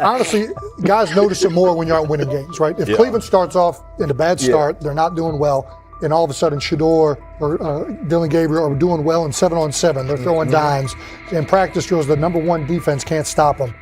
honestly, guys notice it more when you're out winning games, right? If Cleveland starts off in a bad start, they're not doing well, and all of a sudden Shedeur or Dillon Gabriel are doing well in 7-on-7, they're throwing dimes, and practice drills, the number one defense can't stop them.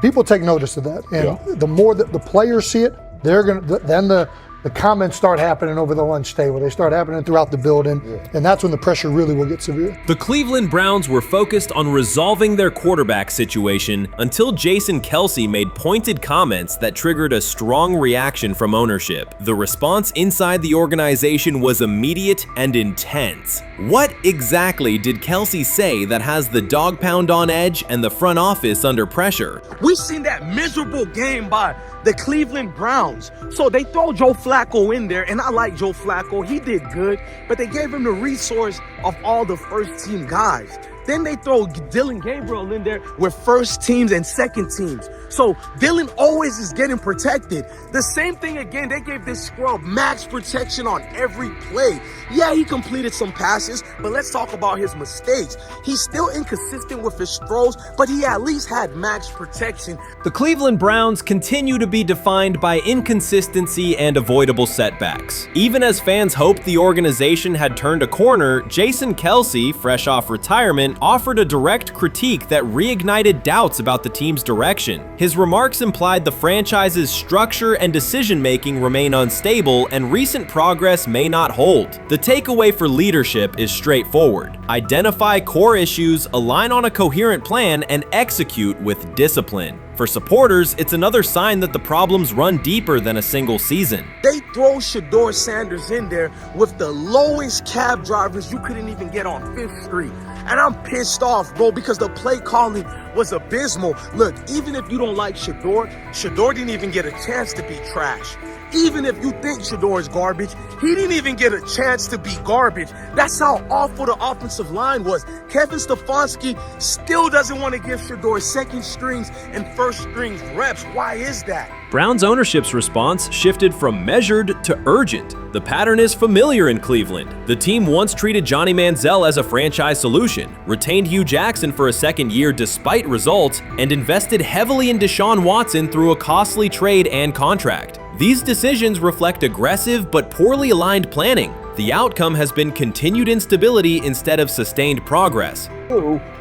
People take notice of that, and the more that the players see it, they're gonna then the comments start happening over the lunch table. They start happening throughout the building, and that's when the pressure really will get severe. The Cleveland Browns were focused on resolving their quarterback situation until Jason Kelce made pointed comments that triggered a strong reaction from ownership. The response inside the organization was immediate and intense. What exactly did Kelce say that has the dog pound on edge and the front office under pressure? We've seen that miserable game by the Cleveland Browns. So they throw Joe Flacco in there, and I like Joe Flacco. He did good, but they gave him the resource of all the first-team guys. Then they throw Dillon Gabriel in there with first teams and second teams. So Dillon always is getting protected. The same thing again, they gave this scrub max protection on every play. Yeah, he completed some passes, but let's talk about his mistakes. He's still inconsistent with his throws, but he at least had max protection. The Cleveland Browns continue to be defined by inconsistency and avoidable setbacks. Even as fans hoped the organization had turned a corner, Jason Kelce, fresh off retirement, offered a direct critique that reignited doubts about the team's direction. His remarks implied the franchise's structure and decision-making remain unstable and recent progress may not hold. The takeaway for leadership is straightforward. Identify core issues, align on a coherent plan, and execute with discipline. For supporters, it's another sign that the problems run deeper than a single season. They throw Shedeur Sanders in there with the lowest cab drivers you couldn't even get on 5th Street. And I'm pissed off, bro, because the play calling was abysmal. Look, even if you don't like Shedeur, Shedeur didn't even get a chance to be trash. Even if you think Shedeur is garbage, he didn't even get a chance to be garbage. That's how awful the offensive line was. Kevin Stefanski still doesn't want to give Shedeur second strings and first strings reps. Why is that? Browns ownership's response shifted from measured to urgent. The pattern is familiar in Cleveland. The team once treated Johnny Manziel as a franchise solution, retained Hugh Jackson for a second year despite results, and invested heavily in Deshaun Watson through a costly trade and contract. These decisions reflect aggressive but poorly aligned planning. The outcome has been continued instability instead of sustained progress.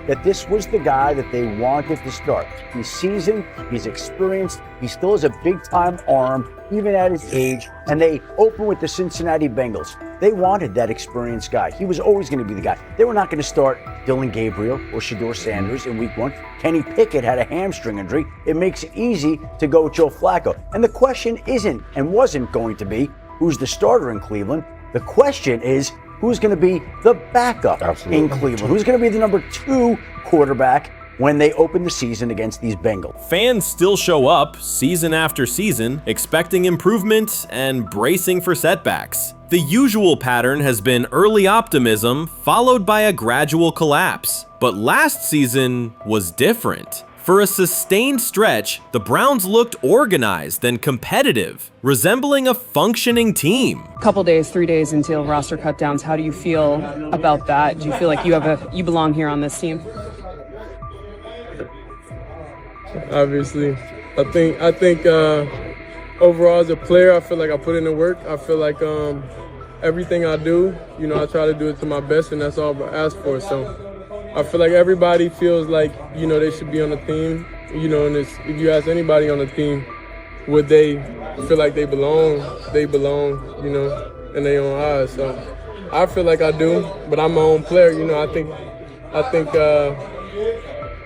That this was the guy that they wanted to start. He's seasoned, he's experienced, he still has a big-time arm, even at his age, and they open with the Cincinnati Bengals. They wanted that experienced guy. He was always going to be the guy. They were not going to start Dillon Gabriel or Shedeur Sanders in week 1. Kenny Pickett had a hamstring injury. It makes it easy to go with Joe Flacco. And the question isn't and wasn't going to be who's the starter in Cleveland. The question is, who's going to be the backup in Cleveland? Who's going to be the number 2 quarterback when they open the season against these Bengals? Fans still show up season after season, expecting improvement and bracing for setbacks. The usual pattern has been early optimism followed by a gradual collapse. But last season was different. For a sustained stretch, the Browns looked organized and competitive, resembling a functioning team. Couple days, 3 days until roster cutdowns, how do you feel about that? Do you feel like you belong here on this team? Obviously, I think overall as a player, I feel like I put in the work. I feel like everything I do, I try to do it to my best, and that's all I ask for. So I feel like everybody feels like, they should be on the team, and if you ask anybody on the team, would they feel like they belong, in their own eyes. So I feel like I do, but I'm my own player, I think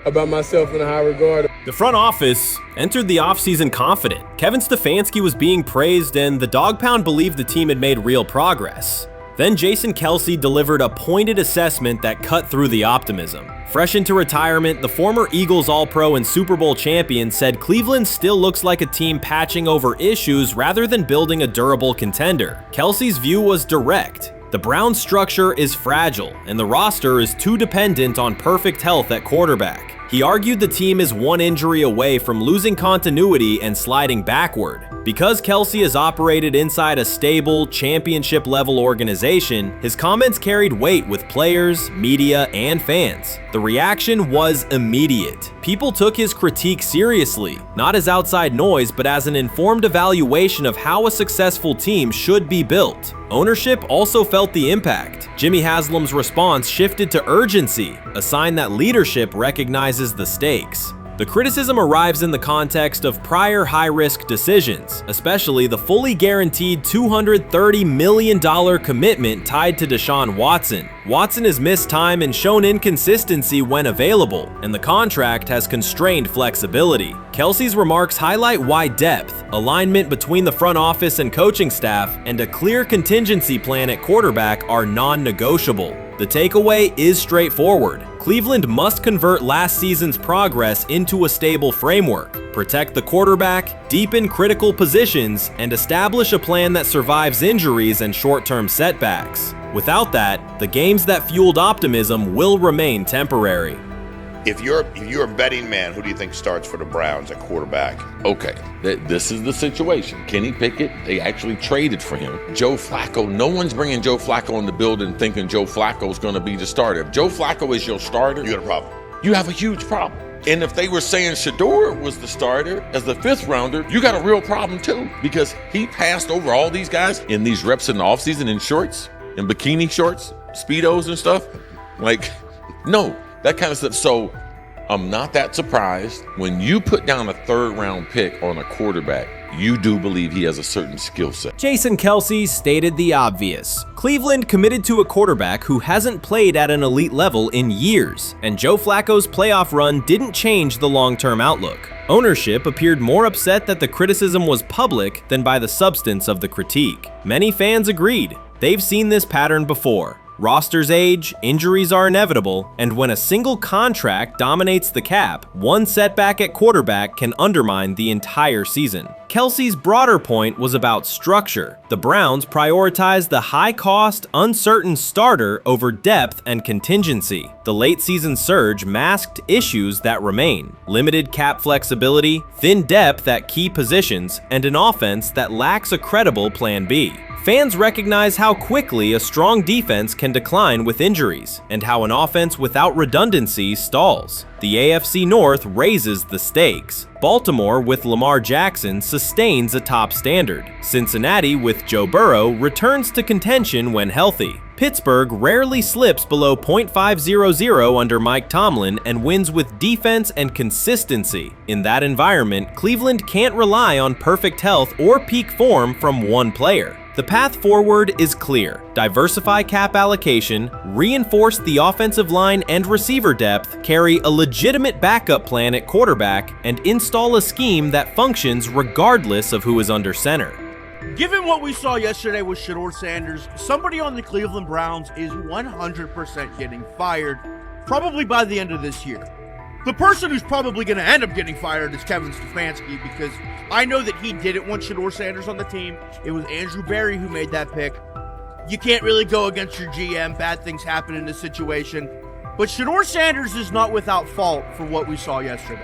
about myself in a high regard. The front office entered the offseason confident. Kevin Stefanski was being praised, and the Dog Pound believed the team had made real progress. Then Jason Kelce delivered a pointed assessment that cut through the optimism. Fresh into retirement, the former Eagles All-Pro and Super Bowl champion said Cleveland still looks like a team patching over issues rather than building a durable contender. Kelce's view was direct. The Browns' structure is fragile, and the roster is too dependent on perfect health at quarterback. He argued the team is one injury away from losing continuity and sliding backward. Because Kelce has operated inside a stable, championship-level organization, his comments carried weight with players, media, and fans. The reaction was immediate. People took his critique seriously, not as outside noise, but as an informed evaluation of how a successful team should be built. Ownership also felt the impact. Jimmy Haslam's response shifted to urgency, a sign that leadership recognizes the stakes. The criticism arrives in the context of prior high-risk decisions, especially the fully guaranteed $230 million commitment tied to Deshaun Watson. Watson has missed time and shown inconsistency when available, and the contract has constrained flexibility. Kelce's remarks highlight why depth, alignment between the front office and coaching staff, and a clear contingency plan at quarterback are non-negotiable. The takeaway is straightforward. Cleveland must convert last season's progress into a stable framework, protect the quarterback, deepen critical positions, and establish a plan that survives injuries and short-term setbacks. Without that, the games that fueled optimism will remain temporary. If you're a betting man, who do you think starts for the Browns at quarterback? Okay, this is the situation. Kenny Pickett, they actually traded for him. Joe Flacco, no one's bringing Joe Flacco in the building thinking Joe Flacco's going to be the starter. If Joe Flacco is your starter, You got a problem. you have a huge problem. And if they were saying Shedeur was the starter as the 5th rounder, you got a real problem too, because he passed over all these guys in these reps in the offseason in shorts, in bikini shorts, Speedos and stuff. Like, no. That kind of stuff. So I'm not that surprised. When you put down a 3rd round pick on a quarterback, you do believe he has a certain skill set. Jason Kelce stated the obvious. Cleveland committed to a quarterback who hasn't played at an elite level in years, and Joe Flacco's playoff run didn't change the long-term outlook. Ownership appeared more upset that the criticism was public than by the substance of the critique. Many fans agreed. They've seen this pattern before. Rosters age, injuries are inevitable, and when a single contract dominates the cap, one setback at quarterback can undermine the entire season. Kelce's broader point was about structure. The Browns prioritized the high-cost, uncertain starter over depth and contingency. The late-season surge masked issues that remain: limited cap flexibility, thin depth at key positions, and an offense that lacks a credible plan B. Fans recognize how quickly a strong defense can decline with injuries, and how an offense without redundancy stalls. The AFC North raises the stakes. Baltimore with Lamar Jackson sustains a top standard. Cincinnati with Joe Burrow returns to contention when healthy. Pittsburgh rarely slips below .500 under Mike Tomlin and wins with defense and consistency. In that environment, Cleveland can't rely on perfect health or peak form from one player. The path forward is clear. Diversify cap allocation, reinforce the offensive line and receiver depth, carry a legitimate backup plan at quarterback, and install a scheme that functions regardless of who is under center. Given what we saw yesterday with Shedeur Sanders, somebody on the Cleveland Browns is 100% getting fired, probably by the end of this year. The person who's probably going to end up getting fired is Kevin Stefanski, because I know that he didn't want Shedeur Sanders on the team. It was Andrew Berry who made that pick. You can't really go against your GM. Bad things happen in this situation. But Shedeur Sanders is not without fault for what we saw yesterday.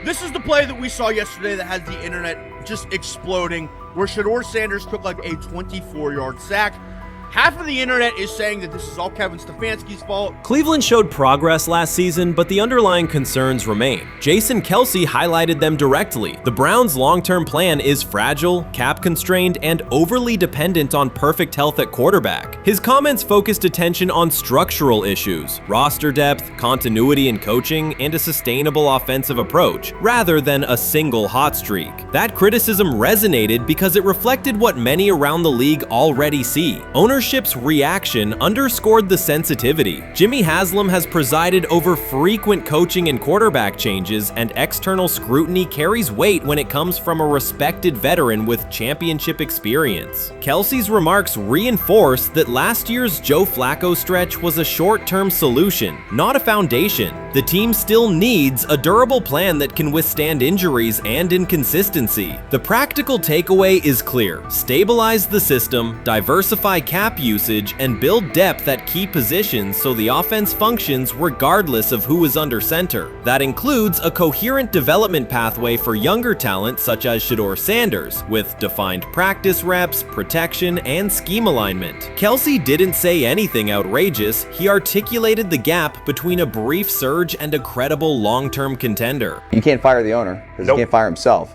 This is the play that we saw yesterday that has the internet just exploding, where Shedeur Sanders took like a 24-yard sack. Half of the internet is saying that this is all Kevin Stefanski's fault. Cleveland showed progress last season, but the underlying concerns remain. Jason Kelce highlighted them directly. The Browns' long-term plan is fragile, cap-constrained, and overly dependent on perfect health at quarterback. His comments focused attention on structural issues, roster depth, continuity in coaching, and a sustainable offensive approach, rather than a single hot streak. That criticism resonated because it reflected what many around the league already see. Ownership's reaction underscored the sensitivity. Jimmy Haslam has presided over frequent coaching and quarterback changes, and external scrutiny carries weight when it comes from a respected veteran with championship experience. Kelce's remarks reinforce that last year's Joe Flacco stretch was a short-term solution, not a foundation. The team still needs a durable plan that can withstand injuries and inconsistency. The practical takeaway is clear: stabilize the system, diversify cap snap usage and build depth at key positions so the offense functions regardless of who is under center. That includes a coherent development pathway for younger talent such as Shedeur Sanders, with defined practice reps, protection, and scheme alignment. Kelce didn't say anything outrageous. He articulated the gap between a brief surge and a credible long-term contender. You can't fire the owner because he can't fire himself.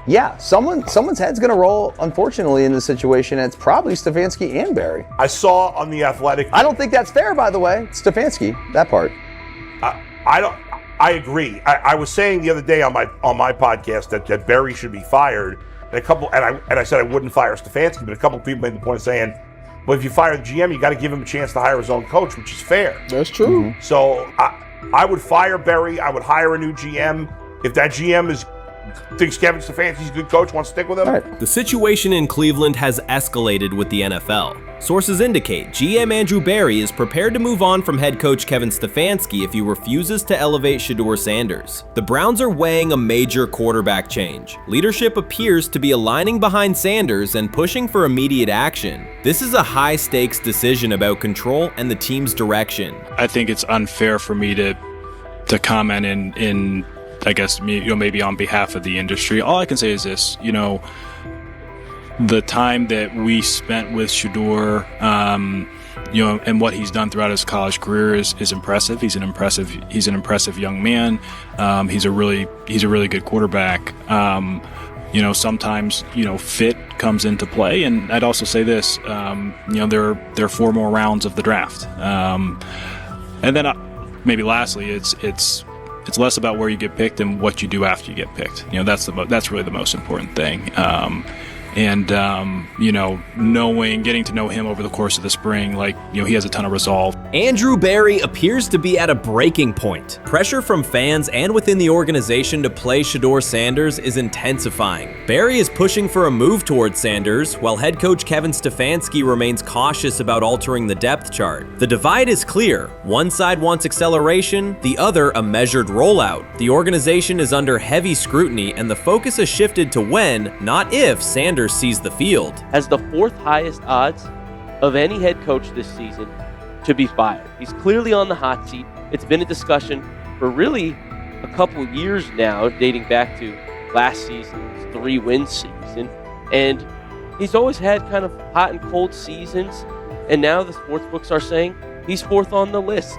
Yeah, someone's head's going to roll, unfortunately, in this situation, and it's probably Stefanski and Barry. I saw on The Athletic. I don't think that's fair, by the way. Stefanski, that part. I agree. I was saying the other day on my podcast that Barry should be fired, and I said I wouldn't fire Stefanski, but a couple of people made the point of saying, well, if you fire the GM, you got to give him a chance to hire his own coach, which is fair. That's true. Mm-hmm. So I would fire Barry. I would hire a new GM. If that GM thinks Kevin Stefanski's a good coach, wants to stick with him. Right. The situation in Cleveland has escalated with the NFL. Sources indicate GM Andrew Barry is prepared to move on from head coach Kevin Stefanski if he refuses to elevate Shedeur Sanders. The Browns are weighing a major quarterback change. Leadership appears to be aligning behind Sanders and pushing for immediate action. This is a high-stakes decision about control and the team's direction. I think it's unfair for me to comment in I guess, maybe on behalf of the industry. All I can say is this, the time that we spent with Shedeur, and what he's done throughout his college career is impressive. He's an impressive young man. He's a really good quarterback. Sometimes, fit comes into play. And I'd also say this, there are 4 more rounds of the draft. And then maybe lastly, it's less about where you get picked and what you do after you get picked. That's really the most important thing. Getting to know him over the course of the spring, he has a ton of resolve. Andrew Barry appears to be at a breaking point. Pressure from fans and within the organization to play Shedeur Sanders is intensifying. Barry is pushing for a move towards Sanders, while head coach Kevin Stefanski remains cautious about altering the depth chart. The divide is clear. One side wants acceleration, the other a measured rollout. The organization is under heavy scrutiny, and the focus has shifted to when, not if, Sanders sees the field. Has the 4th highest odds of any head coach this season to be fired. He's clearly on the hot seat. It's been a discussion for really a couple years now, dating back to last season's 3-win season. And he's always had kind of hot and cold seasons. And now the sports books are saying he's 4th on the list.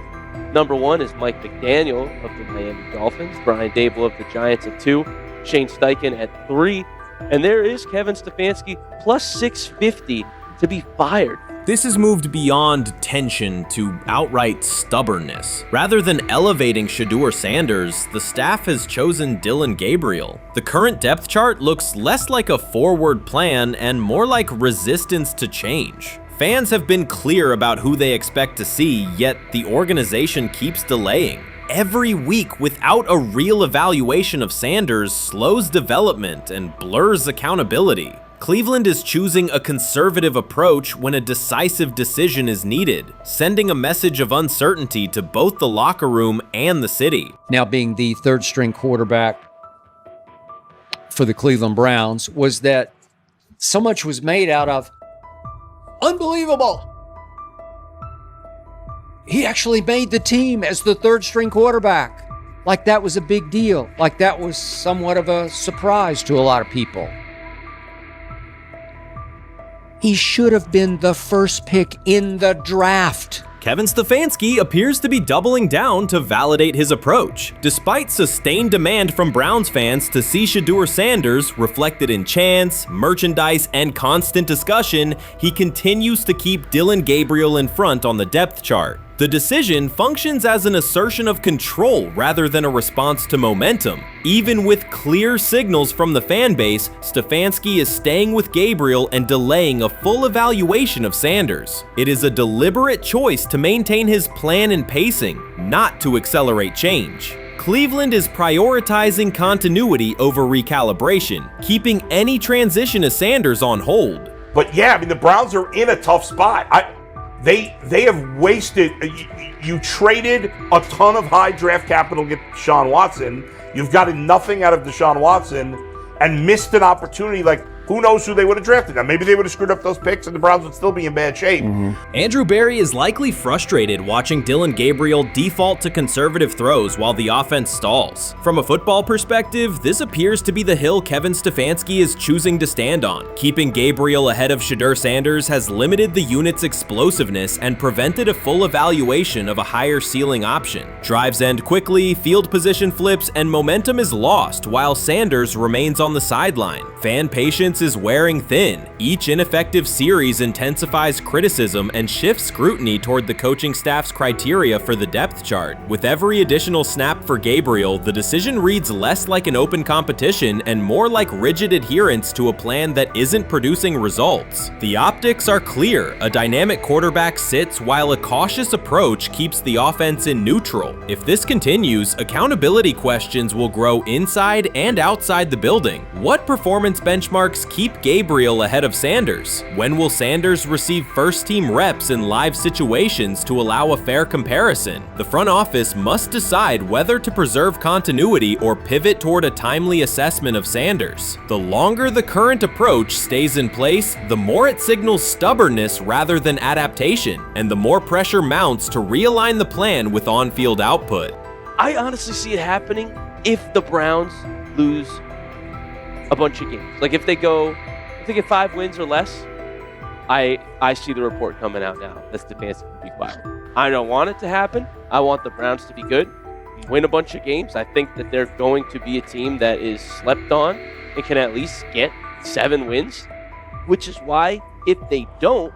Number 1 is Mike McDaniel of the Miami Dolphins, Brian Daboll of the Giants at 2, Shane Steichen at 3, and there is Kevin Stefanski plus 650 to be fired. This has moved beyond tension to outright stubbornness. Rather than elevating Shedeur Sanders, the staff has chosen Dillon Gabriel. The current depth chart looks less like a forward plan and more like resistance to change. Fans have been clear about who they expect to see, yet the organization keeps delaying. Every week without a real evaluation of Sanders slows development and blurs accountability. Cleveland is choosing a conservative approach when a decisive decision is needed, sending a message of uncertainty to both the locker room and the city. Now being the 3rd string quarterback for the Cleveland Browns, was that so much was made out of unbelievable. He actually made the team as the 3rd string quarterback. Like that was a big deal. Like that was somewhat of a surprise to a lot of people. He should have been the 1st pick in the draft. Kevin Stefanski appears to be doubling down to validate his approach. Despite sustained demand from Browns fans to see Shedeur Sanders reflected in chants, merchandise, and constant discussion, he continues to keep Dillon Gabriel in front on the depth chart. The decision functions as an assertion of control rather than a response to momentum. Even with clear signals from the fan base, Stefanski is staying with Gabriel and delaying a full evaluation of Sanders. It is a deliberate choice to maintain his plan and pacing, not to accelerate change. Cleveland is prioritizing continuity over recalibration, keeping any transition to Sanders on hold. But yeah, the Browns are in a tough spot. They have wasted. You traded a ton of high draft capital to get Deshaun Watson. You've gotten nothing out of Deshaun Watson and missed an opportunity. who knows who they would have drafted. Now, maybe they would have screwed up those picks and the Browns would still be in bad shape. Andrew Berry is likely frustrated watching Dillon Gabriel default to conservative throws while the offense stalls. From a football perspective, this appears to be the hill Kevin Stefanski is choosing to stand on. Keeping Gabriel ahead of Shedeur Sanders has limited the unit's explosiveness and prevented a full evaluation of a higher ceiling option. Drives end quickly, field position flips, and momentum is lost while Sanders remains on the sideline. Fan patience is wearing thin. Each ineffective series intensifies criticism and shifts scrutiny toward the coaching staff's criteria for the depth chart. With every additional snap for Gabriel, the decision reads less like an open competition and more like rigid adherence to a plan that isn't producing results. The optics are clear. A dynamic quarterback sits while a cautious approach keeps the offense in neutral. If this continues, accountability questions will grow inside and outside the building. What performance benchmarks keep Gabriel ahead of Sanders? When will Sanders receive first-team reps in live situations to allow a fair comparison? The front office must decide whether to preserve continuity or pivot toward a timely assessment of Sanders. The longer the current approach stays in place, the more it signals stubbornness rather than adaptation, and the more pressure mounts to realign the plan with on-field output. I honestly see it happening if the Browns lose a bunch of games. Like if they get 5 wins or less, I see the report coming out now that Stefanski will be fired. I don't want it to happen. I want the Browns to be good, win a bunch of games. I think that they're going to be a team that is slept on and can at least get 7 wins, which is why if they don't,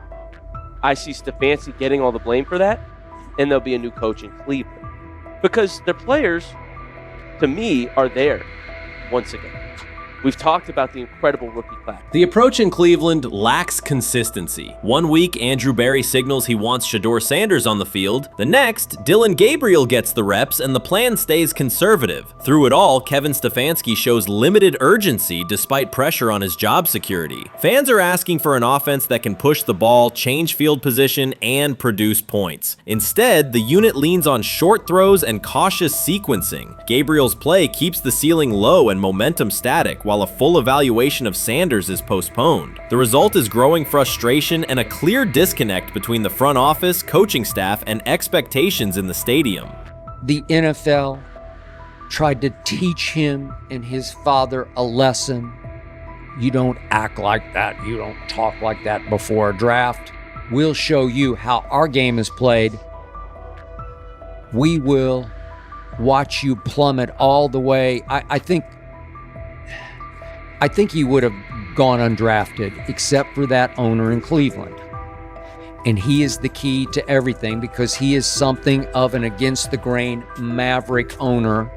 I see Stefanski getting all the blame for that, and there'll be a new coach in Cleveland. Because their players, to me, are there once again. We've talked about the incredible rookie class. The approach in Cleveland lacks consistency. One week, Andrew Berry signals he wants Shedeur Sanders on the field. The next, Dillon Gabriel gets the reps and the plan stays conservative. Through it all, Kevin Stefanski shows limited urgency despite pressure on his job security. Fans are asking for an offense that can push the ball, change field position, and produce points. Instead, the unit leans on short throws and cautious sequencing. Gabriel's play keeps the ceiling low and momentum static, while a full evaluation of Sanders is postponed. The result is growing frustration and a clear disconnect between the front office, coaching staff, and expectations in the stadium. The NFL tried to teach him and his father a lesson. You don't act like that. You don't talk like that before a draft. We'll show you how our game is played. We will watch you plummet all the way. I think he would have gone undrafted except for that owner in Cleveland. And he is the key to everything because he is something of an against-the-grain maverick owner.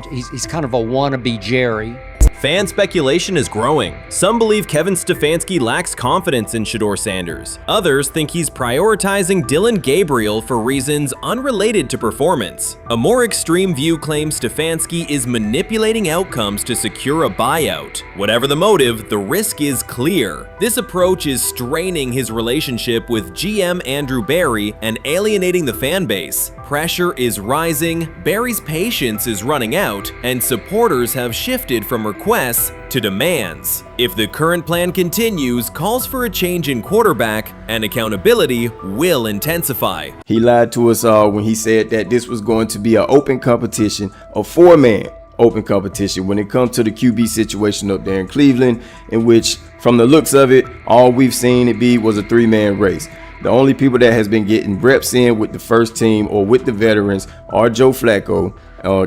He's kind of a wannabe Jerry. Fan speculation is growing. Some believe Kevin Stefanski lacks confidence in Shedeur Sanders. Others think he's prioritizing Dillon Gabriel for reasons unrelated to performance. A more extreme view claims Stefanski is manipulating outcomes to secure a buyout. Whatever the motive, the risk is clear. This approach is straining his relationship with GM Andrew Berry and alienating the fan base. Pressure is rising, Berry's patience is running out, and supporters have shifted from requests to demands. If the current plan continues, calls for a change in quarterback and accountability will intensify. He lied to us all when he said that this was going to be an open competition, a 4-man open competition when it comes to the QB situation up there in Cleveland, in which, from the looks of it, all we've seen it be was a 3-man race. The only people that has been getting reps in with the first team or with the veterans are Joe Flacco,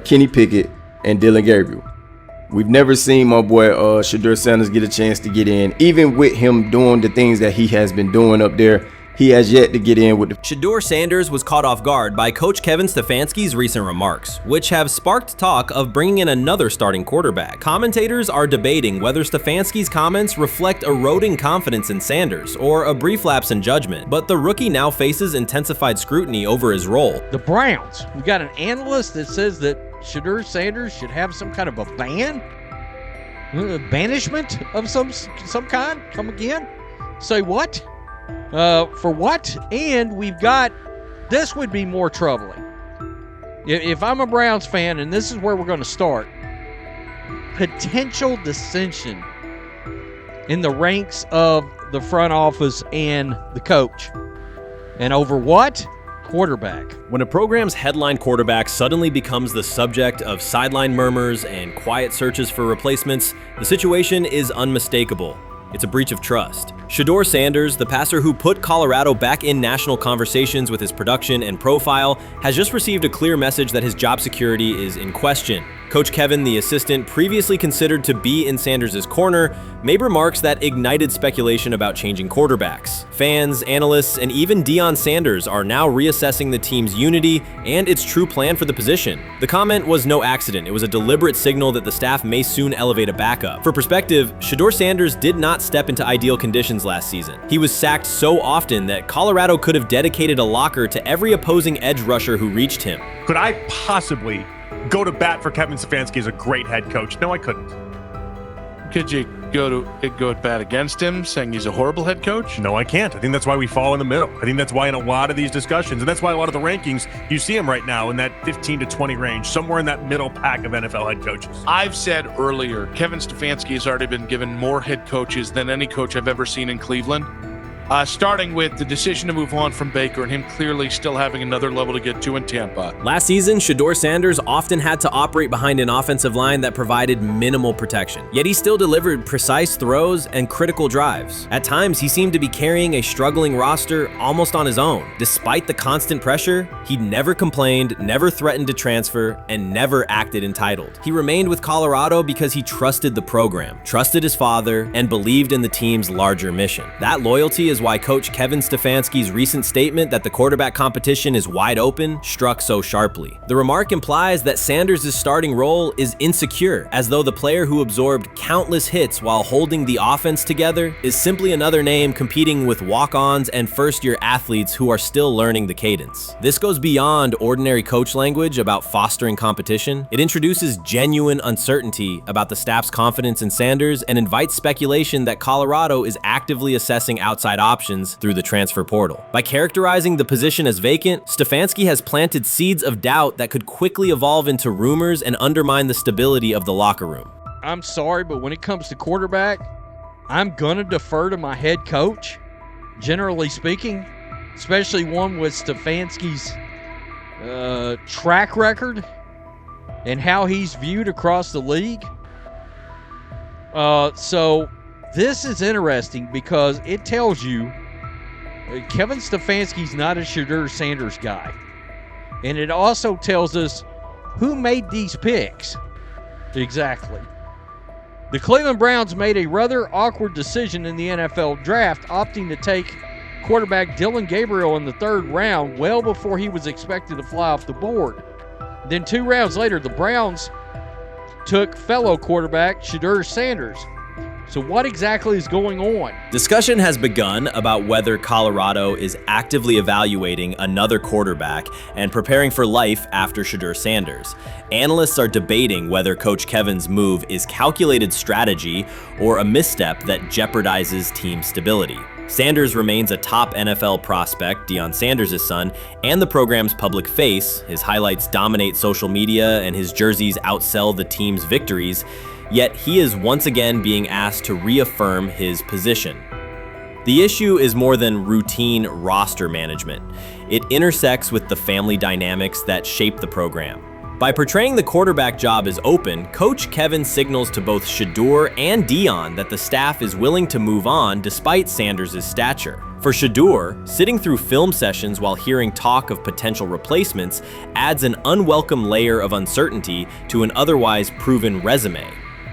Kenny Pickett, and Dillon Gabriel. We've never seen my boy Shedeur Sanders get a chance to get in. Even with him doing the things that he has been doing up there, he has yet to get in with the... Shedeur Sanders was caught off guard by Coach Kevin Stefanski's recent remarks, which have sparked talk of bringing in another starting quarterback. Commentators are debating whether Stefanski's comments reflect eroding confidence in Sanders or a brief lapse in judgment, but the rookie now faces intensified scrutiny over his role. The Browns, we got an analyst that says that Shedeur Sanders should have some kind of a ban? Banishment of some kind? Come again? Say what? For what? And we've got, this would be more troubling. If I'm a Browns fan, and this is where we're going to start, potential dissension in the ranks of the front office and the coach. And over what? Quarterback. When a program's headline quarterback suddenly becomes the subject of sideline murmurs and quiet searches for replacements, the situation is unmistakable. It's a breach of trust. Shedeur Sanders, the passer who put Colorado back in national conversations with his production and profile, has just received a clear message that his job security is in question. Coach Kevin, the assistant previously considered to be in Sanders' corner, made remarks that ignited speculation about changing quarterbacks. Fans, analysts, and even Deion Sanders are now reassessing the team's unity and its true plan for the position. The comment was no accident. It was a deliberate signal that the staff may soon elevate a backup. For perspective, Shedeur Sanders did not step into ideal conditions last season. He was sacked so often that Colorado could have dedicated a locker to every opposing edge rusher who reached him. Could I possibly go to bat for Kevin Stefanski as a great head coach? No, I couldn't. Could you go to bat against him, saying he's a horrible head coach? No, I can't. I think that's why we fall in the middle. I think that's why in a lot of these discussions, and that's why a lot of the rankings, you see him right now in that 15 to 20 range, somewhere in that middle pack of NFL head coaches. I've said earlier, Kevin Stefanski has already been given more head coaches than any coach I've ever seen in Cleveland. Starting with the decision to move on from Baker and him clearly still having another level to get to in Tampa. Last season, Shedeur Sanders often had to operate behind an offensive line that provided minimal protection, yet he still delivered precise throws and critical drives. At times, he seemed to be carrying a struggling roster almost on his own. Despite the constant pressure, he never complained, never threatened to transfer, and never acted entitled. He remained with Colorado because he trusted the program, trusted his father, and believed in the team's larger mission. That loyalty is why Coach Kevin Stefanski's recent statement that the quarterback competition is wide open struck so sharply. The remark implies that Sanders' starting role is insecure, as though the player who absorbed countless hits while holding the offense together is simply another name competing with walk-ons and first-year athletes who are still learning the cadence. This goes beyond ordinary coach language about fostering competition. It introduces genuine uncertainty about the staff's confidence in Sanders and invites speculation that Colorado is actively assessing outside options through the transfer portal. By characterizing the position as vacant, Stefanski has planted seeds of doubt that could quickly evolve into rumors and undermine the stability of the locker room. I'm sorry, but when it comes to quarterback, I'm going to defer to my head coach, generally speaking, especially one with Stefanski's track record and how he's viewed across the league. So this is interesting because it tells you Kevin Stefanski's not a Shedeur Sanders guy. And it also tells us who made these picks. Exactly. The Cleveland Browns made a rather awkward decision in the NFL draft, opting to take quarterback Dillon Gabriel in the 3rd round, well before he was expected to fly off the board. Then 2 rounds later, the Browns took fellow quarterback Shedeur Sanders. So what exactly is going on? Discussion has begun about whether Colorado is actively evaluating another quarterback and preparing for life after Shedeur Sanders. Analysts are debating whether Coach Kevin's move is calculated strategy or a misstep that jeopardizes team stability. Sanders remains a top NFL prospect, Deion Sanders' son, and the program's public face. His highlights dominate social media and his jerseys outsell the team's victories. Yet he is once again being asked to reaffirm his position. The issue is more than routine roster management. It intersects with the family dynamics that shape the program. By portraying the quarterback job as open, Coach Kevin signals to both Shedeur and Deion that the staff is willing to move on despite Sanders' stature. For Shedeur, sitting through film sessions while hearing talk of potential replacements adds an unwelcome layer of uncertainty to an otherwise proven resume.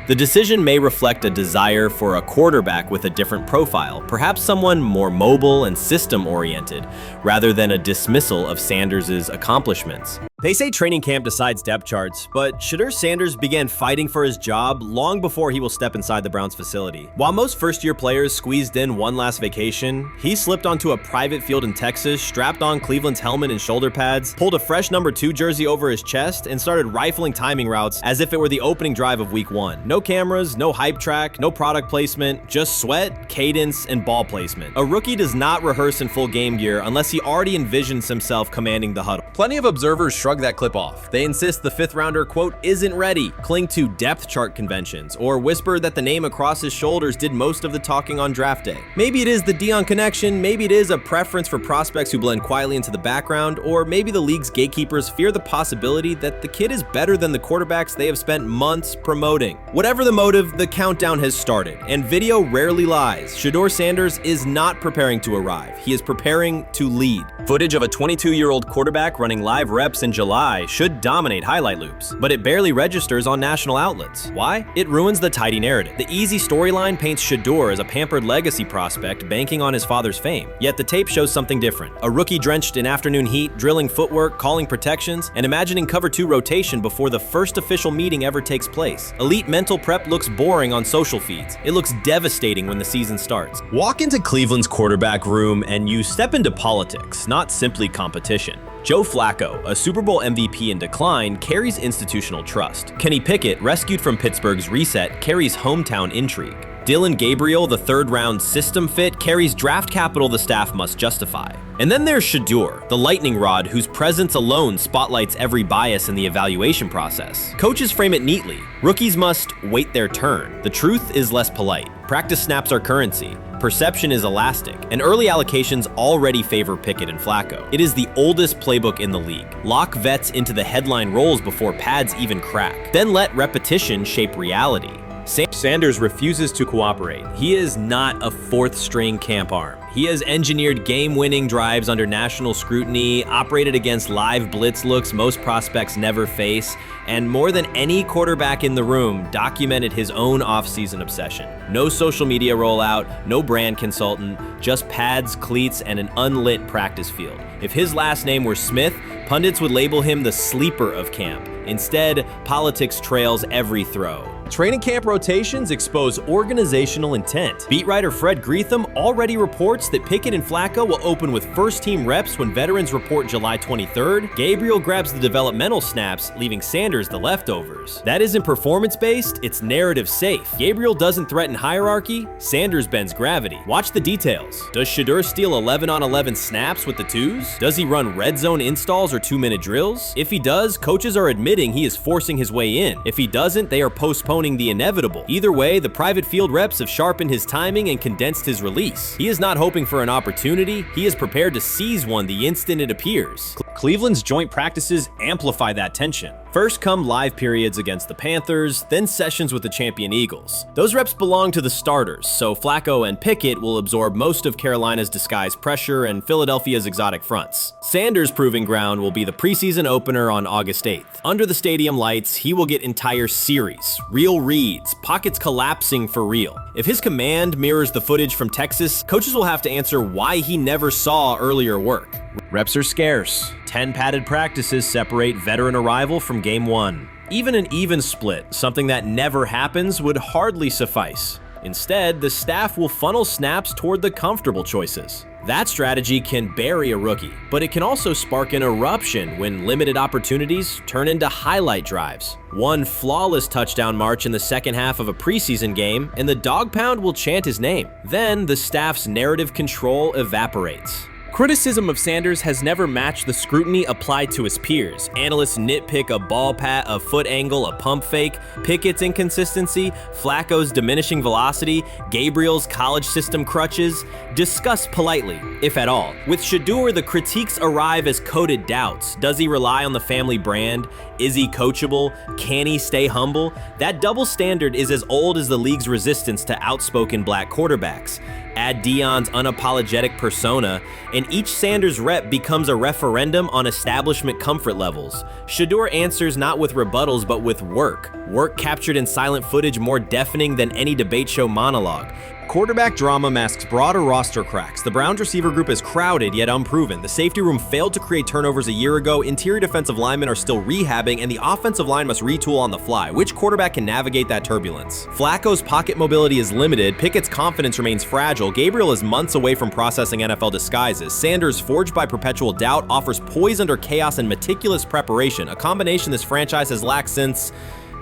The decision may reflect a desire for a quarterback with a different profile, perhaps someone more mobile and system-oriented, rather than a dismissal of Sanders' accomplishments. They say training camp decides depth charts, but Shedeur Sanders began fighting for his job long before he will step inside the Browns facility. While most first-year players squeezed in one last vacation, he slipped onto a private field in Texas, strapped on Cleveland's helmet and shoulder pads, pulled a fresh number 2 jersey over his chest, and started rifling timing routes as if it were the opening drive of Week 1. No cameras, no hype track, no product placement, just sweat, cadence, and ball placement. A rookie does not rehearse in full game gear unless he already envisions himself commanding the huddle. Plenty of observers shrug shrug that clip off. They insist the 5th rounder, quote, isn't ready, cling to depth chart conventions, or whisper that the name across his shoulders did most of the talking on draft day. Maybe it is the Deion connection, maybe it is a preference for prospects who blend quietly into the background, or maybe the league's gatekeepers fear the possibility that the kid is better than the quarterbacks they have spent months promoting. Whatever the motive, the countdown has started, and video rarely lies. Shedeur Sanders is not preparing to arrive. He is preparing to lead. Footage of a 22-year-old quarterback running live reps in July should dominate highlight loops, but it barely registers on national outlets. Why? It ruins the tidy narrative. The easy storyline paints Shedeur as a pampered legacy prospect banking on his father's fame. Yet the tape shows something different. A rookie drenched in afternoon heat, drilling footwork, calling protections, and imagining cover 2 rotation before the first official meeting ever takes place. Elite mental prep looks boring on social feeds. It looks devastating when the season starts. Walk into Cleveland's quarterback room and you step into politics, not simply competition. Joe Flacco, a Super Bowl MVP in decline, carries institutional trust. Kenny Pickett, rescued from Pittsburgh's reset, carries hometown intrigue. Dylan Gabriel, the 3rd-round system fit, carries draft capital the staff must justify. And then there's Shedeur, the lightning rod whose presence alone spotlights every bias in the evaluation process. Coaches frame it neatly. Rookies must wait their turn. The truth is less polite. Practice snaps are currency. Perception is elastic, and early allocations already favor Pickett and Flacco. It is the oldest playbook in the league. Lock vets into the headline roles before pads even crack. Then let repetition shape reality. Sanders refuses to cooperate. He is not a 4th-string camp arm. He has engineered game-winning drives under national scrutiny, operated against live blitz looks most prospects never face, and more than any quarterback in the room, documented his own offseason obsession. No social media rollout, no brand consultant, just pads, cleats, and an unlit practice field. If his last name were Smith, pundits would label him the sleeper of camp. Instead, politics trails every throw. Training camp rotations expose organizational intent. Beat writer Fred Greetham already reports that Pickett and Flacco will open with first-team reps when veterans report July 23rd. Gabriel grabs the developmental snaps, leaving Sanders the leftovers. That isn't performance-based, it's narrative-safe. Gabriel doesn't threaten hierarchy, Sanders bends gravity. Watch the details. Does Shedeur steal 11-on-11 snaps with the 2s? Does he run red zone installs or 2-minute drills? If he does, coaches are admitting he is forcing his way in. If he doesn't, they are postponing the inevitable. Either way, the private field reps have sharpened his timing and condensed his release. He is not hoping for an opportunity, he is prepared to seize one the instant it appears. Cleveland's joint practices amplify that tension. First come live periods against the Panthers, then sessions with the champion Eagles. Those reps belong to the starters, so Flacco and Pickett will absorb most of Carolina's disguised pressure and Philadelphia's exotic fronts. Sanders' proving ground will be the preseason opener on August 8th. Under the stadium lights, he will get entire series, real reads, pockets collapsing for real. If his command mirrors the footage from Texas, coaches will have to answer why he never saw earlier work. Reps are scarce. 10 padded practices separate veteran arrival from game 1. Even an even split, something that never happens, would hardly suffice. Instead, the staff will funnel snaps toward the comfortable choices. That strategy can bury a rookie, but it can also spark an eruption when limited opportunities turn into highlight drives. One flawless touchdown march in the second half of a preseason game, and the dog pound will chant his name. Then the staff's narrative control evaporates. Criticism of Sanders has never matched the scrutiny applied to his peers. Analysts nitpick a ball pat, a foot angle, a pump fake, Pickett's inconsistency, Flacco's diminishing velocity, Gabriel's college system crutches. Discuss politely, if at all. With Shedeur, the critiques arrive as coded doubts. Does he rely on the family brand? Is he coachable? Can he stay humble? That double standard is as old as the league's resistance to outspoken black quarterbacks. Add Deion's unapologetic persona, and each Sanders rep becomes a referendum on establishment comfort levels. Shedeur answers not with rebuttals, but with work. Work captured in silent footage more deafening than any debate show monologue. Quarterback drama masks broader roster cracks. The Browns receiver group is crowded yet unproven. The safety room failed to create turnovers a year ago. Interior defensive linemen are still rehabbing, and the offensive line must retool on the fly. Which quarterback can navigate that turbulence? Flacco's pocket mobility is limited. Pickett's confidence remains fragile. Gabriel is months away from processing NFL disguises. Sanders, forged by perpetual doubt, offers poise under chaos and meticulous preparation, a combination this franchise has lacked since,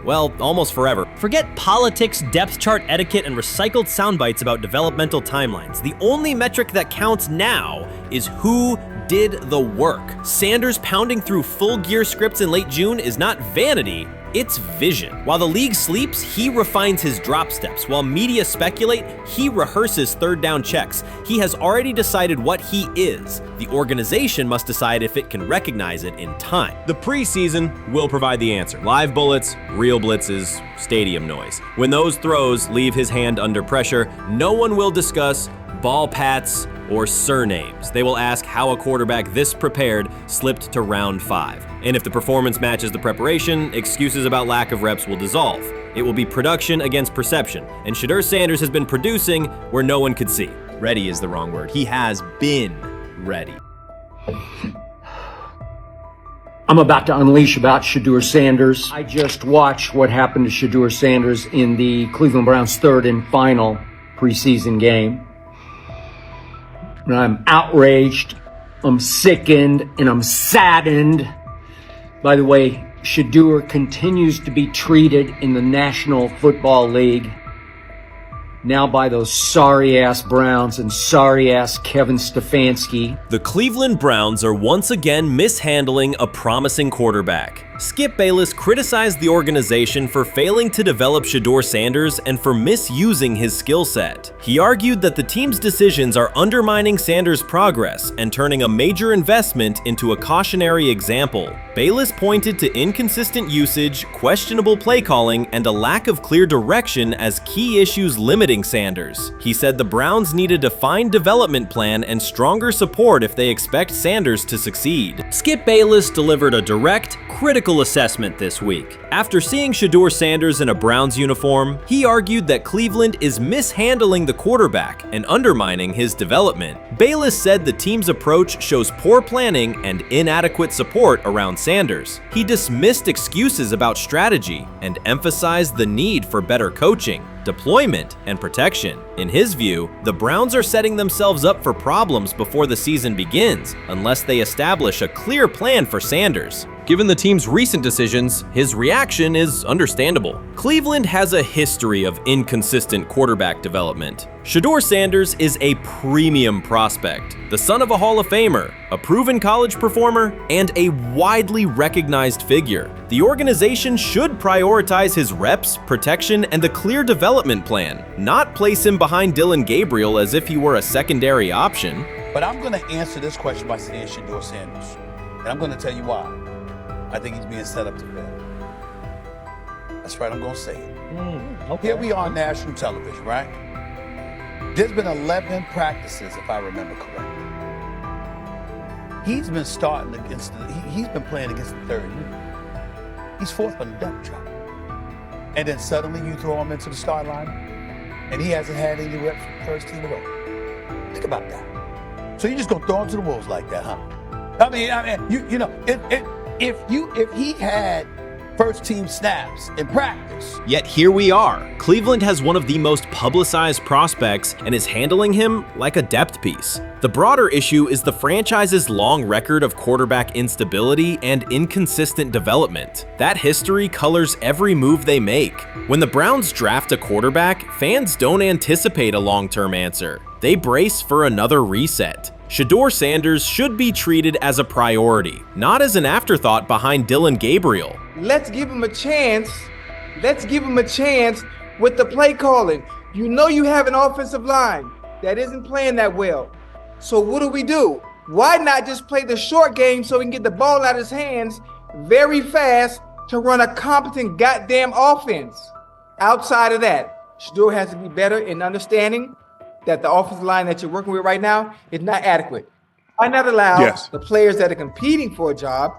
well, almost forever. Forget politics, depth chart etiquette, and recycled sound bites about developmental timelines. The only metric that counts now is who did the work. Sanders pounding through full gear scripts in late June is not vanity, it's vision. While the league sleeps, he refines his drop steps. While media speculate, he rehearses third down checks. He has already decided what he is. The organization must decide if it can recognize it in time. The preseason will provide the answer. Live bullets, real blitzes, stadium noise. When those throws leave his hand under pressure, no one will discuss ball pats or surnames. They will ask how a quarterback this prepared slipped to round 5. And if the performance matches the preparation, excuses about lack of reps will dissolve. It will be production against perception, and Shedeur Sanders has been producing where no one could see. Ready is the wrong word. He has been ready. I'm about to unleash about Shedeur Sanders. I just watched what happened to Shedeur Sanders in the Cleveland Browns' third and final preseason game. And I'm outraged, I'm sickened, and I'm saddened. By the way, Shedeur continues to be treated in the National Football League now by those sorry-ass Browns and sorry-ass Kevin Stefanski. The Cleveland Browns are once again mishandling a promising quarterback. Skip Bayless criticized the organization for failing to develop Shedeur Sanders and for misusing his skill set. He argued that the team's decisions are undermining Sanders' progress and turning a major investment into a cautionary example. Bayless pointed to inconsistent usage, questionable play calling, and a lack of clear direction as key issues limiting Sanders. He said the Browns need a defined development plan and stronger support if they expect Sanders to succeed. Skip Bayless delivered a direct, critical assessment this week. After seeing Shedeur Sanders in a Browns uniform, he argued that Cleveland is mishandling the quarterback and undermining his development. Bayless said the team's approach shows poor planning and inadequate support around Sanders. He dismissed excuses about strategy and emphasized the need for better coaching, deployment, and protection. In his view, the Browns are setting themselves up for problems before the season begins unless they establish a clear plan for Sanders. Given the team's recent decisions, his reaction is understandable. Cleveland has a history of inconsistent quarterback development. Shedeur Sanders is a premium prospect, the son of a Hall of Famer, a proven college performer, and a widely recognized figure. The organization should prioritize his reps, protection, and a clear development plan, not place him behind Dillon Gabriel as if he were a secondary option. But I'm going to answer this question by saying Shedeur Sanders, and I'm going to tell you why. I think he's being set up to fail. That's right, I'm going to say it. Okay. Here we are on national television, right? There's been 11 practices, if I remember correctly. He's been starting against, he's been playing against the third unit. He's fourth on the depth chart. And then suddenly you throw him into the start line, and he hasn't had any reps for the first team at all. Think about that. So you're just going to throw him to the wolves like that, huh? I mean, you know, if he had first team snaps in practice. Yet here we are. Cleveland has one of the most publicized prospects and is handling him like a depth piece. The broader issue is the franchise's long record of quarterback instability and inconsistent development. That history colors every move they make. When the Browns draft a quarterback, fans don't anticipate a long-term answer. They brace for another reset. Shedeur Sanders should be treated as a priority, not as an afterthought behind Dillon Gabriel. Let's give him a chance. Let's give him a chance with the play calling. You know you have an offensive line that isn't playing that well. So what do? Why not just play the short game so he can get the ball out of his hands very fast to run a competent goddamn offense? Outside of that, Shedeur has to be better in understanding that the offensive line that you're working with right now is not adequate. Why not allow the players that are competing for a job,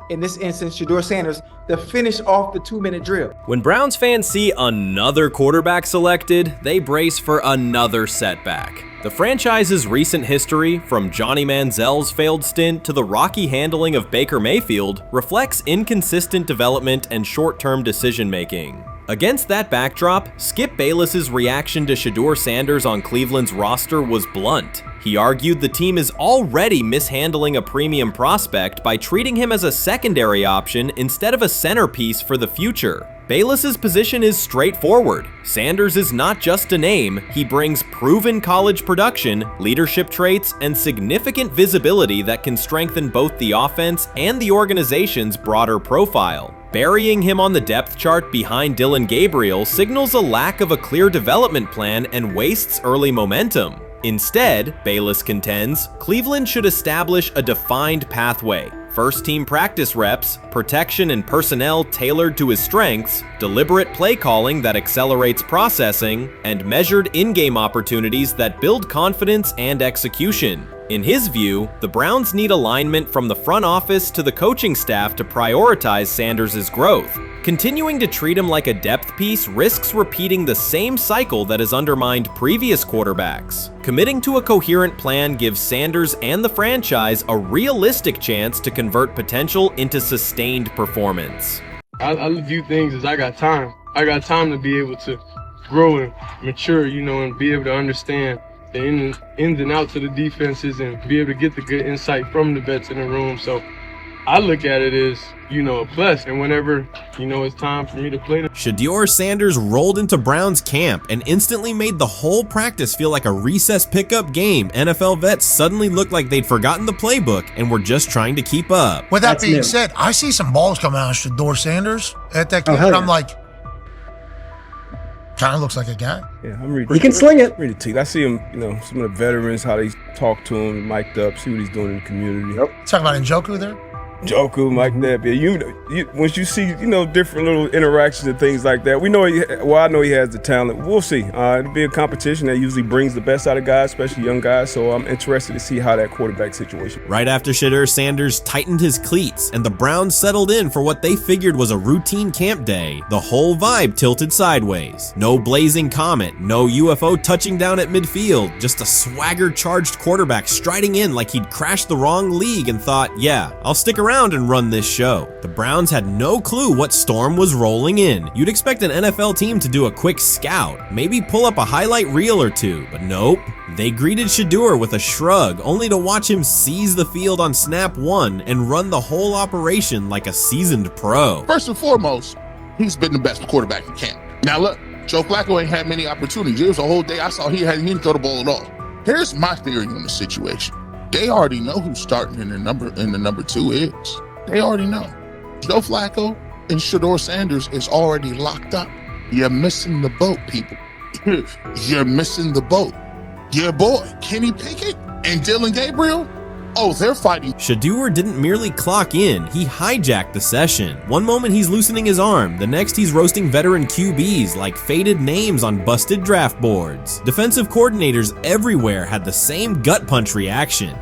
in this instance, Shedeur Sanders, to finish off the 2-minute drill? When Browns fans see another quarterback selected, they brace for another setback. The franchise's recent history, from Johnny Manziel's failed stint to the rocky handling of Baker Mayfield, reflects inconsistent development and short-term decision-making. Against that backdrop, Skip Bayless's reaction to Shedeur Sanders on Cleveland's roster was blunt. He argued the team is already mishandling a premium prospect by treating him as a secondary option instead of a centerpiece for the future. Bayless's position is straightforward. Sanders is not just a name, he brings proven college production, leadership traits, and significant visibility that can strengthen both the offense and the organization's broader profile. Burying him on the depth chart behind Dillon Gabriel signals a lack of a clear development plan and wastes early momentum. Instead, Bayless contends, Cleveland should establish a defined pathway. First-team practice reps, protection and personnel tailored to his strengths, deliberate play calling that accelerates processing, and measured in-game opportunities that build confidence and execution. In his view, the Browns need alignment from the front office to the coaching staff to prioritize Sanders' growth. Continuing to treat him like a depth piece risks repeating the same cycle that has undermined previous quarterbacks. Committing to a coherent plan gives Sanders and the franchise a realistic chance to convert potential into sustained performance. I view things as I got time. I got time to be able to grow and mature, and be able to understand the ins and outs of the defenses and be able to get the good insight from the vets in the room. So I look at it as, a plus. And whenever, it's time for me to play. Shedeur Sanders rolled into Browns camp and instantly made the whole practice feel like a recess pickup game. NFL vets suddenly looked like they'd forgotten the playbook and were just trying to keep up. With that being said, I see some balls coming out of Shedeur Sanders at that camp, and I'm like, kind of looks like a guy. Yeah, I'm reading. He can sling it. Ready to I see him, some of the veterans, how they talk to him, mic'd up, see what he's doing in the community. Talking about Njoku there? Njoku, Mike Knapp. Yeah, once you see, different little interactions and things like that, I know he has the talent. We'll see. It'll be a competition that usually brings the best out of guys, especially young guys. So I'm interested to see how that quarterback situation. Right after Shedeur Sanders tightened his cleats and the Browns settled in for what they figured was a routine camp day, the whole vibe tilted sideways. No blazing comet, no UFO touching down at midfield, just a swagger-charged quarterback striding in like he'd crashed the wrong league and thought, yeah, I'll stick around and run this show. The Browns had no clue what storm was rolling in. You'd expect an NFL team to do a quick scout, maybe pull up a highlight reel or two, but nope. They greeted Shedeur with a shrug, only to watch him seize the field on snap one and run the whole operation like a seasoned pro. First and foremost, he's been the best quarterback in camp. Now look, Joe Flacco ain't had many opportunities. There was a whole day I saw he didn't throw the ball at all. Here's my theory on the situation. They already know who's starting in the number 2 is. They already know. Joe Flacco and Shedeur Sanders is already locked up. You're missing the boat, people. You're missing the boat. Your boy, Kenny Pickett and Dillon Gabriel, oh, they're fighting. Shedeur didn't merely clock in, he hijacked the session. One moment he's loosening his arm, the next he's roasting veteran QBs like faded names on busted draft boards. Defensive coordinators everywhere had the same gut punch reaction.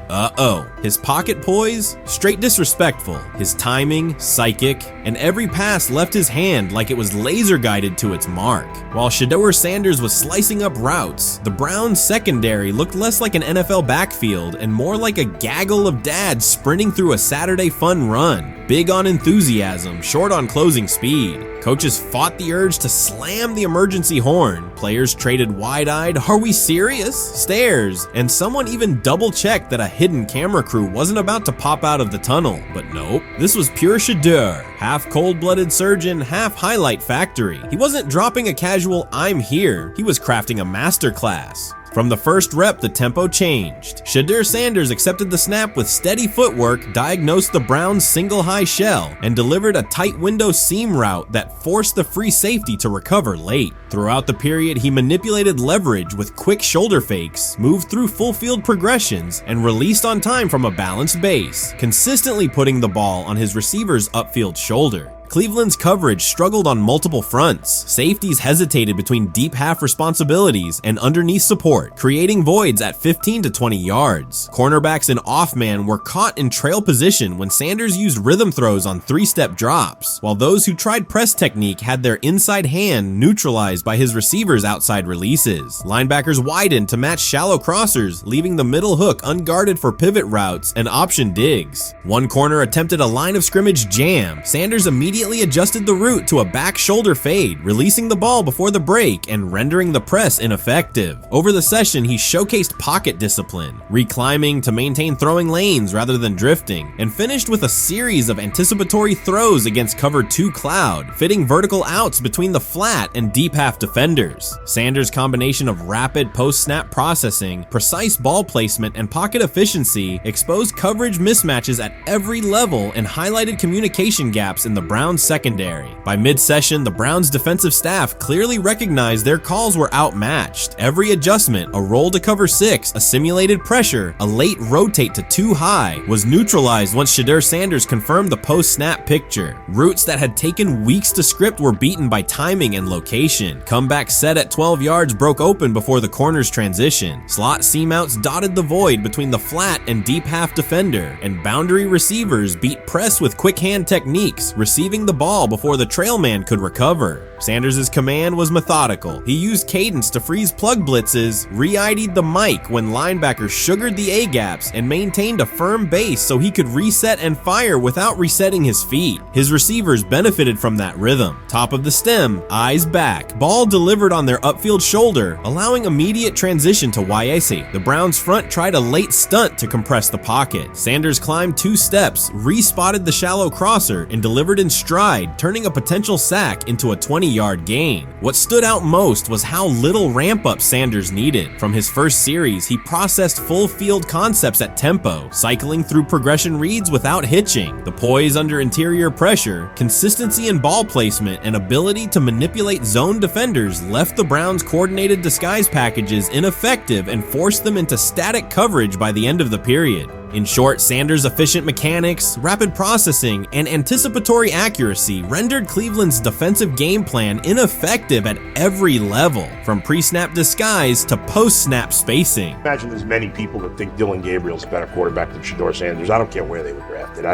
His pocket poise? Straight disrespectful. His timing? Psychic. And every pass left his hand like it was laser guided to its mark. While Shedeur Sanders was slicing up routes, the Browns' secondary looked less like an NFL backfield and more like a gaggle of dads sprinting through a Saturday fun run. Big on enthusiasm, short on closing speed. Coaches fought the urge to slam the emergency horn. Players traded wide-eyed, "Are we serious?" stares, and someone even double-checked that a hidden camera crew wasn't about to pop out of the tunnel. But nope, this was pure Shedeur, half cold-blooded surgeon, half highlight factory. He wasn't dropping a casual "I'm here," he was crafting a masterclass. From the first rep, the tempo changed. Shedeur Sanders accepted the snap with steady footwork, diagnosed the Browns' single high shell, and delivered a tight window seam route that forced the free safety to recover late. Throughout the period, he manipulated leverage with quick shoulder fakes, moved through full field progressions, and released on time from a balanced base, consistently putting the ball on his receiver's upfield shoulder. Cleveland's coverage struggled on multiple fronts. Safeties hesitated between deep half responsibilities and underneath support, creating voids at 15 to 20 yards. Cornerbacks and off-man were caught in trail position when Sanders used rhythm throws on 3-step drops, while those who tried press technique had their inside hand neutralized by his receivers' outside releases. Linebackers widened to match shallow crossers, leaving the middle hook unguarded for pivot routes and option digs. One corner attempted a line of scrimmage jam. Sanders immediately immediately adjusted the route to a back shoulder fade, releasing the ball before the break and rendering the press ineffective. Over the session, he showcased pocket discipline, reclimbing to maintain throwing lanes rather than drifting, and finished with a series of anticipatory throws against cover 2 cloud, fitting vertical outs between the flat and deep half defenders. Sanders' combination of rapid post-snap processing, precise ball placement, and pocket efficiency exposed coverage mismatches at every level and highlighted communication gaps in the Browns secondary. By mid-session, the Browns defensive staff clearly recognized their calls were outmatched. Every adjustment, a roll to cover 6, a simulated pressure, a late rotate to 2 high, was neutralized once Shedeur Sanders confirmed the post-snap picture. Routes that had taken weeks to script were beaten by timing and location. Comeback set at 12 yards broke open before the corner's transition. Slot seam-outs dotted the void between the flat and deep half defender, and boundary receivers beat press with quick hand techniques, receiving the ball before the trail man could recover. Sanders' command was methodical. He used cadence to freeze plug blitzes, re-ID'd the mic when linebackers sugared the A-gaps, and maintained a firm base so he could reset and fire without resetting his feet. His receivers benefited from that rhythm. Top of the stem, eyes back, ball delivered on their upfield shoulder, allowing immediate transition to YAC. The Browns front tried a late stunt to compress the pocket. Sanders climbed 2 steps, re-spotted the shallow crosser, and delivered in stride, turning a potential sack into a 20-yard gain. What stood out most was how little ramp-up Sanders needed. From his first series, he processed full field concepts at tempo, cycling through progression reads without hitching. The poise under interior pressure, consistency in ball placement, and ability to manipulate zone defenders left the Browns' coordinated disguise packages ineffective and forced them into static coverage by the end of the period. In short, Sanders' efficient mechanics, rapid processing, and anticipatory accuracy rendered Cleveland's defensive game plan ineffective at every level, from pre-snap disguise to post-snap spacing. Imagine there's many people that think Dylan Gabriel's a better quarterback than Shedeur Sanders. I don't care where they were drafted.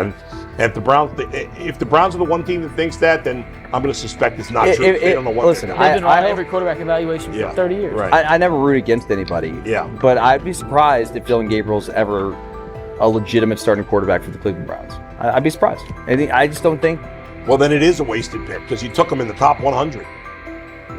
If the Browns are the one team that thinks that, then I'm going to suspect it's not true. They don't know what listen, they've been on every quarterback evaluation for 30 years. Right. I never root against anybody. Yeah. But I'd be surprised if Dylan Gabriel's ever a legitimate starting quarterback for the Cleveland Browns. I'd be surprised. I just don't think. Well, then it is a wasted pick because you took him in the top 100.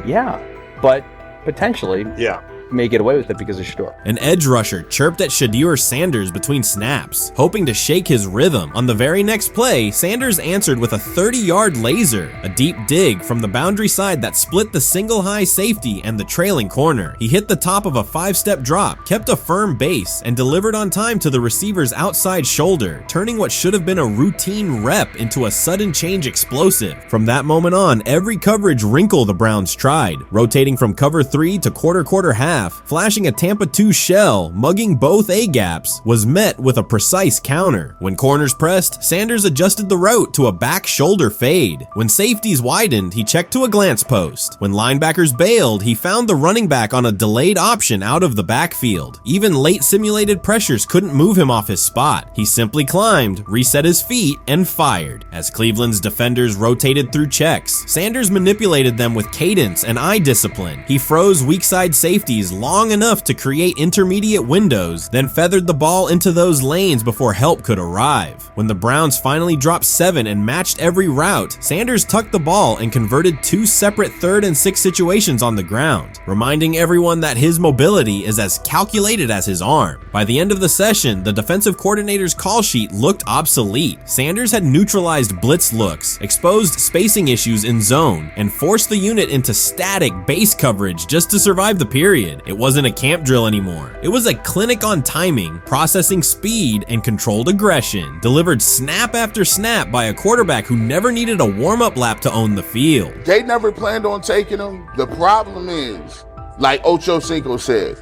Yeah, but potentially. Yeah. May get away with it because of Shedeur. An edge rusher chirped at Shedeur Sanders between snaps, hoping to shake his rhythm. On the very next play, Sanders answered with a 30-yard laser, a deep dig from the boundary side that split the single high safety and the trailing corner. He hit the top of a 5-step drop, kept a firm base, and delivered on time to the receiver's outside shoulder, turning what should have been a routine rep into a sudden change explosive. From that moment on, every coverage wrinkle the Browns tried, rotating from cover 3 to quarter half, flashing a Tampa 2 shell, mugging both A-gaps, was met with a precise counter. When corners pressed, Sanders adjusted the route to a back shoulder fade. When safeties widened, he checked to a glance post. When linebackers bailed, he found the running back on a delayed option out of the backfield. Even late simulated pressures couldn't move him off his spot. He simply climbed, reset his feet, and fired. As Cleveland's defenders rotated through checks, Sanders manipulated them with cadence and eye discipline. He froze weak side safeties long enough to create intermediate windows, then feathered the ball into those lanes before help could arrive. When the Browns finally dropped 7 and matched every route, Sanders tucked the ball and converted 2 separate 3rd and 6 situations on the ground, reminding everyone that his mobility is as calculated as his arm. By the end of the session, the defensive coordinator's call sheet looked obsolete. Sanders had neutralized blitz looks, exposed spacing issues in zone, and forced the unit into static base coverage just to survive the period. It wasn't a camp drill anymore. It was a clinic on timing, processing speed, and controlled aggression, delivered snap after snap by a quarterback who never needed a warm-up lap to own the field. They never planned on taking him. The problem is, like Ocho Cinco said,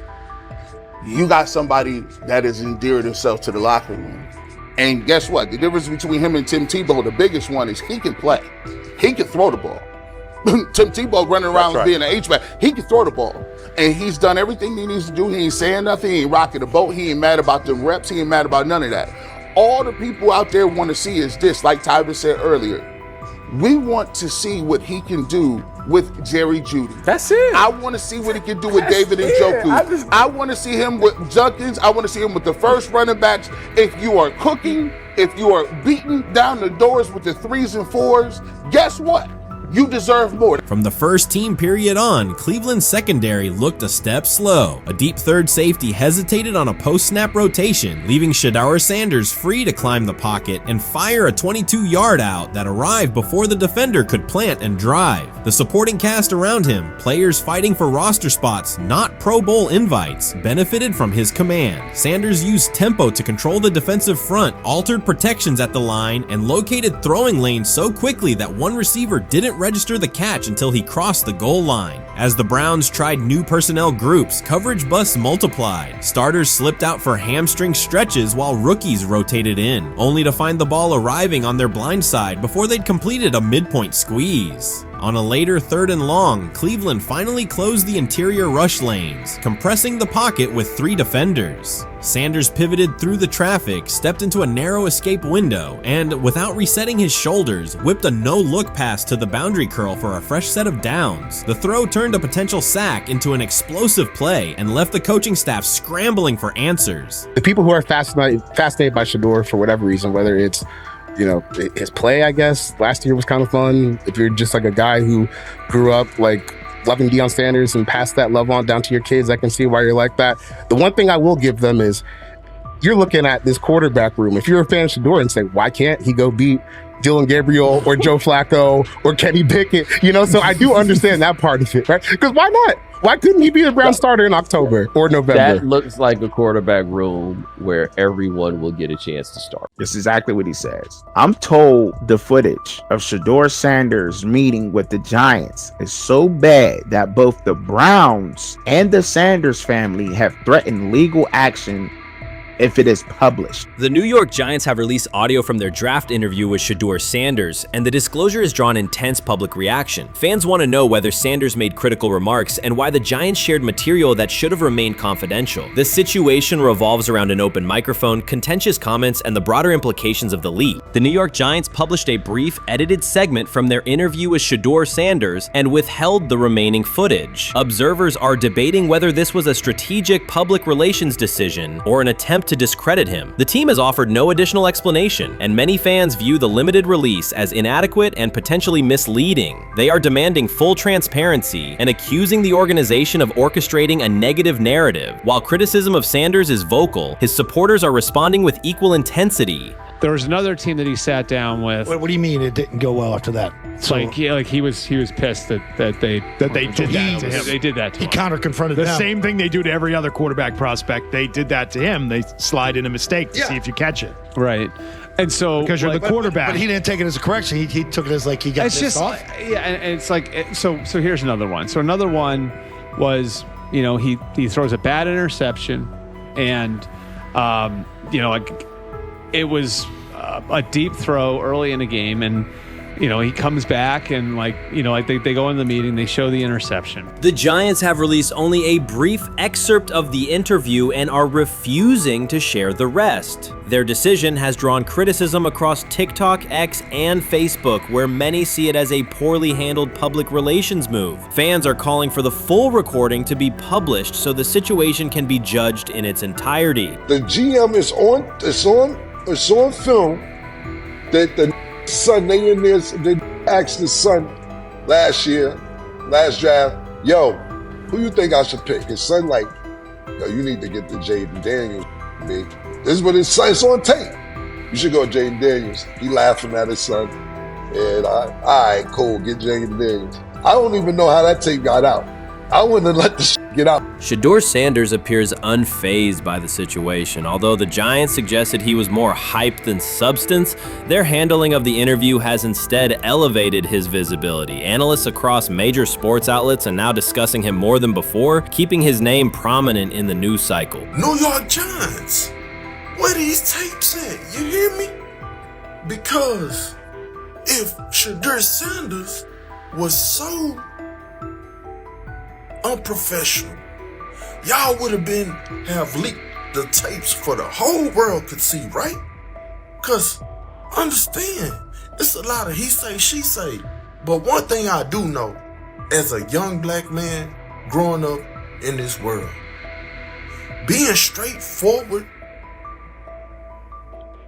you got somebody that has endeared himself to the locker room. And guess what? The difference between him and Tim Tebow, the biggest one, is he can play. He can throw the ball. Tim Tebow running around being an H-back. He can throw the ball. And he's done everything he needs to do. He ain't saying nothing. He ain't rocking the boat. He ain't mad about the reps. He ain't mad about none of that. All the people out there want to see is this, like Tyler said earlier. We want to see what he can do with Jerry Jeudy. That's it. I want to see what he can do with David Njoku. I want to see him with Junkins. I want to see him with the first running backs. If you are cooking, if you are beating down the doors with the 3s and 4s, guess what? You deserve more. From the first team period on, Cleveland's secondary looked a step slow. A deep third safety hesitated on a post-snap rotation, leaving Shedeur Sanders free to climb the pocket and fire a 22-yard out that arrived before the defender could plant and drive. The supporting cast around him, players fighting for roster spots, not Pro Bowl invites, benefited from his command. Sanders used tempo to control the defensive front, altered protections at the line, and located throwing lanes so quickly that one receiver didn't register the catch until he crossed the goal line. As the Browns tried new personnel groups, coverage busts multiplied. Starters slipped out for hamstring stretches while rookies rotated in, only to find the ball arriving on their blind side before they'd completed a midpoint squeeze. On a later 3rd and long, Cleveland finally closed the interior rush lanes, compressing the pocket with 3 defenders. Sanders pivoted through the traffic, stepped into a narrow escape window, and, without resetting his shoulders, whipped a no-look pass to the boundary curl for a fresh set of downs. The throw turned a potential sack into an explosive play and left the coaching staff scrambling for answers. The people who are fascinated by Shedeur for whatever reason, whether it's his play, I guess, last year was kind of fun. If you're just like a guy who grew up like loving Deion Sanders and passed that love on down to your kids, I can see why you're like that. The one thing I will give them is you're looking at this quarterback room. If you're a fan of Shedeur and say, why can't he go beat Dylan Gabriel or Joe Flacco or Kenny Pickett? So I do understand that part of it, right? Because why not? Why couldn't he be the Brown starter in October or November? That looks like a quarterback room where everyone will get a chance to start. This is exactly what he says. I'm told the footage of Shedeur Sanders meeting with the Giants is so bad that both the Browns and the Sanders family have threatened legal action if it is published. The New York Giants have released audio from their draft interview with Shedeur Sanders, and the disclosure has drawn intense public reaction. Fans want to know whether Sanders made critical remarks and why the Giants shared material that should have remained confidential. This situation revolves around an open microphone, contentious comments, and the broader implications of the leak. The New York Giants published a brief, edited segment from their interview with Shedeur Sanders and withheld the remaining footage. Observers are debating whether this was a strategic public relations decision or an attempt to discredit him. The team has offered no additional explanation, and many fans view the limited release as inadequate and potentially misleading. They are demanding full transparency and accusing the organization of orchestrating a negative narrative. While criticism of Sanders is vocal, his supporters are responding with equal intensity. There was another team that he sat down with. What do you mean it didn't go well after that? So, he was pissed that they did that to him. They did that to him. He counter-confronted them. The same thing they do to every other quarterback prospect. They did that to him. They slide in a mistake to see if you catch it. Right. And so because you're the quarterback. But he didn't take it as a correction. He took it as like he got pissed off. Yeah, and it's like so here's another one. So another one was, he throws a bad interception, and it was a deep throw early in the game, and he comes back and they go in the meeting, they show the interception. The Giants have released only a brief excerpt of the interview and are refusing to share the rest. Their decision has drawn criticism across TikTok, X, and Facebook, where many see it as a poorly handled public relations move. Fans are calling for the full recording to be published so the situation can be judged in its entirety. The GM is on film that the son, they asked the son last draft, yo, who you think I should pick? His son yo, you need to get the Jaden Daniels, big. This is what his son, it's on tape. You should go Jaden Daniels. He laughing at his son. And all right, cool, get Jaden Daniels. I don't even know how that tape got out. I wouldn't have let the get out. Shedeur Sanders appears unfazed by the situation. Although the Giants suggested he was more hype than substance, their handling of the interview has instead elevated his visibility. Analysts across major sports outlets are now discussing him more than before, keeping his name prominent in the news cycle. New York Giants, where these tapes at? You hear me? Because if Shedeur Sanders was so unprofessional, y'all would have leaked the tapes for the whole world could see, right? Cause understand, it's a lot of he say, she say. But one thing I do know, as a young black man growing up in this world, being straightforward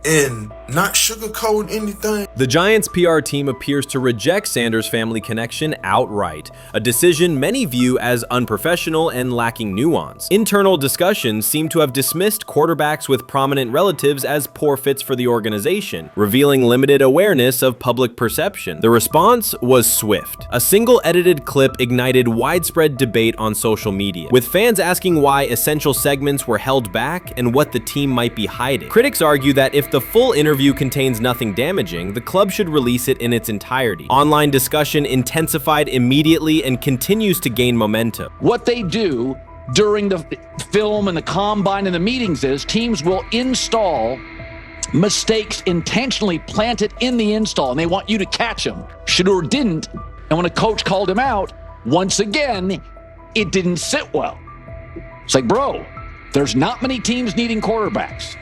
and not sugarcoating anything. The Giants' PR team appears to reject Sanders' family connection outright, a decision many view as unprofessional and lacking nuance. Internal discussions seem to have dismissed quarterbacks with prominent relatives as poor fits for the organization, revealing limited awareness of public perception. The response was swift. A single edited clip ignited widespread debate on social media, with fans asking why essential segments were held back and what the team might be hiding. Critics argue that if the full interview contains nothing damaging, the club should release it in its entirety. Online discussion intensified immediately and continues to gain momentum. What they do during the film and the combine and the meetings is teams will install mistakes intentionally planted in the install, and they want you to catch them. Shedeur didn't, and when a coach called him out, once again, it didn't sit well. It's like, bro, there's not many teams needing quarterbacks,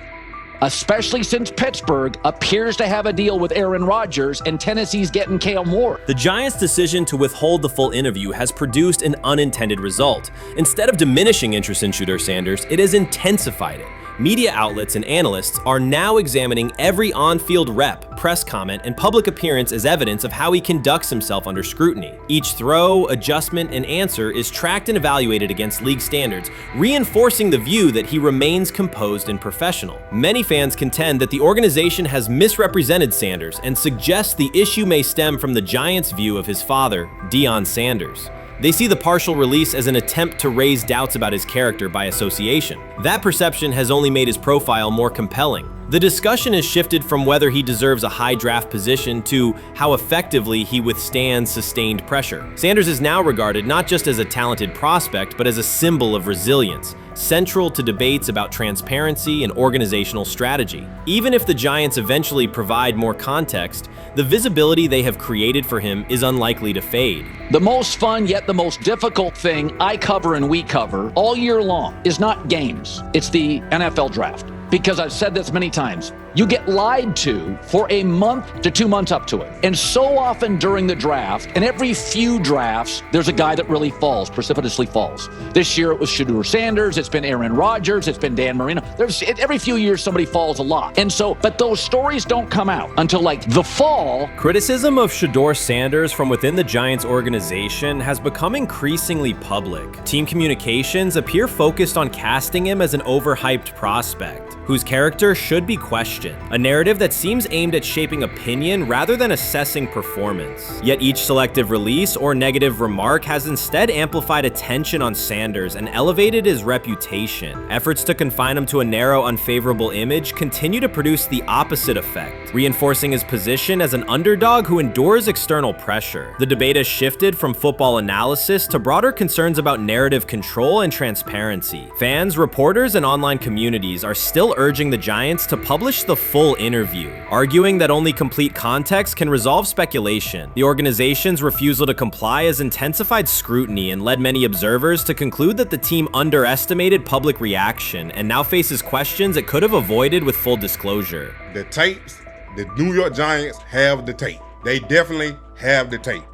especially since Pittsburgh appears to have a deal with Aaron Rodgers and Tennessee's getting Kale Moore. The Giants' decision to withhold the full interview has produced an unintended result. Instead of diminishing interest in Shedeur Sanders, it has intensified it. Media outlets and analysts are now examining every on-field rep, press comment, and public appearance as evidence of how he conducts himself under scrutiny. Each throw, adjustment, and answer is tracked and evaluated against league standards, reinforcing the view that he remains composed and professional. Many fans contend that the organization has misrepresented Sanders and suggest the issue may stem from the Giants' view of his father, Deion Sanders. They see the partial release as an attempt to raise doubts about his character by association. That perception has only made his profile more compelling. The discussion has shifted from whether he deserves a high draft position to how effectively he withstands sustained pressure. Sanders is now regarded not just as a talented prospect, but as a symbol of resilience, central to debates about transparency and organizational strategy. Even if the Giants eventually provide more context, the visibility they have created for him is unlikely to fade. The most fun yet the most difficult thing I cover and we cover all year long is not games. It's the NFL draft. Because I've said this many times, you get lied to for a month to 2 months up to it. And so often during the draft, and every few drafts, there's a guy that really falls, precipitously falls. This year it was Shedeur Sanders, it's been Aaron Rodgers, it's been Dan Marino. Every few years somebody falls a lot. And so, but those stories don't come out until like the fall. Criticism of Shedeur Sanders from within the Giants organization has become increasingly public. Team communications appear focused on casting him as an overhyped prospect, whose character should be questioned, a narrative that seems aimed at shaping opinion rather than assessing performance. Yet each selective release or negative remark has instead amplified attention on Sanders and elevated his reputation. Efforts to confine him to a narrow, unfavorable image continue to produce the opposite effect, reinforcing his position as an underdog who endures external pressure. The debate has shifted from football analysis to broader concerns about narrative control and transparency. Fans, reporters, and online communities are still urging the Giants to publish the full interview, arguing that only complete context can resolve speculation. The organization's refusal to comply has intensified scrutiny and led many observers to conclude that the team underestimated public reaction and now faces questions it could have avoided with full disclosure. The tapes, the New York Giants have the tape. They definitely have the tape.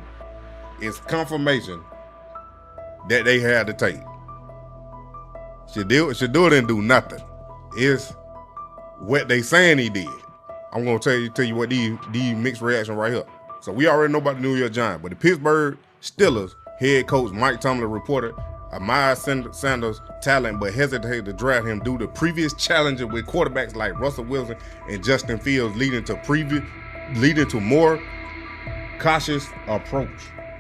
It's confirmation that they have the tape. Shedeur didn't do nothing. Is what they saying he did. I'm gonna tell you what these mixed reaction right here. So we already know about the New York Giants, but the Pittsburgh Steelers head coach Mike Tomlin reported admired Sanders' talent, but hesitated to draft him due to previous challenges with quarterbacks like Russell Wilson and Justin Fields, leading to more cautious approach.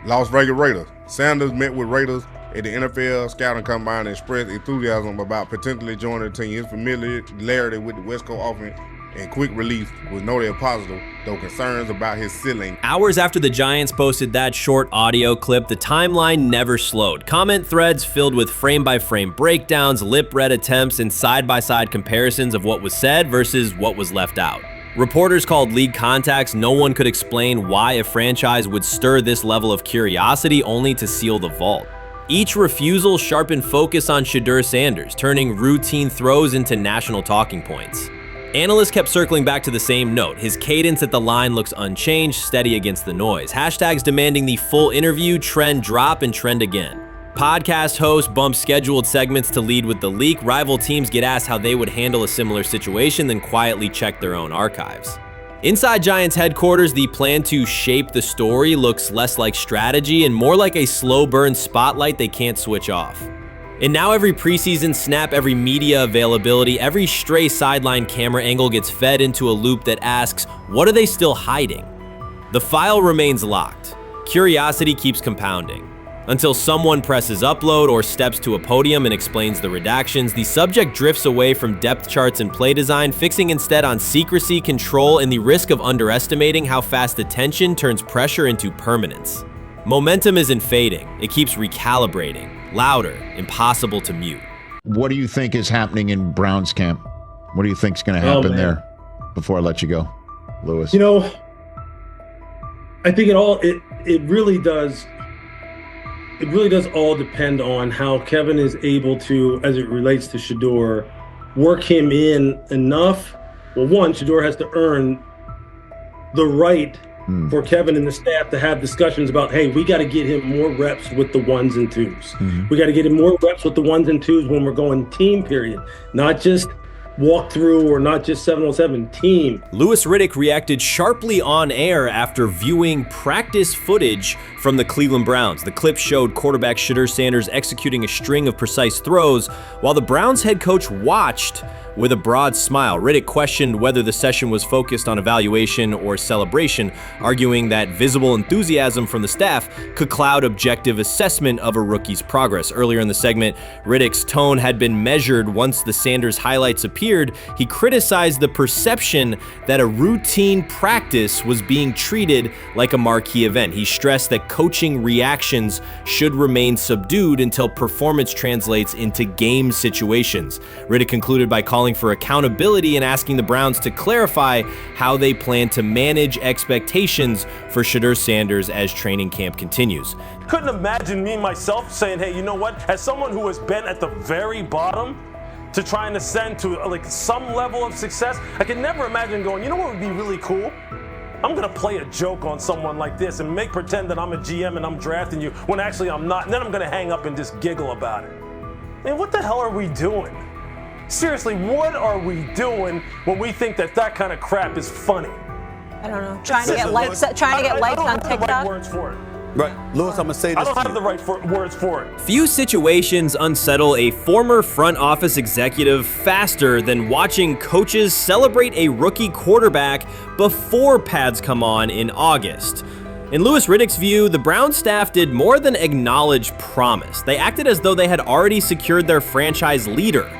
Las Vegas Raiders. Sanders met with Raiders at the NFL scouting combine and expressed enthusiasm about potentially joining the team. His familiarity with the West Coast offense and quick release was noted positive, though concerns about his ceiling. Hours after the Giants posted that short audio clip, the timeline never slowed. Comment threads filled with frame-by-frame breakdowns, lip-read attempts, and side-by-side comparisons of what was said versus what was left out. Reporters called league contacts. No one could explain why a franchise would stir this level of curiosity only to seal the vault. Each refusal sharpened focus on Shedeur Sanders, turning routine throws into national talking points. Analysts kept circling back to the same note. His cadence at the line looks unchanged, steady against the noise. Hashtags demanding the full interview, trend drop, and trend again. Podcast hosts bump scheduled segments to lead with the leak. Rival teams get asked how they would handle a similar situation, then quietly check their own archives. Inside Giants headquarters, the plan to shape the story looks less like strategy and more like a slow burn spotlight they can't switch off. And now every preseason snap, every media availability, every stray sideline camera angle gets fed into a loop that asks, what are they still hiding? The file remains locked. Curiosity keeps compounding. Until someone presses upload or steps to a podium and explains the redactions, the subject drifts away from depth charts and play design, fixing instead on secrecy, control, and the risk of underestimating how fast attention turns pressure into permanence. Momentum isn't fading, it keeps recalibrating, louder, impossible to mute. What do you think is happening in Browns camp? What do you think is going to happen there before I let you go, Lewis? You know, I think it really does all depend on how Kevin is able to, as it relates to Shedeur, work him in enough. Well, one, Shedeur has to earn the right for Kevin and the staff to have discussions about, hey, we got to get him more reps with the ones and twos. We got to get him more reps with the ones and twos when we're going team period, not just walk through or not just 7-on-7 team. Louis Riddick reacted sharply on air after viewing practice footage from the Cleveland Browns. The clip showed quarterback Shedeur Sanders executing a string of precise throws while the Browns head coach watched with a broad smile. Riddick questioned whether the session was focused on evaluation or celebration, arguing that visible enthusiasm from the staff could cloud objective assessment of a rookie's progress. Earlier in the segment, Riddick's tone had been measured once the Sanders highlights appeared. He criticized the perception that a routine practice was being treated like a marquee event. He stressed that coaching reactions should remain subdued until performance translates into game situations. Riddick concluded by calling for accountability and asking the Browns to clarify how they plan to manage expectations for Shedeur Sanders as training camp continues. Couldn't imagine me myself saying, hey, you know what? As someone who has been at the very bottom to try and ascend to like some level of success, I could never imagine going, you know what would be really cool? I'm gonna play a joke on someone like this and make pretend that I'm a GM and I'm drafting you when actually I'm not, and then I'm gonna hang up and just giggle about it. Man, what the hell are we doing? Seriously, what are we doing when we think that that kind of crap is funny? I don't know. Trying to get likes on TikTok. I don't have the right words for it. Right, Lewis, I'm gonna say this. I don't have the right words for it. Few situations unsettle a former front office executive faster than watching coaches celebrate a rookie quarterback before pads come on in August. In Louis Riddick's view, the Browns staff did more than acknowledge promise. They acted as though they had already secured their franchise leader.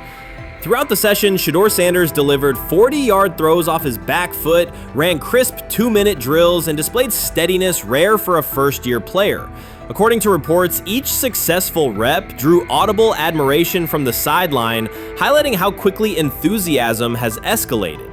Throughout the session, Shedeur Sanders delivered 40-yard throws off his back foot, ran crisp 2-minute drills, and displayed steadiness rare for a first-year player. According to reports, each successful rep drew audible admiration from the sideline, highlighting how quickly enthusiasm has escalated.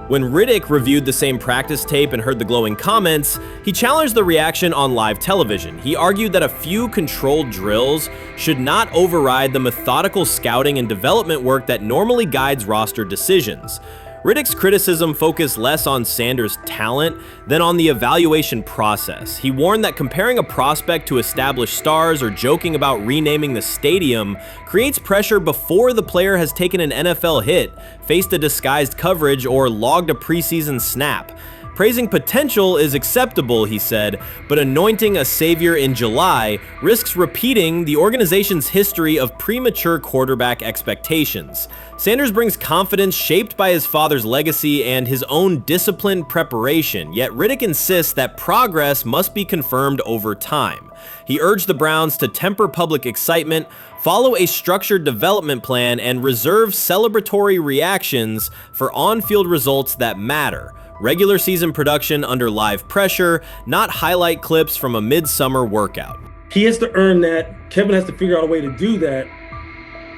When Riddick reviewed the same practice tape and heard the glowing comments, he challenged the reaction on live television. He argued that a few controlled drills should not override the methodical scouting and development work that normally guides roster decisions. Riddick's criticism focused less on Sanders' talent than on the evaluation process. He warned that comparing a prospect to established stars or joking about renaming the stadium creates pressure before the player has taken an NFL hit, faced a disguised coverage, or logged a preseason snap. Praising potential is acceptable, he said, but anointing a savior in July risks repeating the organization's history of premature quarterback expectations. Sanders brings confidence shaped by his father's legacy and his own disciplined preparation, yet Riddick insists that progress must be confirmed over time. He urged the Browns to temper public excitement, follow a structured development plan, and reserve celebratory reactions for on-field results that matter. Regular season production under live pressure, not highlight clips from a midsummer workout. He has to earn that. Kevin has to figure out a way to do that.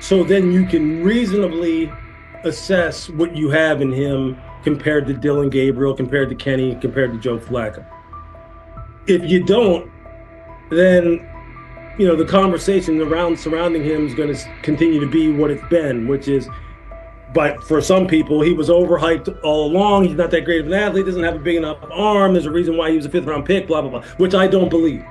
So then you can reasonably assess what you have in him compared to Dylan Gabriel, compared to Kenny, compared to Joe Flacco. If you don't, then the conversation surrounding him is going to continue to be what it's been, which is, but for some people, he was overhyped all along. He's not that great of an athlete, doesn't have a big enough arm. There's a reason why he was a 5th-round pick, blah, blah, blah, which I don't believe.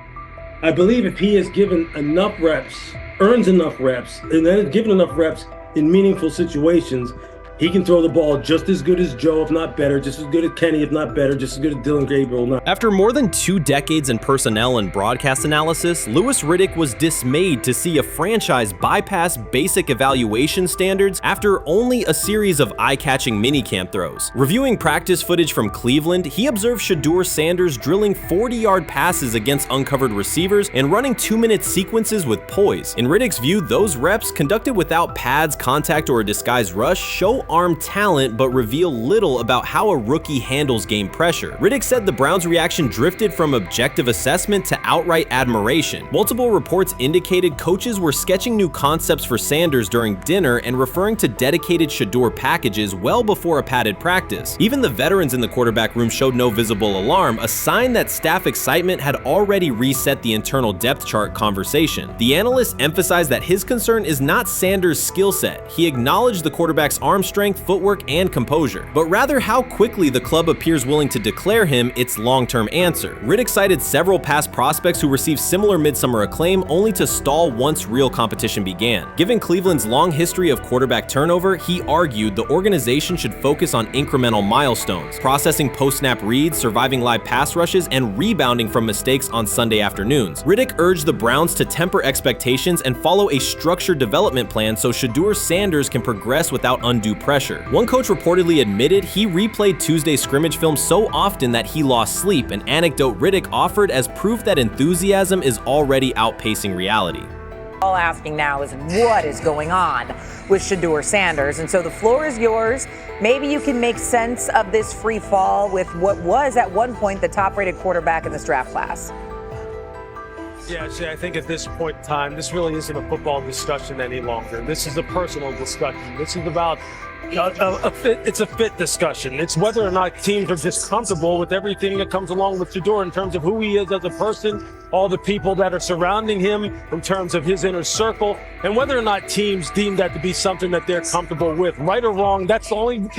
I believe if he is given enough reps, earns enough reps, and then is given enough reps in meaningful situations, he can throw the ball just as good as Joe, if not better, just as good as Kenny, if not better, just as good as Dylan Gabriel. After more than 2 decades in personnel and broadcast analysis, Louis Riddick was dismayed to see a franchise bypass basic evaluation standards after only a series of eye-catching minicamp throws. Reviewing practice footage from Cleveland, he observed Shedeur Sanders drilling 40-yard passes against uncovered receivers and running 2-minute sequences with poise. In Riddick's view, those reps, conducted without pads, contact, or a disguised rush, show arm talent but reveal little about how a rookie handles game pressure. Riddick said the Browns' reaction drifted from objective assessment to outright admiration. Multiple reports indicated coaches were sketching new concepts for Sanders during dinner and referring to dedicated Shedeur packages well before a padded practice. Even the veterans in the quarterback room showed no visible alarm, a sign that staff excitement had already reset the internal depth chart conversation. The analyst emphasized that his concern is not Sanders' skill set. He acknowledged the quarterback's arm strength, footwork, and composure, but rather how quickly the club appears willing to declare him its long-term answer. Riddick cited several past prospects who received similar midsummer acclaim only to stall once real competition began. Given Cleveland's long history of quarterback turnover, he argued the organization should focus on incremental milestones, processing post-snap reads, surviving live pass rushes, and rebounding from mistakes on Sunday afternoons. Riddick urged the Browns to temper expectations and follow a structured development plan so Shedeur Sanders can progress without undue pressure. One coach reportedly admitted he replayed Tuesday's scrimmage film so often that he lost sleep, an anecdote Riddick offered as proof that enthusiasm is already outpacing reality. All asking now is what is going on with Shedeur Sanders, and so the floor is yours. Maybe you can make sense of this free fall with what was at one point the top-rated quarterback in this draft class. Yeah, Shay, I think at this point in time, this really isn't a football discussion any longer. This is a personal discussion. This is about it's a fit discussion. It's whether or not teams are just comfortable with everything that comes along with Shedeur in terms of who he is as a person, all the people that are surrounding him in terms of his inner circle, and whether or not teams deem that to be something that they're comfortable with. Right or wrong, that's the only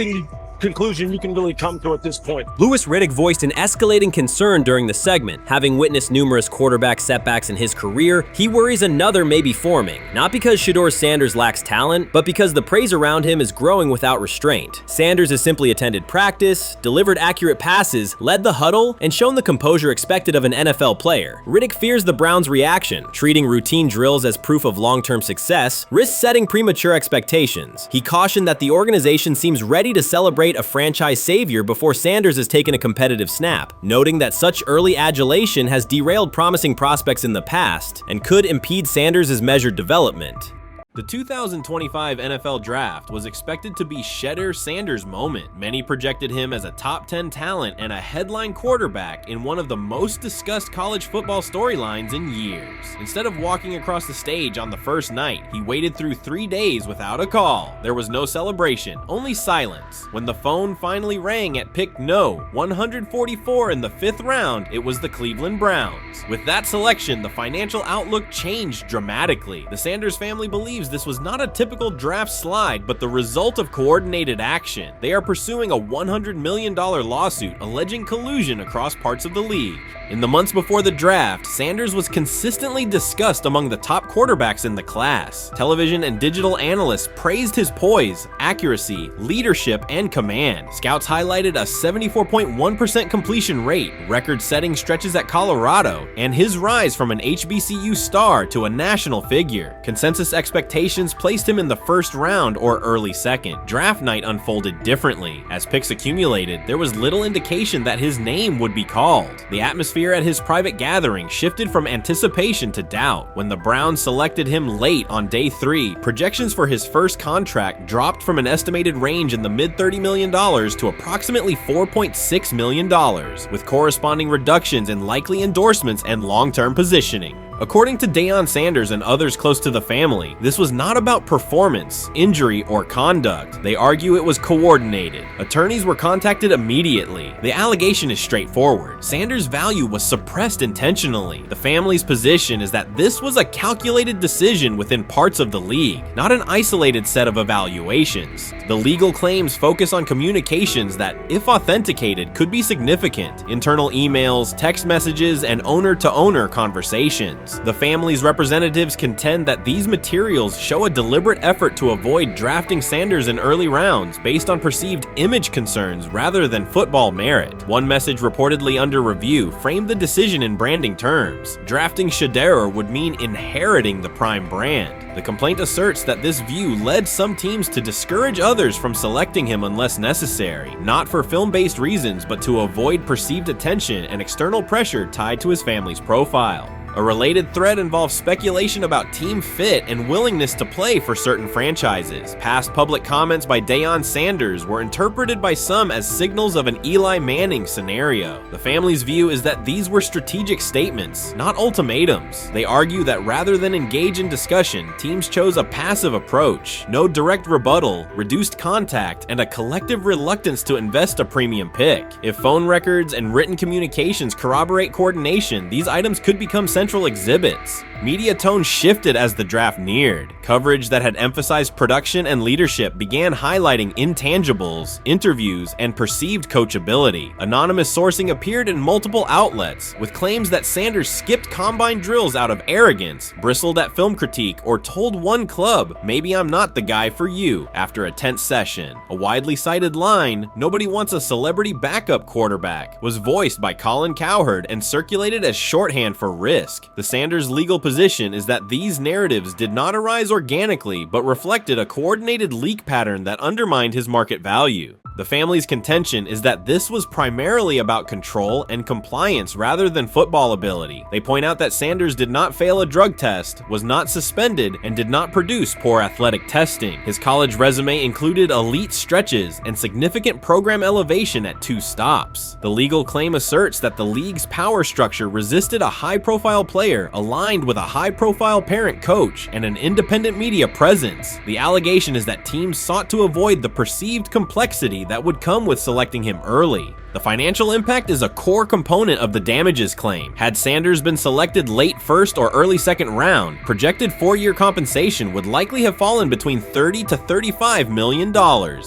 conclusion you can really come to at this point. Louis Riddick voiced an escalating concern during the segment. Having witnessed numerous quarterback setbacks in his career, he worries another may be forming, not because Shedeur Sanders lacks talent, but because the praise around him is growing without restraint. Sanders has simply attended practice, delivered accurate passes, led the huddle, and shown the composure expected of an NFL player. Riddick fears the Browns' reaction, treating routine drills as proof of long-term success, risks setting premature expectations. He cautioned that the organization seems ready to celebrate a franchise savior before Sanders has taken a competitive snap, noting that such early adulation has derailed promising prospects in the past and could impede Sanders' measured development. The 2025 NFL Draft was expected to be Shedeur Sanders' moment. Many projected him as a top 10 talent and a headline quarterback in one of the most discussed college football storylines in years. Instead of walking across the stage on the first night, he waited through 3 days without a call. There was no celebration, only silence. When the phone finally rang at pick no. 144 in the 5th round, it was the Cleveland Browns. With that selection, the financial outlook changed dramatically. The Sanders family believes this was not a typical draft slide, but the result of coordinated action. They are pursuing a $100 million lawsuit alleging collusion across parts of the league. In the months before the draft, Sanders was consistently discussed among the top quarterbacks in the class. Television and digital analysts praised his poise, accuracy, leadership, and command. Scouts highlighted a 74.1% completion rate, record-setting stretches at Colorado, and his rise from an HBCU star to a national figure. Consensus expectations placed him in the first round or early second. Draft night unfolded differently. As picks accumulated, there was little indication that his name would be called. The atmosphere at his private gathering shifted from anticipation to doubt. When the Browns selected him late on day 3, projections for his first contract dropped from an estimated range in the mid-$30 million to approximately $4.6 million, with corresponding reductions in likely endorsements and long-term positioning. According to Deion Sanders and others close to the family, this was not about performance, injury, or conduct. They argue it was coordinated. Attorneys were contacted immediately. The allegation is straightforward. Sanders' value was suppressed intentionally. The family's position is that this was a calculated decision within parts of the league, not an isolated set of evaluations. The legal claims focus on communications that, if authenticated, could be significant: internal emails, text messages, and owner-to-owner conversations. The family's representatives contend that these materials show a deliberate effort to avoid drafting Sanders in early rounds based on perceived image concerns rather than football merit. One message reportedly under review framed the decision in branding terms. Drafting Shedeur would mean inheriting the Prime brand. The complaint asserts that this view led some teams to discourage others from selecting him unless necessary, not for film-based reasons, but to avoid perceived attention and external pressure tied to his family's profile. A related thread involves speculation about team fit and willingness to play for certain franchises. Past public comments by Deion Sanders were interpreted by some as signals of an Eli Manning scenario. The family's view is that these were strategic statements, not ultimatums. They argue that rather than engage in discussion, teams chose a passive approach, no direct rebuttal, reduced contact, and a collective reluctance to invest a premium pick. If phone records and written communications corroborate coordination, these items could become central exhibits. Media tone shifted as the draft neared. Coverage that had emphasized production and leadership began highlighting intangibles, interviews, and perceived coachability. Anonymous sourcing appeared in multiple outlets, with claims that Sanders skipped combine drills out of arrogance, bristled at film critique, or told one club, "Maybe I'm not the guy for you," after a tense session. A widely cited line, "Nobody wants a celebrity backup quarterback," was voiced by Colin Cowherd and circulated as shorthand for risk. The Sanders legal position is that these narratives did not arise organically, but reflected a coordinated leak pattern that undermined his market value. The family's contention is that this was primarily about control and compliance rather than football ability. They point out that Sanders did not fail a drug test, was not suspended, and did not produce poor athletic testing. His college resume included elite stretches and significant program elevation at 2 stops. The legal claim asserts that the league's power structure resisted a high-profile player aligned with a high-profile parent coach and an independent media presence. The allegation is that teams sought to avoid the perceived complexity that would come with selecting him early. The financial impact is a core component of the damages claim. Had Sanders been selected late first or early second round, projected 4-year compensation would likely have fallen between $30 to $35 million,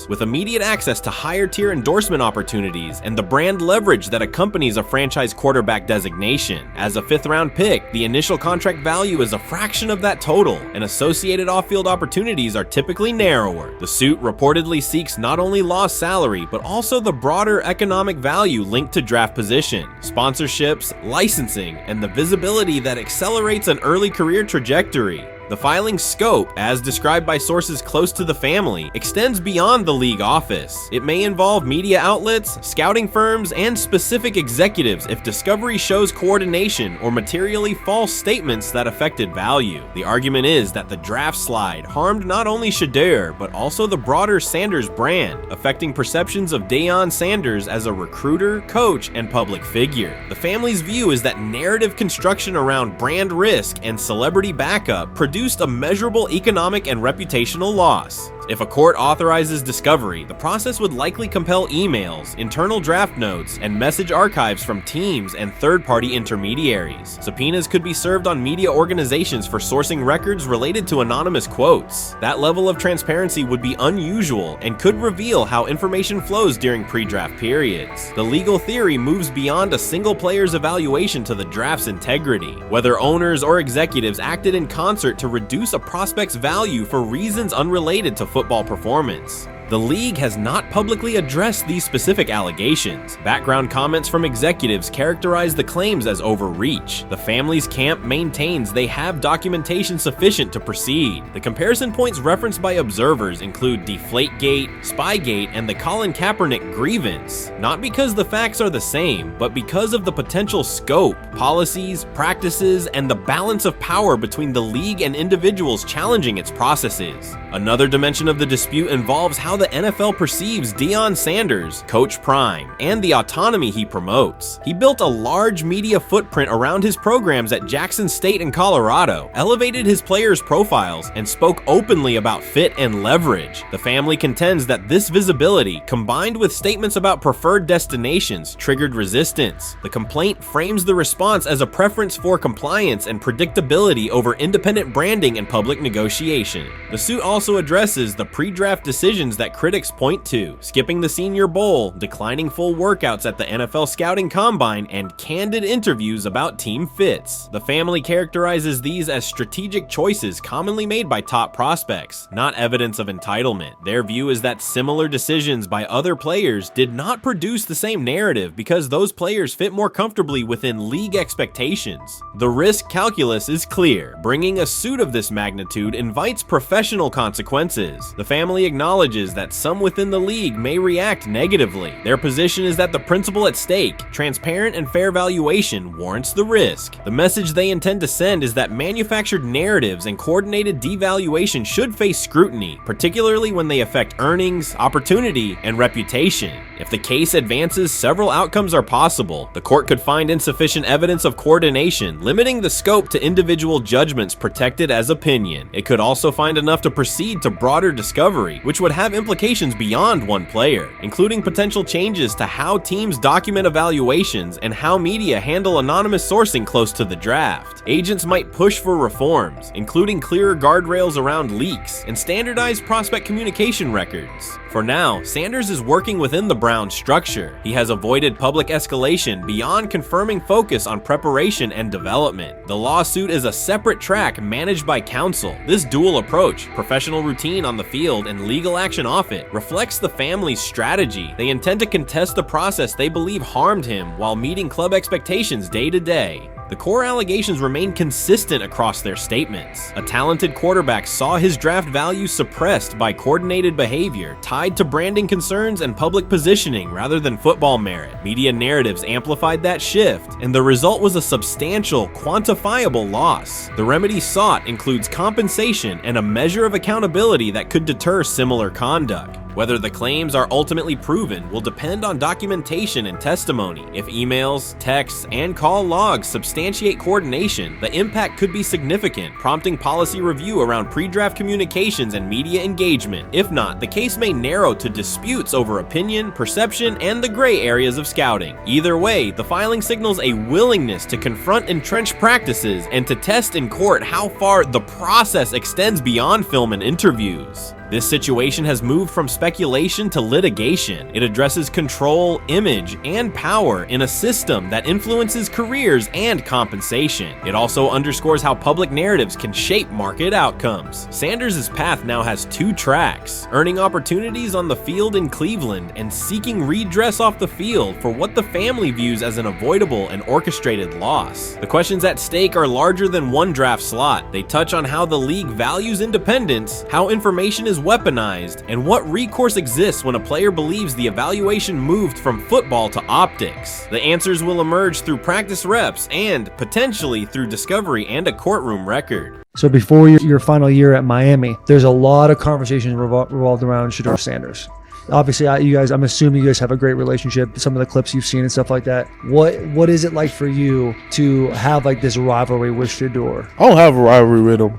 with immediate access to higher tier endorsement opportunities and the brand leverage that accompanies a franchise quarterback designation. As a 5th-round pick, the initial contract value is a fraction of that total, and associated off-field opportunities are typically narrower. The suit reportedly seeks not only lost salary, but also the broader economic value linked to draft position, sponsorships, licensing, and the visibility that accelerates an early career trajectory. The filing's scope, as described by sources close to the family, extends beyond the league office. It may involve media outlets, scouting firms, and specific executives if discovery shows coordination or materially false statements that affected value. The argument is that the draft slide harmed not only Shedeur, but also the broader Sanders brand, affecting perceptions of Deion Sanders as a recruiter, coach, and public figure. The family's view is that narrative construction around brand risk and celebrity backup produced a measurable economic and reputational loss. If a court authorizes discovery, the process would likely compel emails, internal draft notes, and message archives from teams and third-party intermediaries. Subpoenas could be served on media organizations for sourcing records related to anonymous quotes. That level of transparency would be unusual and could reveal how information flows during pre-draft periods. The legal theory moves beyond a single player's evaluation to the draft's integrity, whether owners or executives acted in concert to reduce a prospect's value for reasons unrelated to football performance. The league has not publicly addressed these specific allegations. Background comments from executives characterize the claims as overreach. The family's camp maintains they have documentation sufficient to proceed. The comparison points referenced by observers include Deflategate, Spygate, and the Colin Kaepernick grievance, not because the facts are the same, but because of the potential scope, policies, practices, and the balance of power between the league and individuals challenging its processes. Another dimension of the dispute involves how the NFL perceives Deion Sanders, Coach Prime, and the autonomy he promotes. He built a large media footprint around his programs at Jackson State and Colorado, elevated his players' profiles, and spoke openly about fit and leverage. The family contends that this visibility, combined with statements about preferred destinations, triggered resistance. The complaint frames the response as a preference for compliance and predictability over independent branding and public negotiation. The suit also addresses the pre-draft decisions that critics point to, skipping the Senior Bowl, declining full workouts at the NFL Scouting Combine, and candid interviews about team fits. The family characterizes these as strategic choices commonly made by top prospects, not evidence of entitlement. Their view is that similar decisions by other players did not produce the same narrative because those players fit more comfortably within league expectations. The risk calculus is clear. Bringing a suit of this magnitude invites professional consequences. The family acknowledges that some within the league may react negatively. Their position is that the principle at stake, transparent and fair valuation, warrants the risk. The message they intend to send is that manufactured narratives and coordinated devaluation should face scrutiny, particularly when they affect earnings, opportunity, and reputation. If the case advances, several outcomes are possible. The court could find insufficient evidence of coordination, limiting the scope to individual judgments protected as opinion. It could also find enough to proceed to broader discovery, which would have implications beyond one player, including potential changes to how teams document evaluations and how media handle anonymous sourcing close to the draft. Agents might push for reforms, including clearer guardrails around leaks and standardized prospect communication records. For now, Sanders is working within the Browns structure. He has avoided public escalation beyond confirming focus on preparation and development. The lawsuit is a separate track managed by counsel. This dual approach, professional routine on the field and legal action off it, reflects the family's strategy. They intend to contest the process they believe harmed him while meeting club expectations day to day. The core allegations remain consistent across their statements. A talented quarterback saw his draft value suppressed by coordinated behavior tied to branding concerns and public positioning rather than football merit. Media narratives amplified that shift, and the result was a substantial, quantifiable loss. The remedy sought includes compensation and a measure of accountability that could deter similar conduct. Whether the claims are ultimately proven will depend on documentation and testimony. If emails, texts, and call logs substantiate coordination, the impact could be significant, prompting policy review around pre-draft communications and media engagement. If not, the case may narrow to disputes over opinion, perception, and the gray areas of scouting. Either way, the filing signals a willingness to confront entrenched practices and to test in court how far the process extends beyond film and interviews. This situation has moved from speculation to litigation. It addresses control, image, and power in a system that influences careers and compensation. It also underscores how public narratives can shape market outcomes. Sanders' path now has two tracks: earning opportunities on the field in Cleveland and seeking redress off the field for what the family views as an avoidable and orchestrated loss. The questions at stake are larger than one draft slot. They touch on how the league values independence, how information is weaponized, and what recourse exists when a player believes the evaluation moved from football to optics. The answers will emerge through practice reps and, potentially, through discovery and a courtroom record. So before your final year at Miami, there's a lot of conversations revolved around Shedeur Sanders. Obviously, I'm assuming you guys have a great relationship. Some of the clips you've seen and stuff like that. What is it like for you to have like this rivalry with Shedeur? I don't have a rivalry with him.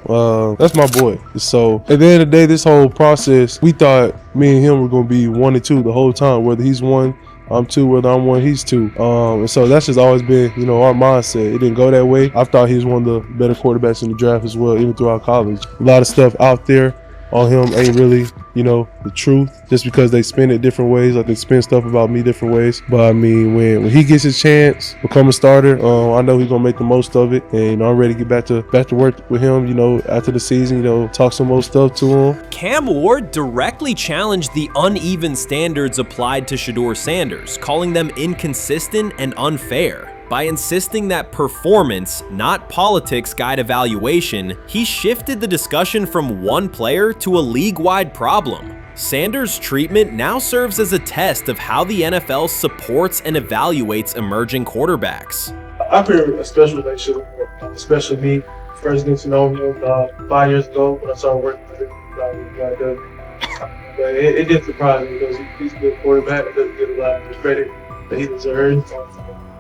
That's my boy. So at the end of the day, this whole process, we thought me and him were going to be 1 and 2 the whole time. Whether he's 1, I'm 2, whether I'm 1, he's 2. And so that's just always been, our mindset. It didn't go that way. I thought he was one of the better quarterbacks in the draft as well, even throughout college. A lot of stuff out there on him ain't really, the truth, just because they spin it different ways. Like they spin stuff about me different ways. But I mean, when he gets his chance, become a starter, I know he's gonna make the most of it, and I'm ready to get back to work with him. After the season, talk some more stuff to him. Cam Ward directly challenged the uneven standards applied to Shedeur Sanders, calling them inconsistent and unfair. By insisting that performance, not politics, guide evaluation, he shifted the discussion from one player to a league-wide problem. Sanders' treatment now serves as a test of how the NFL supports and evaluates emerging quarterbacks. I created a special relationship with him, especially me. First getting to know him 5 years ago when I started working with him. But it did surprise me because he's a good quarterback. He doesn't get a lot of the credit that he deserves,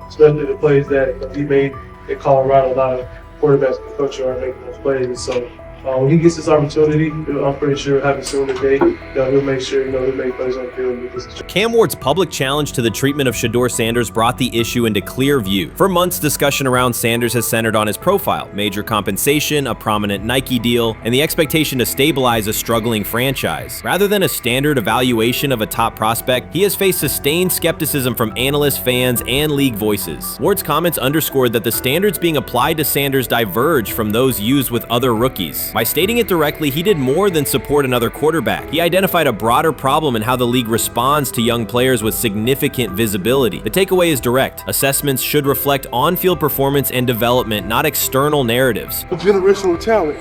especially the plays that he made in Colorado. A lot of quarterbacks and coaches are making those plays. And so when he gets this opportunity, I'm pretty sure having soon today, he'll make sure he'll make plays on the field. Cam Ward's public challenge to the treatment of Shedeur Sanders brought the issue into clear view. For months, discussion around Sanders has centered on his profile, major compensation, a prominent Nike deal, and the expectation to stabilize a struggling franchise. Rather than a standard evaluation of a top prospect, he has faced sustained skepticism from analysts, fans, and league voices. Ward's comments underscored that the standards being applied to Sanders diverge from those used with other rookies. By stating it directly, he did more than support another quarterback. He identified a broader problem in how the league responds to young players with significant visibility. The takeaway is direct. Assessments should reflect on-field performance and development, not external narratives. Generational talent.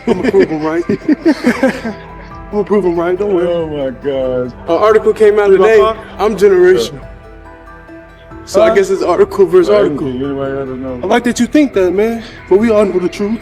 I'm gonna prove him right. I'm gonna prove him right. Don't worry. Oh my God. An article came out today. I'm generational. So I guess it's article versus article. I like that you think that, man. But we all know the truth.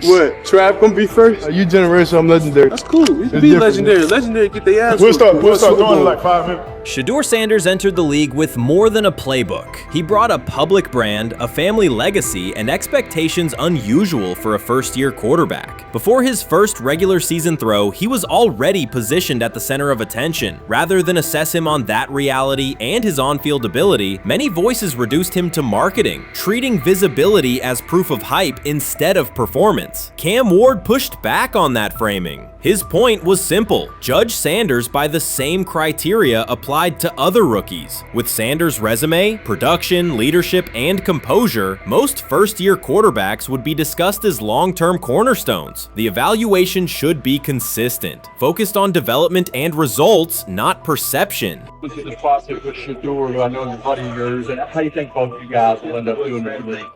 What? Trav gonna be first? Are you generational? I'm legendary. That's cool. We can be legendary. Legendary get their ass. We'll start doing it like 5 minutes. Shedeur Sanders entered the league with more than a playbook. He brought a public brand, a family legacy, and expectations unusual for a first-year quarterback. Before his first regular season throw, he was already positioned at the center of attention. Rather than assess him on that reality and his on-field ability, many voices reduced him to marketing, treating visibility as proof of hype instead of performance. Cam Ward pushed back on that framing. His point was simple: judge Sanders by the same criteria applied to other rookies. With Sanders' resume, production, leadership, and composure, most first-year quarterbacks would be discussed as long-term cornerstones. The evaluation should be consistent, focused on development and results, not perception. This is the process with Shedeur, who I know is a buddy of yours, and how do you think both of you guys will end up doing the league?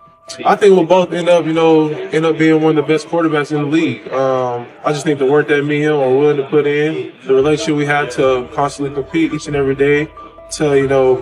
I think we'll both end up being one of the best quarterbacks in the league. I just think the work that me and him are willing to put in, the relationship we have to constantly compete each and every day, to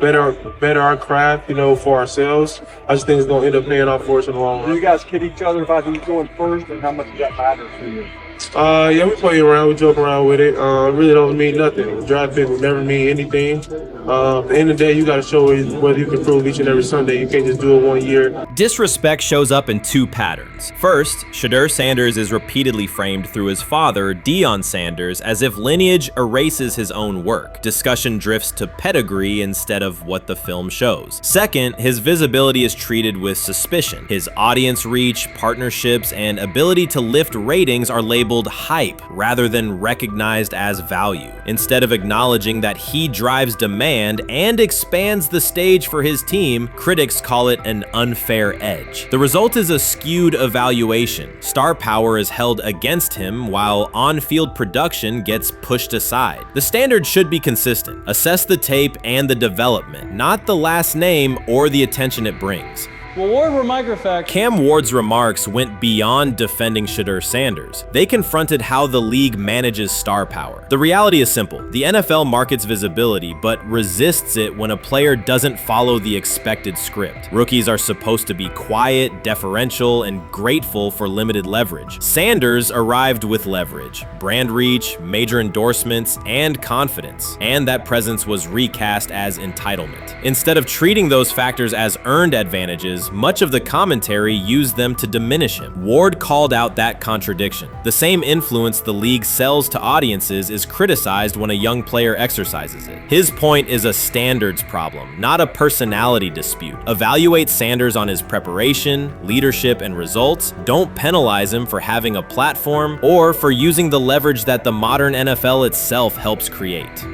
better our craft, for ourselves. I just think it's gonna end up paying off for us in the long run. Do you guys kid each other about who's going first, and how much does that matter to you? Yeah, we play around, we joke around with it. It really don't mean nothing. Draft pick will never mean anything. At the end of the day, you got to show whether you can prove each and every Sunday. You can't just do it 1 year. Disrespect shows up in two patterns. First, Shedeur Sanders is repeatedly framed through his father, Deion Sanders, as if lineage erases his own work. Discussion drifts to pedigree instead of what the film shows. Second, his visibility is treated with suspicion. His audience reach, partnerships, and ability to lift ratings are labeled hype rather than recognized as value. Instead of acknowledging that he drives demand and expands the stage for his team, critics call it an unfair edge. The result is a skewed evaluation. Star power is held against him while on-field production gets pushed aside. The standard should be consistent. Assess the tape and the development, not the last name or the attention it brings. Well, Ward were microfacts. Cam Ward's remarks went beyond defending Shedeur Sanders. They confronted how the league manages star power. The reality is simple. The NFL markets visibility, but resists it when a player doesn't follow the expected script. Rookies are supposed to be quiet, deferential, and grateful for limited leverage. Sanders arrived with leverage, brand reach, major endorsements, and confidence. And that presence was recast as entitlement. Instead of treating those factors as earned advantages, much of the commentary used them to diminish him. Ward called out that contradiction. The same influence the league sells to audiences is criticized when a young player exercises it. His point is a standards problem, not a personality dispute. Evaluate Sanders on his preparation, leadership, and results. Don't penalize him for having a platform or for using the leverage that the modern NFL itself helps create.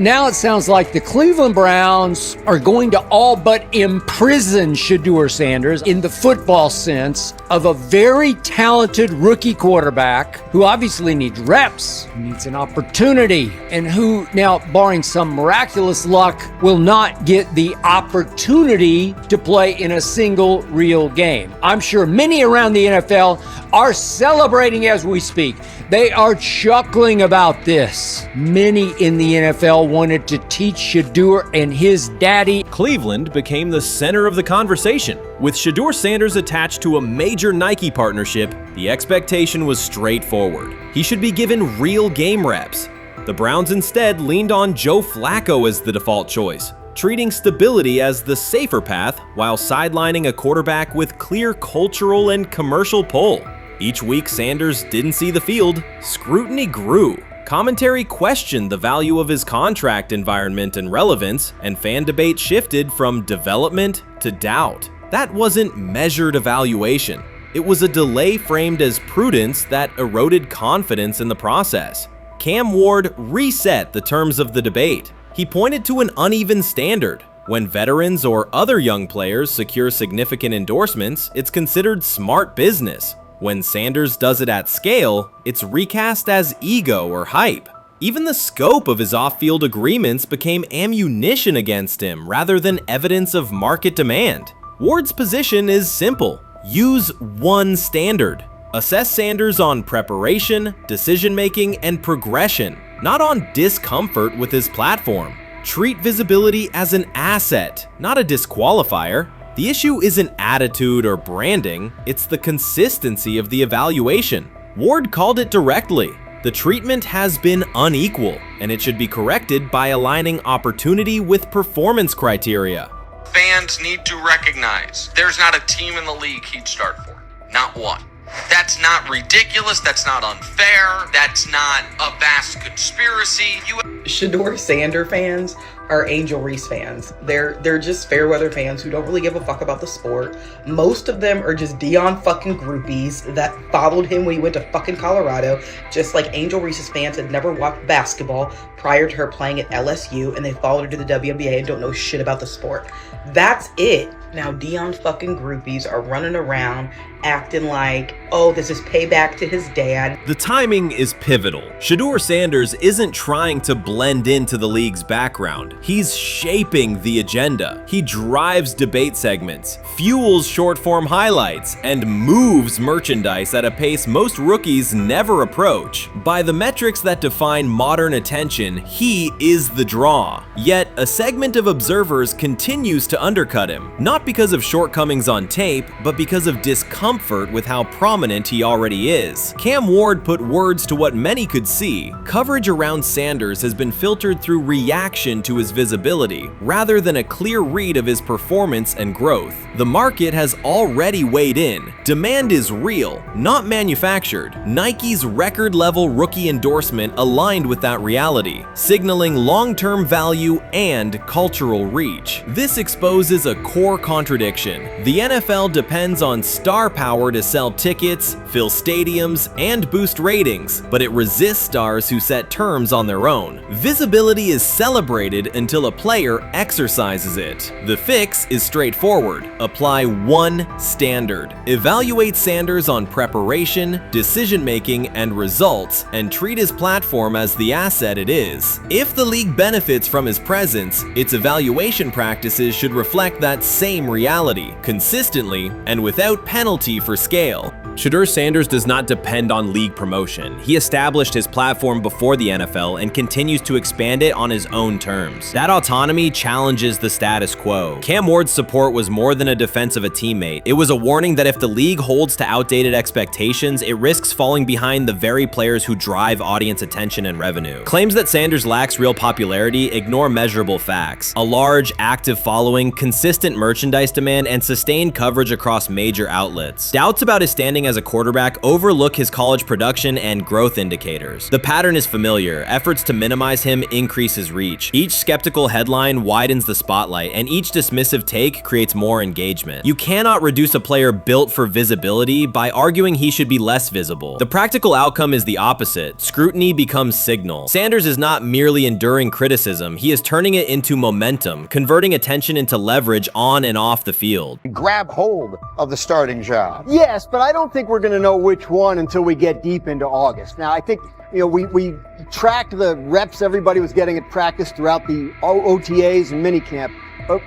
Now it sounds like the Cleveland Browns are going to all but imprison Shedeur Sanders in the football sense of a very talented rookie quarterback who obviously needs reps, needs an opportunity, and who now, barring some miraculous luck, will not get the opportunity to play in a single real game. I'm sure many around the NFL are celebrating as we speak. They are chuckling about this. Many in the NFL wanted to teach Shedeur and his daddy. Cleveland became the center of the conversation. With Shedeur Sanders attached to a major Nike partnership, the expectation was straightforward. He should be given real game reps. The Browns instead leaned on Joe Flacco as the default choice, treating stability as the safer path while sidelining a quarterback with clear cultural and commercial pull. Each week Sanders didn't see the field, scrutiny grew. Commentary questioned the value of his contract environment and relevance, and fan debate shifted from development to doubt. That wasn't measured evaluation. It was a delay framed as prudence that eroded confidence in the process. Cam Ward reset the terms of the debate. He pointed to an uneven standard. When veterans or other young players secure significant endorsements, it's considered smart business. When Sanders does it at scale, it's recast as ego or hype. Even the scope of his off-field agreements became ammunition against him rather than evidence of market demand. Ward's position is simple: use one standard. Assess Sanders on preparation, decision-making, and progression, not on discomfort with his platform. Treat visibility as an asset, not a disqualifier. The issue isn't attitude or branding, it's the consistency of the evaluation. Ward called it directly. The treatment has been unequal, and it should be corrected by aligning opportunity with performance criteria. Fans need to recognize there's not a team in the league he'd start for. Not one. That's not ridiculous, that's not unfair, that's not a vast conspiracy. Shedeur Sanders fans are Angel Reese fans. They're just fair weather fans who don't really give a fuck about the sport. Most of them are just Dion fucking groupies that followed him when he went to fucking Colorado, just like Angel Reese's fans had never watched basketball prior to her playing at LSU, and they followed her to the WNBA and don't know shit about the sport. That's it. Now Dion fucking groupies are running around acting like, oh, this is payback to his dad. The timing is pivotal. Shedeur Sanders isn't trying to blend into the league's background. He's shaping the agenda. He drives debate segments, fuels short-form highlights, and moves merchandise at a pace most rookies never approach. By the metrics that define modern attention, he is the draw. Yet, a segment of observers continues to undercut him, not because of shortcomings on tape, but because of discomfort with how prominent he already is. Cam Ward put words to what many could see. Coverage around Sanders has been filtered through reaction to his visibility, rather than a clear read of his performance and growth. The market has already weighed in. Demand is real, not manufactured. Nike's record-level rookie endorsement aligned with that reality, signaling long-term value and cultural reach. This exposes a core contradiction. The NFL depends on star power to sell tickets, fill stadiums, and boost ratings, but it resists stars who set terms on their own. Visibility is celebrated until a player exercises it. The fix is straightforward. Apply one standard. Evaluate Sanders on preparation, decision-making, and results, and treat his platform as the asset it is. If the league benefits from his presence, its evaluation practices should reflect that same reality, consistently and without penalty for scale. Shedeur Sanders does not depend on league promotion. He established his platform before the NFL and continues to expand it on his own terms. That autonomy challenges the status quo. Cam Ward's support was more than a defense of a teammate. It was a warning that if the league holds to outdated expectations, it risks falling behind the very players who drive audience attention and revenue. Claims that Sanders lacks real popularity ignore measurable facts. A large, active following, consistent merchandise demand, and sustained coverage across major outlets. Doubts about his standing as a quarterback overlook his college production and growth indicators. The pattern is familiar. Efforts to minimize him increase his reach. Each skeptical headline widens the spotlight, and each dismissive take creates more engagement. You cannot reduce a player built for visibility by arguing he should be less visible. The practical outcome is the opposite. Scrutiny becomes signal. Sanders is not merely enduring criticism, he is turning it into momentum, converting attention into leverage on and off the field. Grab hold of the starting job. Yes, but I don't think we're going to know which one until we get deep into August. Now, I think, we tracked the reps everybody was getting at practice throughout the OTAs and minicamp. But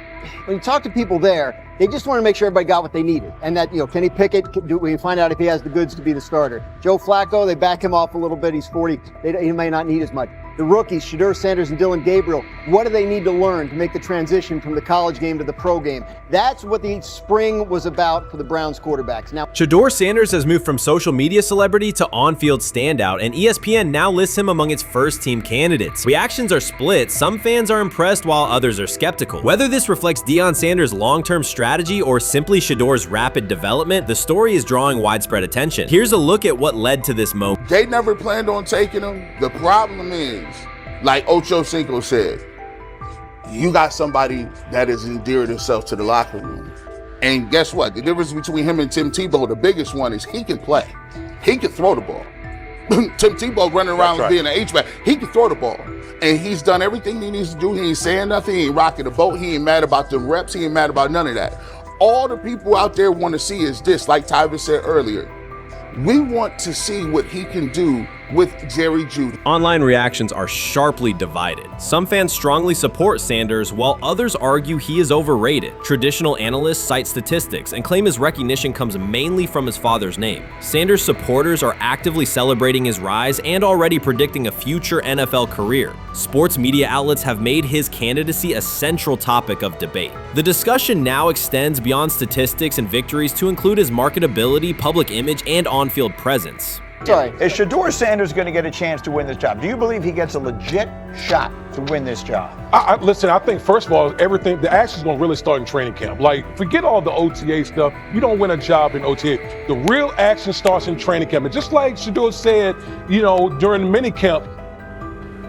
when you talk to people there, they just want to make sure everybody got what they needed. And that, Kenny Pickett, we find out if he has the goods to be the starter. Joe Flacco, they back him off a little bit. He's 40. He may not need as much. the rookies, Shedeur Sanders and Dillon Gabriel, what do they need to learn to make the transition from the college game to the pro game? That's what the spring was about for the Browns quarterbacks. Now, Shedeur Sanders has moved from social media celebrity to on-field standout, and ESPN now lists him among its first-team candidates. Reactions are split. Some fans are impressed while others are skeptical. Whether this reflects Deion Sanders' long-term strategy or simply Shedeur's rapid development, the story is drawing widespread attention. Here's a look at what led to this moment. They never planned on taking him. The problem is, like Ocho Cinco said, you got somebody that has endeared himself to the locker room. And guess what? The difference between him and Tim Tebow, the biggest one, is he can play. He can throw the ball. Tim Tebow running around being an H-back. He can throw the ball. And he's done everything he needs to do. He ain't saying nothing. He ain't rocking the boat. He ain't mad about the reps. He ain't mad about none of that. All the people out there want to see is this, like Tyvis said earlier. We want to see what he can do with Jerry Jeudy. Online reactions are sharply divided. Some fans strongly support Sanders, while others argue he is overrated. Traditional analysts cite statistics and claim his recognition comes mainly from his father's name. Sanders supporters are actively celebrating his rise and already predicting a future NFL career. Sports media outlets have made his candidacy a central topic of debate. The discussion now extends beyond statistics and victories to include his marketability, public image, and on-field presence. Sorry, is Shedeur Sanders going to get a chance to win this job? Do you believe he gets a legit shot to win this job? Listen, I think first of all, everything, the action's going to really start in training camp. Like, forget all the OTA stuff. You don't win a job in OTA. The real action starts in training camp. And just like Shedeur said, during the mini camp,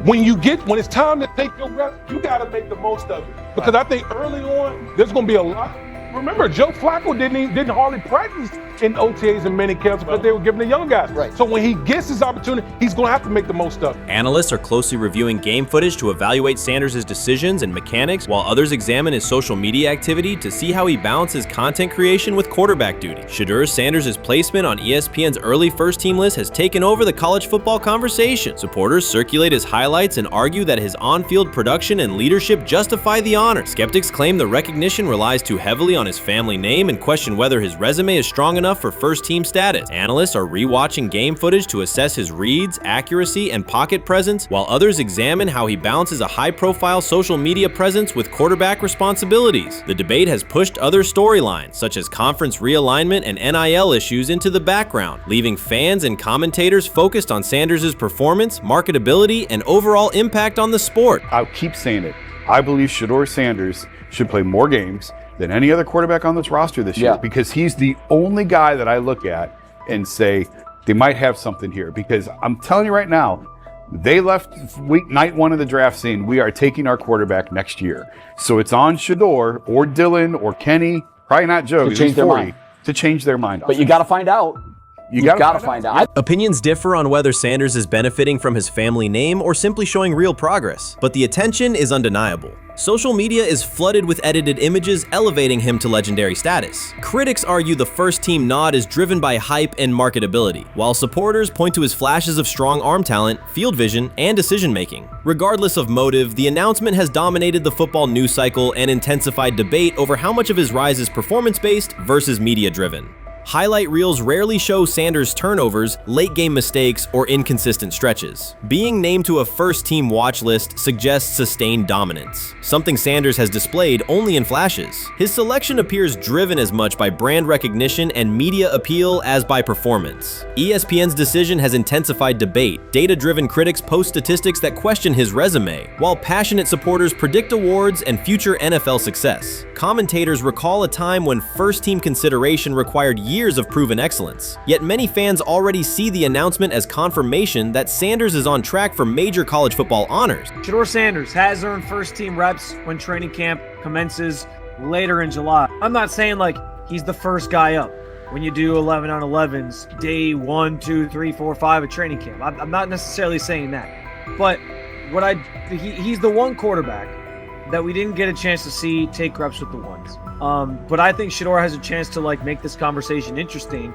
when it's time to take your reps, you got to make the most of it. Because I think early on, there's going to be a lot. Remember, Joe Flacco didn't hardly practice in OTAs and mini camps because they were giving the young guys. Right. So when he gets his opportunity, he's going to have to make the most of it. Analysts are closely reviewing game footage to evaluate Sanders' decisions and mechanics, while others examine his social media activity to see how he balances content creation with quarterback duty. Shedeur Sanders' placement on ESPN's early first-team list has taken over the college football conversation. Supporters circulate his highlights and argue that his on-field production and leadership justify the honor. Skeptics claim the recognition relies too heavily on his family name and question whether his resume is strong enough for first-team status. Analysts are rewatching game footage to assess his reads, accuracy, and pocket presence, while others examine how he balances a high-profile social media presence with quarterback responsibilities. The debate has pushed other storylines, such as conference realignment and NIL issues, into the background, leaving fans and commentators focused on Sanders' performance, marketability, and overall impact on the sport. I'll keep saying it. I believe Shedeur Sanders should play more games than any other quarterback on this roster this year, because he's the only guy that I look at and say they might have something here. Because I'm telling you right now, they left night one of the draft saying we are taking our quarterback next year. So it's on Shedeur or Dillon or Kenny, probably not Joe, to change their mind. To change their mind. But you got to find out. You gotta find out. Opinions differ on whether Sanders is benefiting from his family name or simply showing real progress, but the attention is undeniable. Social media is flooded with edited images elevating him to legendary status. Critics argue the first-team nod is driven by hype and marketability, while supporters point to his flashes of strong arm talent, field vision, and decision-making. Regardless of motive, the announcement has dominated the football news cycle and intensified debate over how much of his rise is performance-based versus media-driven. Highlight reels rarely show Sanders' turnovers, late-game mistakes, or inconsistent stretches. Being named to a first-team watch list suggests sustained dominance, something Sanders has displayed only in flashes. His selection appears driven as much by brand recognition and media appeal as by performance. ESPN's decision has intensified debate. Data-driven critics post statistics that question his resume, while passionate supporters predict awards and future NFL success. Commentators recall a time when first-team consideration required years of proven excellence. Yet many fans already see the announcement as confirmation that Sanders is on track for major college football honors. Shedeur Sanders has earned first-team reps when training camp commences later in July. I'm not saying like he's the first guy up when you do 11 on 11s, day 1, 2, 3, 4, 5 at training camp. I'm not necessarily saying that. But he's the one quarterback that we didn't get a chance to see take reps with the ones. But I think Shedeur has a chance to make this conversation interesting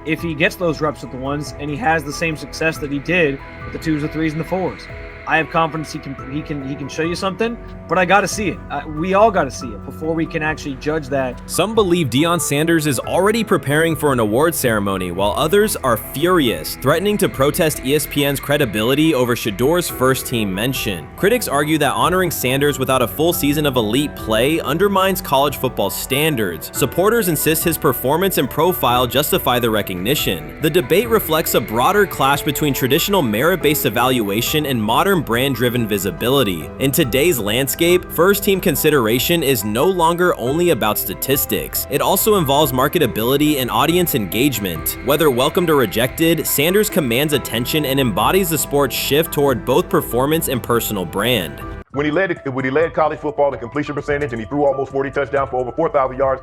if he gets those reps with the ones and he has the same success that he did with the 2s, the 3s, and the 4s. I have confidence he can show you something, but I got to see it. We all got to see it before we can actually judge that. Some believe Deion Sanders is already preparing for an award ceremony, while others are furious, threatening to protest ESPN's credibility over Shedeur's first-team mention. Critics argue that honoring Sanders without a full season of elite play undermines college football standards. Supporters insist his performance and profile justify the recognition. The debate reflects a broader clash between traditional merit-based evaluation and modern brand-driven visibility. In today's landscape, first-team consideration is no longer only about statistics. It also involves marketability and audience engagement. Whether welcomed or rejected, Sanders commands attention and embodies the sport's shift toward both performance and personal brand. When he led college football in completion percentage and he threw almost 40 touchdowns for over 4,000 yards,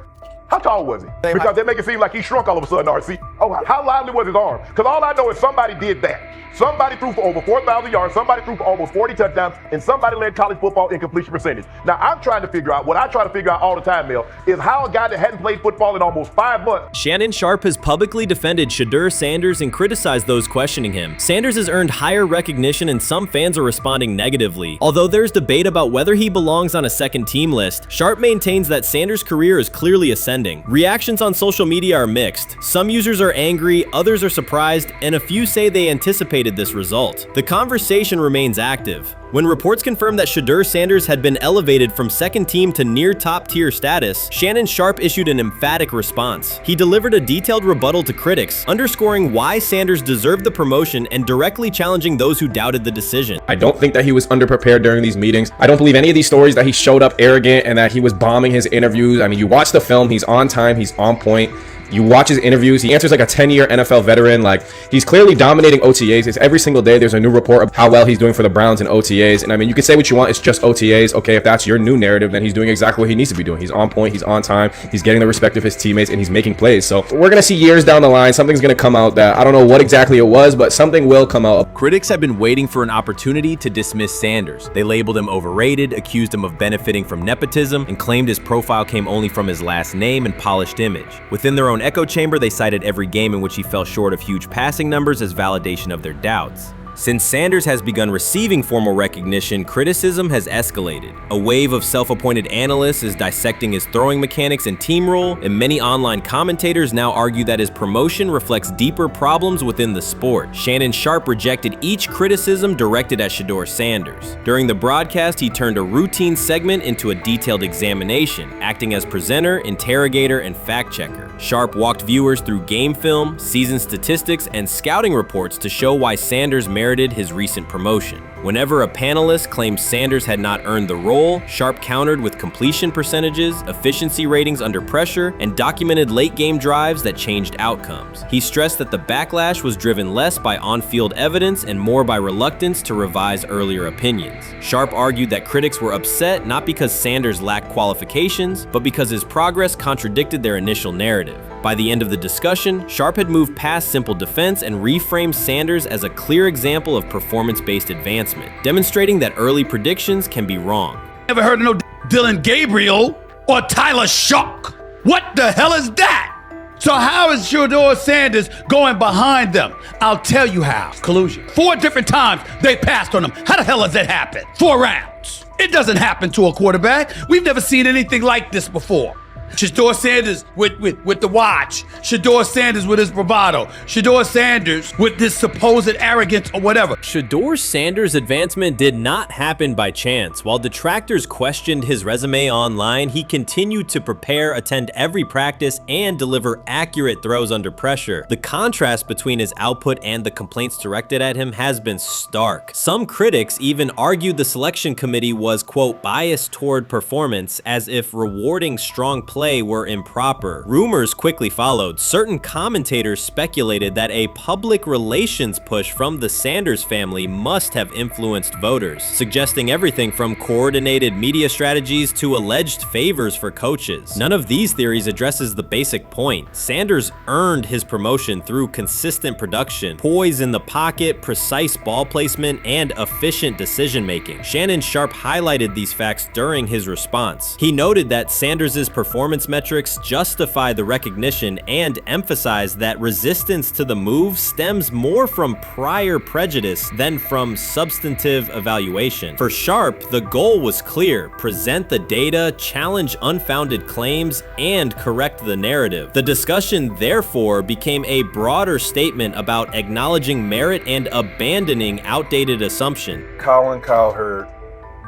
how tall was he? Because they make it seem like he shrunk all of a sudden, RC. Oh, how lively was his arm? Because all I know is somebody did that. Somebody threw for over 4,000 yards, somebody threw for almost 40 touchdowns, and somebody led college football in completion percentage. Now, I'm trying to figure out, what I try to figure out all the time, Mel, is how a guy that hadn't played football in almost 5 months. Shannon Sharpe has publicly defended Shedeur Sanders and criticized those questioning him. Sanders has earned higher recognition and some fans are responding negatively. Although there's debate about whether he belongs on a second-team list, Sharpe maintains that Sanders' career is clearly ascending. Reactions on social media are mixed. Some users are angry, others are surprised, and a few say they anticipated this result. The conversation remains active. When reports confirmed that Shedeur Sanders had been elevated from second team to near top-tier status, Shannon Sharpe issued an emphatic response. He delivered a detailed rebuttal to critics, underscoring why Sanders deserved the promotion and directly challenging those who doubted the decision. I don't think that he was underprepared during these meetings. I don't believe any of these stories that he showed up arrogant and that he was bombing his interviews. I mean, you watch the film, he's on time, he's on point. You watch his interviews, he answers like a 10-year NFL veteran. Like, he's clearly dominating OTAs. It's every single day there's a new report of how well he's doing for the Browns in OTAs. And I mean, you can say what you want, it's just OTAs. Okay, if that's your new narrative, then he's doing exactly what he needs to be doing. He's on point, he's on time, he's getting the respect of his teammates, and he's making plays. So we're gonna see years down the line, something's gonna come out that I don't know what exactly it was, but something will come out. Critics have been waiting for an opportunity to dismiss Sanders. They labeled him overrated, accused him of benefiting from nepotism, and claimed his profile came only from his last name and polished image. Within their own echo chamber, they cited every game in which he fell short of huge passing numbers as validation of their doubts. Since Sanders has begun receiving formal recognition, criticism has escalated. A wave of self-appointed analysts is dissecting his throwing mechanics and team role, and many online commentators now argue that his promotion reflects deeper problems within the sport. Shannon Sharpe rejected each criticism directed at Shedeur Sanders. During the broadcast, he turned a routine segment into a detailed examination, acting as presenter, interrogator, and fact-checker. Sharpe walked viewers through game film, season statistics, and scouting reports to show why Sanders merited his recent promotion. Whenever a panelist claimed Sanders had not earned the role, Sharpe countered with completion percentages, efficiency ratings under pressure, and documented late-game drives that changed outcomes. He stressed that the backlash was driven less by on-field evidence and more by reluctance to revise earlier opinions. Sharpe argued that critics were upset not because Sanders lacked qualifications, but because his progress contradicted their initial narrative. By the end of the discussion, Sharpe had moved past simple defense and reframed Sanders as a clear example of performance-based advancement, demonstrating that early predictions can be wrong. Never heard of no Dylan Gabriel or Tyler Shock. What the hell is that? So how is Shedeur Sanders going behind them? I'll tell you how. Collusion. 4 different times they passed on him. How the hell does that happen? 4 rounds. It doesn't happen to a quarterback. We've never seen anything like this before. Shedeur Sanders with the watch. Shedeur Sanders with his bravado. Shedeur Sanders with this supposed arrogance or whatever. Shedeur Sanders' advancement did not happen by chance. While detractors questioned his resume online, he continued to prepare, attend every practice, and deliver accurate throws under pressure. The contrast between his output and the complaints directed at him has been stark. Some critics even argued the selection committee was, quote, biased toward performance, as if rewarding strong play were improper. Rumors quickly followed. Certain commentators speculated that a public relations push from the Sanders family must have influenced voters, suggesting everything from coordinated media strategies to alleged favors for coaches. None of these theories addresses the basic point. Sanders earned his promotion through consistent production, poise in the pocket, precise ball placement, and efficient decision-making. Shannon Sharpe highlighted these facts during his response. He noted that Sanders' performance performance metrics justify the recognition and emphasize that resistance to the move stems more from prior prejudice than from substantive evaluation. For Sharp, the goal was clear: present the data, challenge unfounded claims, and correct the narrative. The discussion therefore became a broader statement about acknowledging merit and abandoning outdated assumption. Colin Cowherd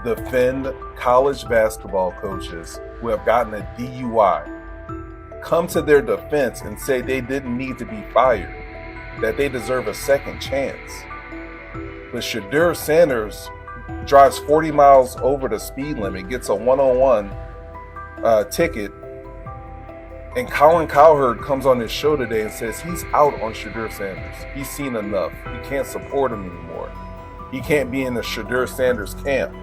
defend college basketball coaches who have gotten a DUI, come to their defense and say they didn't need to be fired, that they deserve a second chance. But Shedeur Sanders drives 40 miles over the speed limit, gets a one-on-one ticket, and Colin Cowherd comes on his show today and says he's out on Shedeur Sanders. He's seen enough. He can't support him anymore. He can't be in the Shedeur Sanders camp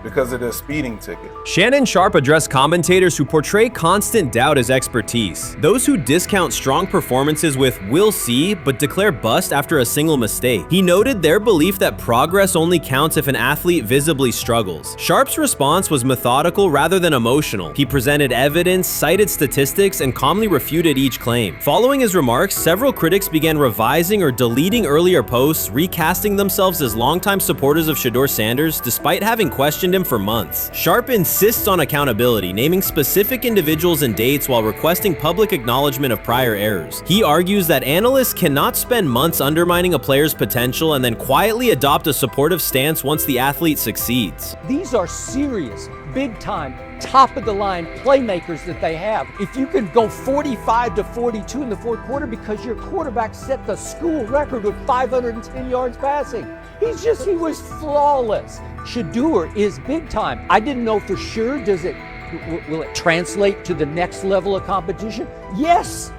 because of the speeding ticket. Shannon Sharpe addressed commentators who portray constant doubt as expertise, those who discount strong performances with "we'll see" but declare bust after a single mistake. He noted their belief that progress only counts if an athlete visibly struggles. Sharpe's response was methodical rather than emotional. He presented evidence, cited statistics, and calmly refuted each claim. Following his remarks, several critics began revising or deleting earlier posts, recasting themselves as longtime supporters of Shedeur Sanders despite having questioned him for months. Sharpe insists on accountability, naming specific individuals and dates while requesting public acknowledgement of prior errors. He argues that analysts cannot spend months undermining a player's potential and then quietly adopt a supportive stance once the athlete succeeds. These are serious, big-time, top-of-the-line playmakers that they have. If you can go 45 to 42 in the fourth quarter because your quarterback set the school record with 510 yards passing. He was flawless. Shedeur is big time. I didn't know for sure, will it translate to the next level of competition? Yes,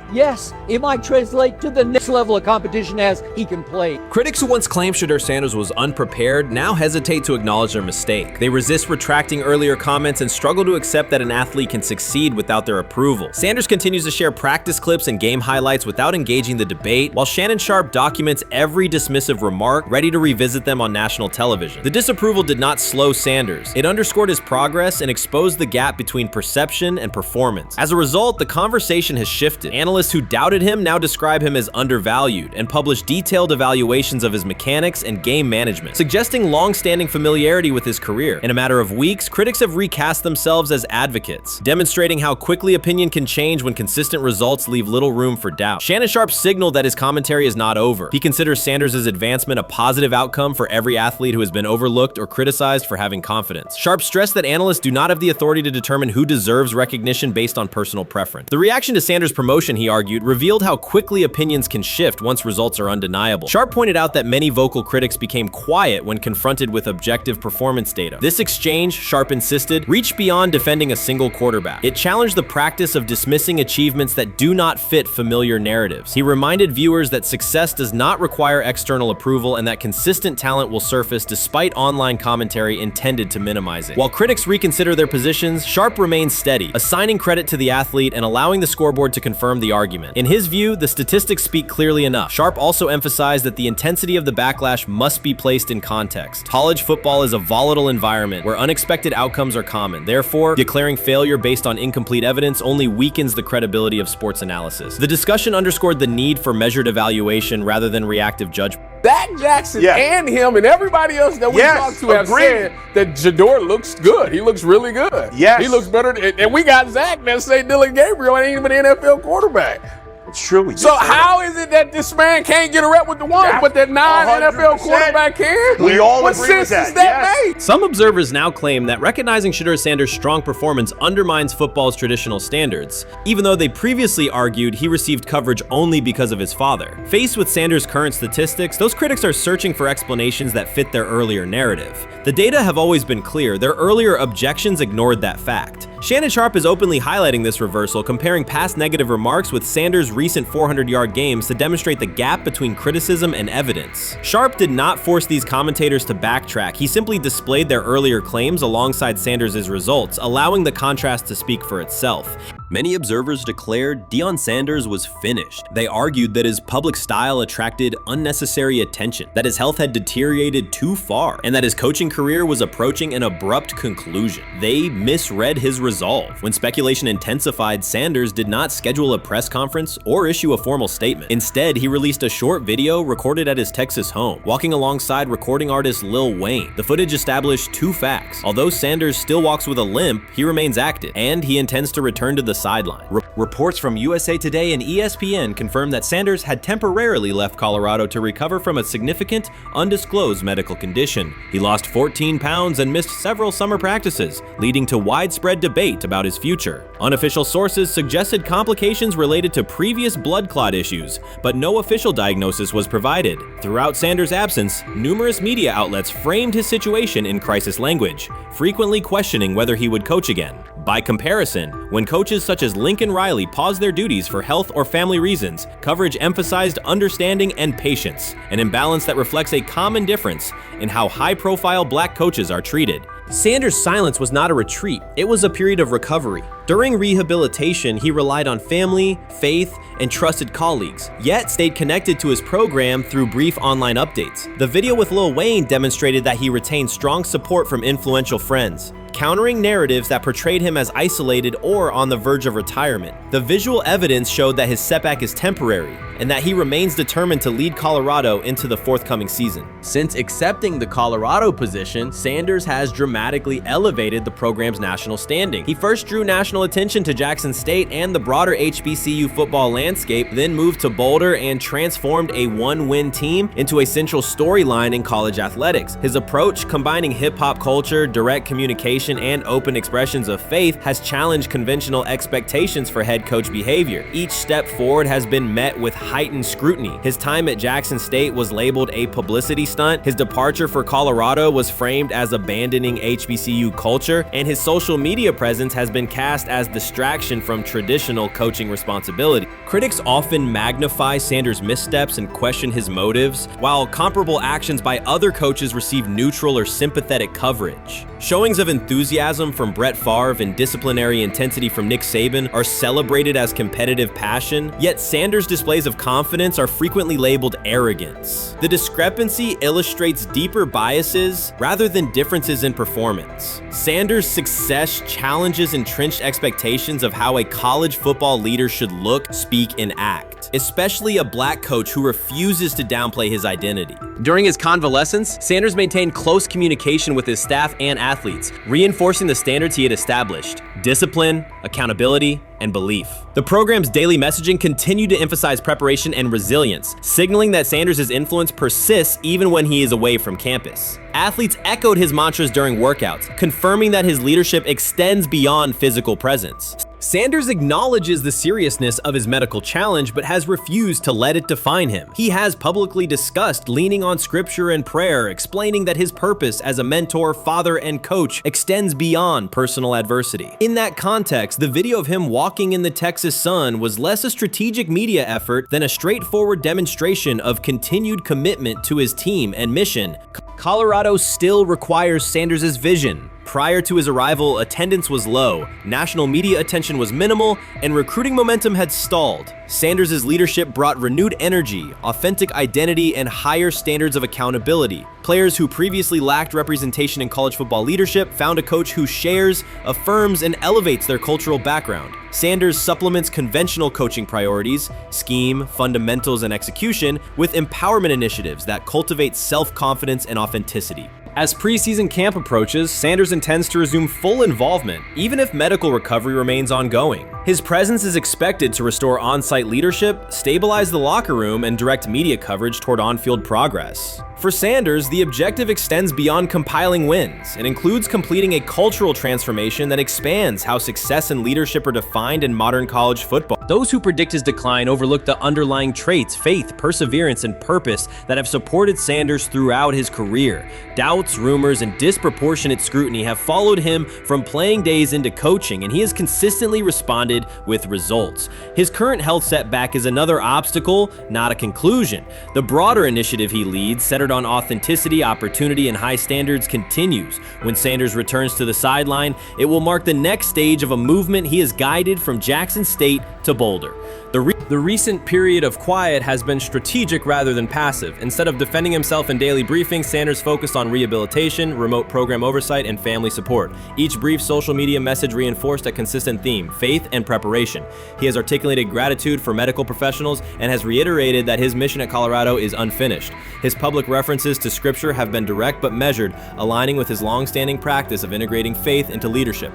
it might translate to the next level of competition as he can play. Critics who once claimed Shedeur Sanders was unprepared now hesitate to acknowledge their mistake. They resist retracting earlier comments and struggle to accept that an athlete can succeed without their approval. Sanders continues to share practice clips and game highlights without engaging the debate, while Shannon Sharpe documents every dismissive remark, ready to revisit them on national television. The disapproval did not slow Sanders. It underscored his progress and exposed the gap between perception and performance. As a result, the conversation has shifted. Analysts who doubted him now describe him as undervalued and publish detailed evaluations of his mechanics and game management, suggesting long-standing familiarity with his career. In a matter of weeks, critics have recast themselves as advocates, demonstrating how quickly opinion can change when consistent results leave little room for doubt. Shannon Sharpe signaled that his commentary is not over. He considers Sanders' advancement a positive outcome for every athlete who has been overlooked or criticized for having confidence. Sharpe stressed that analysts do not have the authority to determine who deserves recognition based on personal preference. The reaction to Sanders' promotion, he argued, revealed how quickly opinions can shift once results are undeniable. Sharpe pointed out that many vocal critics became quiet when confronted with objective performance data. This exchange, Sharpe insisted, reached beyond defending a single quarterback. It challenged the practice of dismissing achievements that do not fit familiar narratives. He reminded viewers that success does not require external approval and that consistent talent will surface despite online commentary intended to minimize it. While critics reconsider their positions, Sharpe remains steady, assigning credit to the athlete and allowing the scoreboard to confirm the argument. In his view, the statistics speak clearly enough. Sharpe also emphasized that the intensity of the backlash must be placed in context. College football is a volatile environment where unexpected outcomes are common. Therefore, declaring failure based on incomplete evidence only weakens the credibility of sports analysis. The discussion underscored the need for measured evaluation rather than reactive judgment. Dak Jackson and him and everybody else that we talked to have said that Shedeur looks good. He looks really good. He looks better. And we got Zach that say Dylan Gabriel ain't even an NFL quarterback. It's true. So how is it that this man can't get a rep with the ones, but that non-NFL quarterback can? We all what agree with sense that. does that make? Some observers now claim that recognizing Shedeur Sanders' strong performance undermines football's traditional standards, even though they previously argued he received coverage only because of his father. Faced with Sanders' current statistics, those critics are searching for explanations that fit their earlier narrative. The data have always been clear. Their earlier objections ignored that fact. Shannon Sharpe is openly highlighting this reversal, comparing past negative remarks with Sanders' recent 400-yard games to demonstrate the gap between criticism and evidence. Sharpe did not force these commentators to backtrack. He simply displayed their earlier claims alongside Sanders' results, allowing the contrast to speak for itself. Many observers declared Deion Sanders was finished. They argued that his public style attracted unnecessary attention, that his health had deteriorated too far, and that his coaching career was approaching an abrupt conclusion. They misread his resolve. When speculation intensified, Sanders did not schedule a press conference or issue a formal statement. Instead, he released a short video recorded at his Texas home, walking alongside recording artist Lil Wayne. The footage established two facts. Although Sanders still walks with a limp, he remains active, and he intends to return to the sideline. Reports from USA Today and ESPN confirm that Sanders had temporarily left Colorado to recover from a significant, undisclosed medical condition. He lost 14 pounds and missed several summer practices, leading to widespread debate about his future. Unofficial sources suggested complications related to previous blood clot issues, but no official diagnosis was provided. Throughout Sanders' absence, numerous media outlets framed his situation in crisis language, frequently questioning whether he would coach again. By comparison, when coaches such as Lincoln Riley paused their duties for health or family reasons, coverage emphasized understanding and patience, an imbalance that reflects a common difference in how high-profile black coaches are treated. Sanders' silence was not a retreat, it was a period of recovery. During rehabilitation, he relied on family, faith, and trusted colleagues, yet stayed connected to his program through brief online updates. The video with Lil Wayne demonstrated that he retained strong support from influential friends, countering narratives that portrayed him as isolated or on the verge of retirement. The visual evidence showed that his setback is temporary, and that he remains determined to lead Colorado into the forthcoming season. Since accepting the Colorado position, Sanders has dramatically elevated the program's national standing. He first drew national attention to Jackson State and the broader HBCU football landscape, then moved to Boulder and transformed a one-win team into a central storyline in college athletics. His approach, combining hip-hop culture, direct communication, and open expressions of faith, has challenged conventional expectations for head coach behavior. Each step forward has been met with heightened scrutiny. His time at Jackson State was labeled a publicity stunt, his departure for Colorado was framed as abandoning HBCU culture, and his social media presence has been cast as distraction from traditional coaching responsibility. Critics often magnify Sanders' missteps and question his motives, while comparable actions by other coaches receive neutral or sympathetic coverage. Showings of enthusiasm from Brett Favre and disciplinary intensity from Nick Saban are celebrated as competitive passion, yet Sanders' displays of confidence are frequently labeled arrogance. The discrepancy illustrates deeper biases rather than differences in performance. Sanders' success challenges entrenched expectations of how a college football leader should look, speak, and act, especially a black coach who refuses to downplay his identity. During his convalescence, Sanders maintained close communication with his staff and athletes, reinforcing the standards he had established: discipline, accountability, and belief. The program's daily messaging continued to emphasize preparation and resilience, signaling that Sanders' influence persists even when he is away from campus. Athletes echoed his mantras during workouts, confirming that his leadership extends beyond physical presence. Sanders acknowledges the seriousness of his medical challenge, but has refused to let it define him. He has publicly discussed leaning on scripture and prayer, explaining that his purpose as a mentor, father, and coach extends beyond personal adversity. In that context, the video of him walking in the Texas sun was less a strategic media effort than a straightforward demonstration of continued commitment to his team and mission. Colorado still requires Sanders' vision. Prior to his arrival, attendance was low, national media attention was minimal, and recruiting momentum had stalled. Sanders' leadership brought renewed energy, authentic identity, and higher standards of accountability. Players who previously lacked representation in college football leadership found a coach who shares, affirms, and elevates their cultural background. Sanders supplements conventional coaching priorities, scheme, fundamentals, and execution with empowerment initiatives that cultivate self-confidence and authenticity. As preseason camp approaches, Sanders intends to resume full involvement, even if medical recovery remains ongoing. His presence is expected to restore on-site leadership, stabilize the locker room, and direct media coverage toward on-field progress. For Sanders, the objective extends beyond compiling wins. It includes completing a cultural transformation that expands how success and leadership are defined in modern college football. Those who predict his decline overlook the underlying traits, faith, perseverance, and purpose that have supported Sanders throughout his career. Doubts, rumors, and disproportionate scrutiny have followed him from playing days into coaching, and he has consistently responded with results. His current health setback is another obstacle, not a conclusion. The broader initiative he leads, centered centered on authenticity, opportunity, and high standards continues. When Sanders returns to the sideline, it will mark the next stage of a movement he has guided from Jackson State to Boulder. The recent period of quiet has been strategic rather than passive. Instead of defending himself in daily briefings, Sanders focused on rehabilitation, remote program oversight, and family support. Each brief social media message reinforced a consistent theme: faith and preparation. He has articulated gratitude for medical professionals and has reiterated that his mission at Colorado is unfinished. His public references to scripture have been direct but measured, aligning with his long-standing practice of integrating faith into leadership.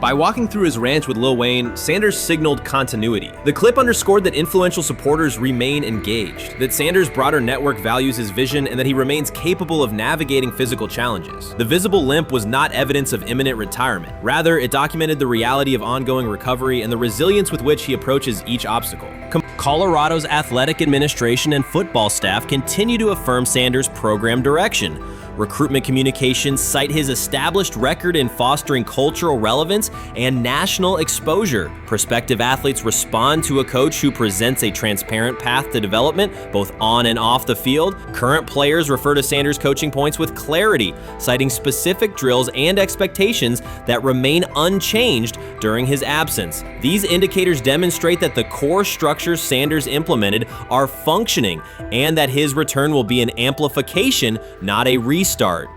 By walking through his ranch with Lil Wayne, Sanders signaled continuity. The clip underscored that influential supporters remain engaged, that Sanders' broader network values his vision, and that he remains capable of navigating physical challenges. The visible limp was not evidence of imminent retirement. Rather, it documented the reality of ongoing recovery and the resilience with which he approaches each obstacle. Colorado's athletic administration and football staff continue to affirm Sanders' program direction. Recruitment communications cite his established record in fostering cultural relevance and national exposure. Prospective athletes respond to a coach who presents a transparent path to development, both on and off the field. Current players refer to Sanders' coaching points with clarity, citing specific drills and expectations that remain unchanged during his absence. These indicators demonstrate that the core structures Sanders implemented are functioning, and that his return will be an amplification, not a restart.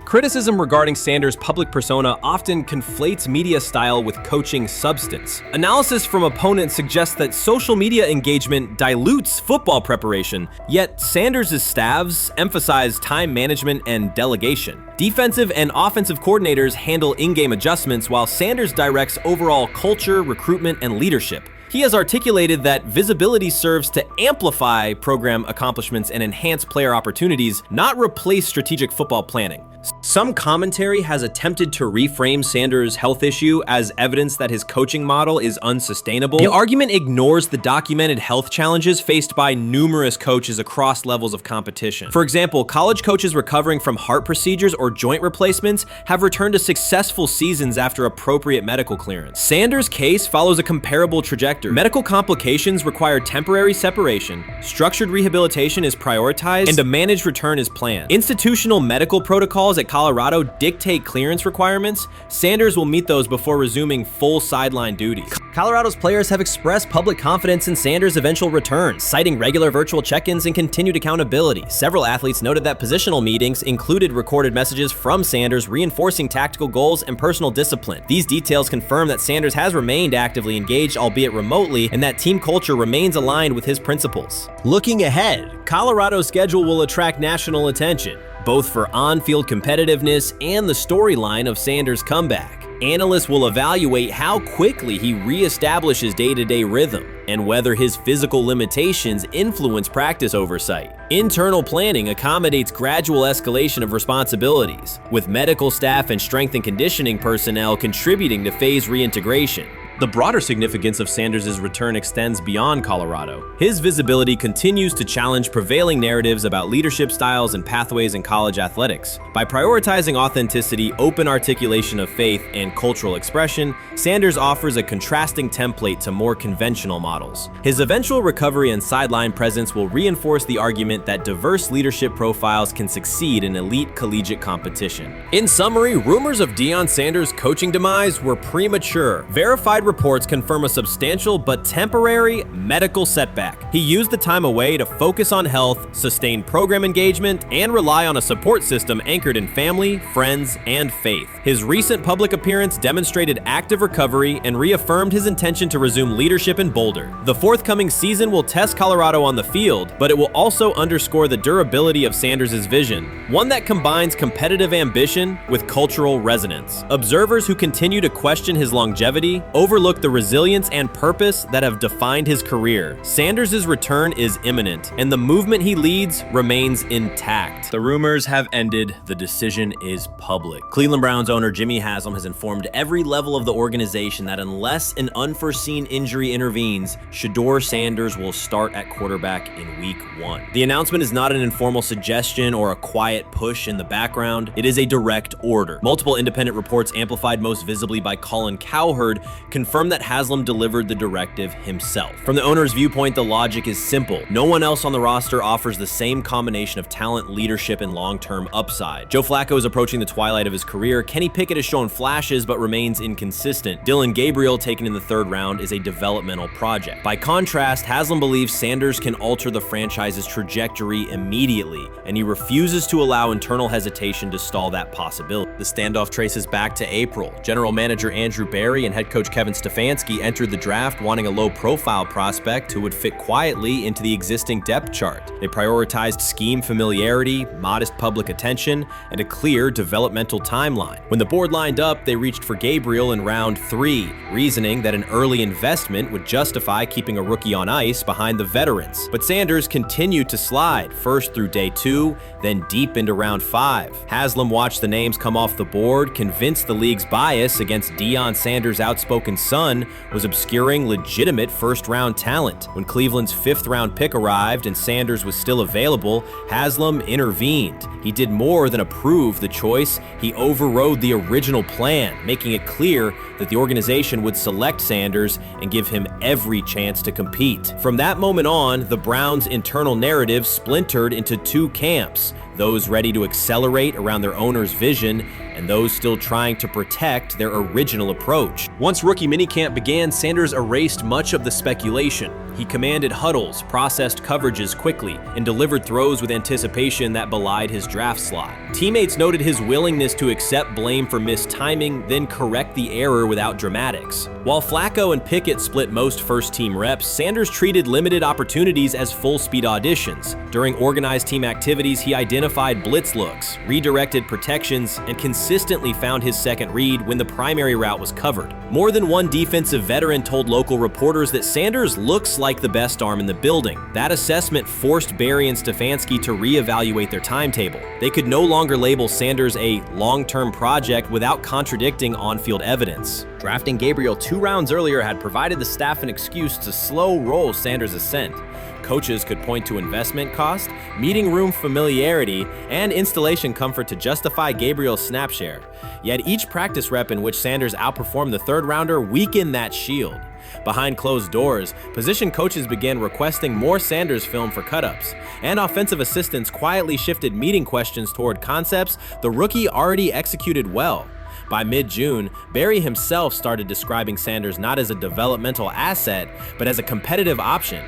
Criticism regarding Sanders' public persona often conflates media style with coaching substance. Analysis from opponents suggests that social media engagement dilutes football preparation, yet Sanders' staffs emphasize time management and delegation. Defensive and offensive coordinators handle in-game adjustments, while Sanders directs overall culture, recruitment, and leadership. He has articulated that visibility serves to amplify program accomplishments and enhance player opportunities, not replace strategic football planning. Some commentary has attempted to reframe Sanders' health issue as evidence that his coaching model is unsustainable. The argument ignores the documented health challenges faced by numerous coaches across levels of competition. For example, college coaches recovering from heart procedures or joint replacements have returned to successful seasons after appropriate medical clearance. Sanders' case follows a comparable trajectory. Medical complications require temporary separation, structured rehabilitation is prioritized, and a managed return is planned. Institutional medical protocols at Colorado dictate clearance requirements. Sanders will meet those before resuming full sideline duties. Colorado's players have expressed public confidence in Sanders' eventual return, citing regular virtual check-ins and continued accountability. Several athletes noted that positional meetings included recorded messages from Sanders reinforcing tactical goals and personal discipline. These details confirm that Sanders has remained actively engaged, albeit remotely, and that team culture remains aligned with his principles. Looking ahead, Colorado's schedule will attract national attention, both for on-field competitiveness and the storyline of Sanders' comeback. Analysts will evaluate how quickly he reestablishes day-to-day rhythm and whether his physical limitations influence practice oversight. Internal planning accommodates gradual escalation of responsibilities, with medical staff and strength and conditioning personnel contributing to phase reintegration. The broader significance of Sanders' return extends beyond Colorado. His visibility continues to challenge prevailing narratives about leadership styles and pathways in college athletics. By prioritizing authenticity, open articulation of faith, and cultural expression, Sanders offers a contrasting template to more conventional models. His eventual recovery and sideline presence will reinforce the argument that diverse leadership profiles can succeed in elite collegiate competition. In summary, rumors of Deion Sanders' coaching demise were premature. Verified reports confirm a substantial but temporary medical setback. He used the time away to focus on health, sustain program engagement, and rely on a support system anchored in family, friends, and faith. His recent public appearance demonstrated active recovery and reaffirmed his intention to resume leadership in Boulder. The forthcoming season will test Colorado on the field, but it will also underscore the durability of Sanders' vision, one that combines competitive ambition with cultural resonance. Observers who continue to question his longevity overlook the resilience and purpose that have defined his career. Sanders' return is imminent, and the movement he leads remains intact. The rumors have ended. The decision is public. Cleveland Browns owner Jimmy Haslam has informed every level of the organization that unless an unforeseen injury intervenes, Shedeur Sanders will start at quarterback in Week 1. The announcement is not an informal suggestion or a quiet push in the background. It is a direct order. Multiple independent reports, amplified most visibly by Colin Cowherd, confirmed confirmed that Haslam delivered the directive himself. From the owner's viewpoint, the logic is simple. No one else on the roster offers the same combination of talent, leadership, and long-term upside. Joe Flacco is approaching the twilight of his career. Kenny Pickett has shown flashes but remains inconsistent. Dillon Gabriel, taken in the 3rd round, is a developmental project. By contrast, Haslam believes Sanders can alter the franchise's trajectory immediately, and he refuses to allow internal hesitation to stall that possibility. The standoff traces back to April. General manager Andrew Berry and head coach Kevin Stefanski entered the draft wanting a low-profile prospect who would fit quietly into the existing depth chart. They prioritized scheme familiarity, modest public attention, and a clear developmental timeline. When the board lined up, they reached for Gabriel in round 3, reasoning that an early investment would justify keeping a rookie on ice behind the veterans. But Sanders continued to slide, first through day 2, then deep into round 5. Haslam watched the names come off the board, convinced the league's bias against Deion Sanders' outspoken son was obscuring legitimate first-round talent. When Cleveland's 5th-round pick arrived and Sanders was still available, Haslam intervened. He did more than approve the choice, he overrode the original plan, making it clear that the organization would select Sanders and give him every chance to compete. From that moment on, the Browns' internal narrative splintered into 2 camps, those ready to accelerate around their owner's vision and those still trying to protect their original approach. Once rookie minicamp began, Sanders erased much of the speculation. He commanded huddles, processed coverages quickly, and delivered throws with anticipation that belied his draft slot. Teammates noted his willingness to accept blame for missed timing, then correct the error without dramatics. While Flacco and Pickett split most first-team reps, Sanders treated limited opportunities as full-speed auditions. During organized team activities, he identified blitz looks, redirected protections, and consistently found his second read when the primary route was covered. More than one defensive veteran told local reporters that Sanders looks like the best arm in the building. That assessment forced Berry and Stefanski to reevaluate their timetable. They could no longer label Sanders a long-term project without contradicting on-field evidence. Drafting Gabriel 2 rounds earlier had provided the staff an excuse to slow roll Sanders' ascent. Coaches could point to investment cost, meeting room familiarity, and installation comfort to justify Gabriel's snap share. Yet each practice rep in which Sanders outperformed the 3rd rounder weakened that shield. Behind closed doors, position coaches began requesting more Sanders film for cut-ups, and offensive assistants quietly shifted meeting questions toward concepts the rookie already executed well. By mid-June, Berry himself started describing Sanders not as a developmental asset, but as a competitive option.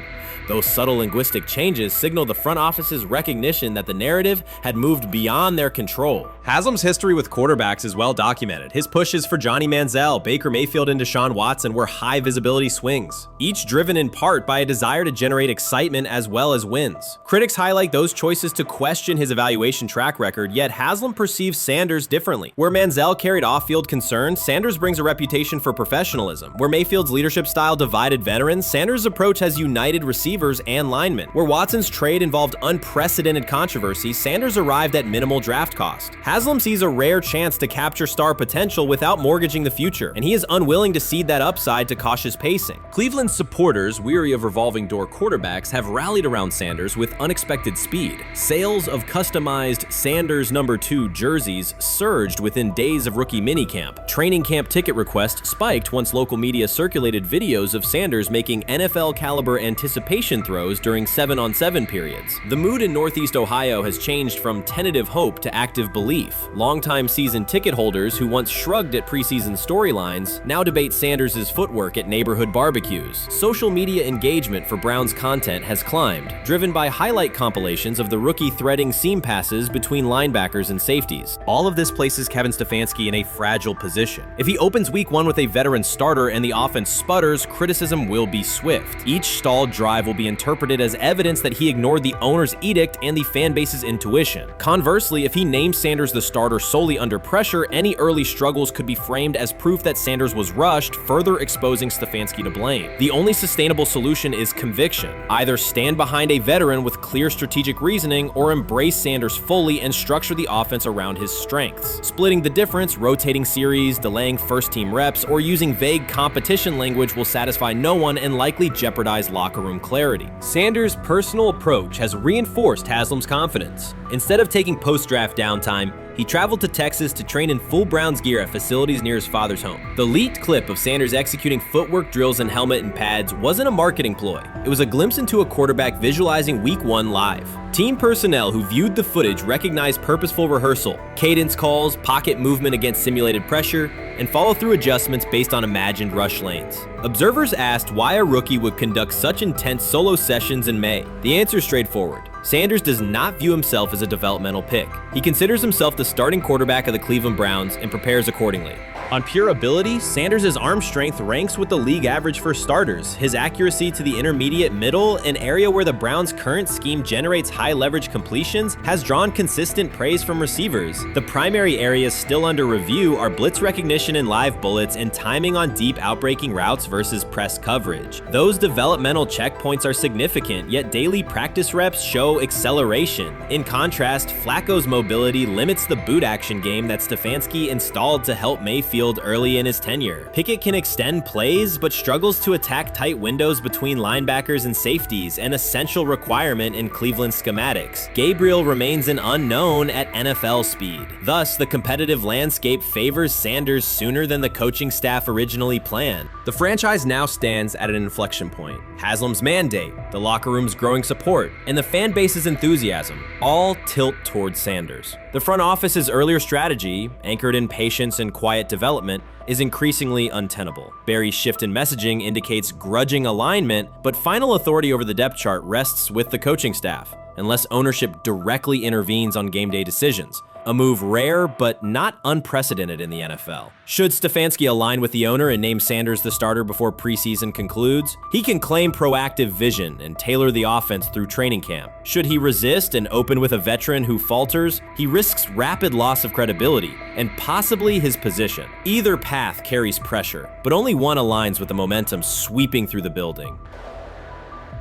Those subtle linguistic changes signal the front office's recognition that the narrative had moved beyond their control. Haslam's history with quarterbacks is well documented. His pushes for Johnny Manziel, Baker Mayfield, and Deshaun Watson were high-visibility swings, each driven in part by a desire to generate excitement as well as wins. Critics highlight those choices to question his evaluation track record, yet Haslam perceives Sanders differently. Where Manziel carried off-field concerns, Sanders brings a reputation for professionalism. Where Mayfield's leadership style divided veterans, Sanders' approach has united receivers and linemen. Where Watson's trade involved unprecedented controversy, Sanders arrived at minimal draft cost. Haslam sees a rare chance to capture star potential without mortgaging the future, and he is unwilling to cede that upside to cautious pacing. Cleveland's supporters, weary of revolving door quarterbacks, have rallied around Sanders with unexpected speed. Sales of customized Sanders number 2 jerseys surged within days of rookie minicamp. Training camp ticket requests spiked once local media circulated videos of Sanders making NFL-caliber anticipation throws during 7-on-7 periods. The mood in Northeast Ohio has changed from tentative hope to active belief. Longtime season ticket holders who once shrugged at preseason storylines now debate Sanders' footwork at neighborhood barbecues. Social media engagement for Browns content has climbed, driven by highlight compilations of the rookie threading seam passes between linebackers and safeties. All of this places Kevin Stefanski in a fragile position. If he opens week 1 with a veteran starter and the offense sputters, criticism will be swift. Each stalled drive will be interpreted as evidence that he ignored the owner's edict and the fan base's intuition. Conversely, if he names Sanders the starter solely under pressure, any early struggles could be framed as proof that Sanders was rushed, further exposing Stefanski to blame. The only sustainable solution is conviction. Either stand behind a veteran with clear strategic reasoning or embrace Sanders fully and structure the offense around his strengths. Splitting the difference, rotating series, delaying first-team reps, or using vague competition language will satisfy no one and likely jeopardize locker room clarity. Sanders' personal approach has reinforced Haslam's confidence. Instead of taking post-draft downtime, He traveled to Texas to train in full Browns gear at facilities near his father's home. The leaked clip of Sanders executing footwork drills in helmet and pads wasn't a marketing ploy. It was a glimpse into a quarterback visualizing Week 1 live. Team personnel who viewed the footage recognized purposeful rehearsal, cadence calls, pocket movement against simulated pressure, and follow-through adjustments based on imagined rush lanes. Observers asked why a rookie would conduct such intense solo sessions in May. The answer is straightforward. Sanders does not view himself as a developmental pick. He considers himself the starting quarterback of the Cleveland Browns and prepares accordingly. On pure ability, Sanders' arm strength ranks with the league average for starters. His accuracy to the intermediate middle, an area where the Browns' current scheme generates high leverage completions, has drawn consistent praise from receivers. The primary areas still under review are blitz recognition and live bullets and timing on deep outbreaking routes versus press coverage. Those developmental checkpoints are significant, yet daily practice reps show acceleration. In contrast, Flacco's mobility limits the boot action game that Stefanski installed to help Mayfield early in his tenure. Pickett can extend plays, but struggles to attack tight windows between linebackers and safeties, an essential requirement in Cleveland schematics. Gabriel remains an unknown at NFL speed. Thus, the competitive landscape favors Sanders sooner than the coaching staff originally planned. The franchise now stands at an inflection point. Haslam's mandate, the locker room's growing support, and the fan base's enthusiasm all tilt towards Sanders. The front office's earlier strategy, anchored in patience and quiet development, is increasingly untenable. Barry's shift in messaging indicates grudging alignment, but final authority over the depth chart rests with the coaching staff, unless ownership directly intervenes on game day decisions. A move rare but not unprecedented in the NFL. Should Stefanski align with the owner and name Sanders the starter before preseason concludes, he can claim proactive vision and tailor the offense through training camp. Should he resist and open with a veteran who falters, he risks rapid loss of credibility and possibly his position. Either path carries pressure, but only one aligns with the momentum sweeping through the building.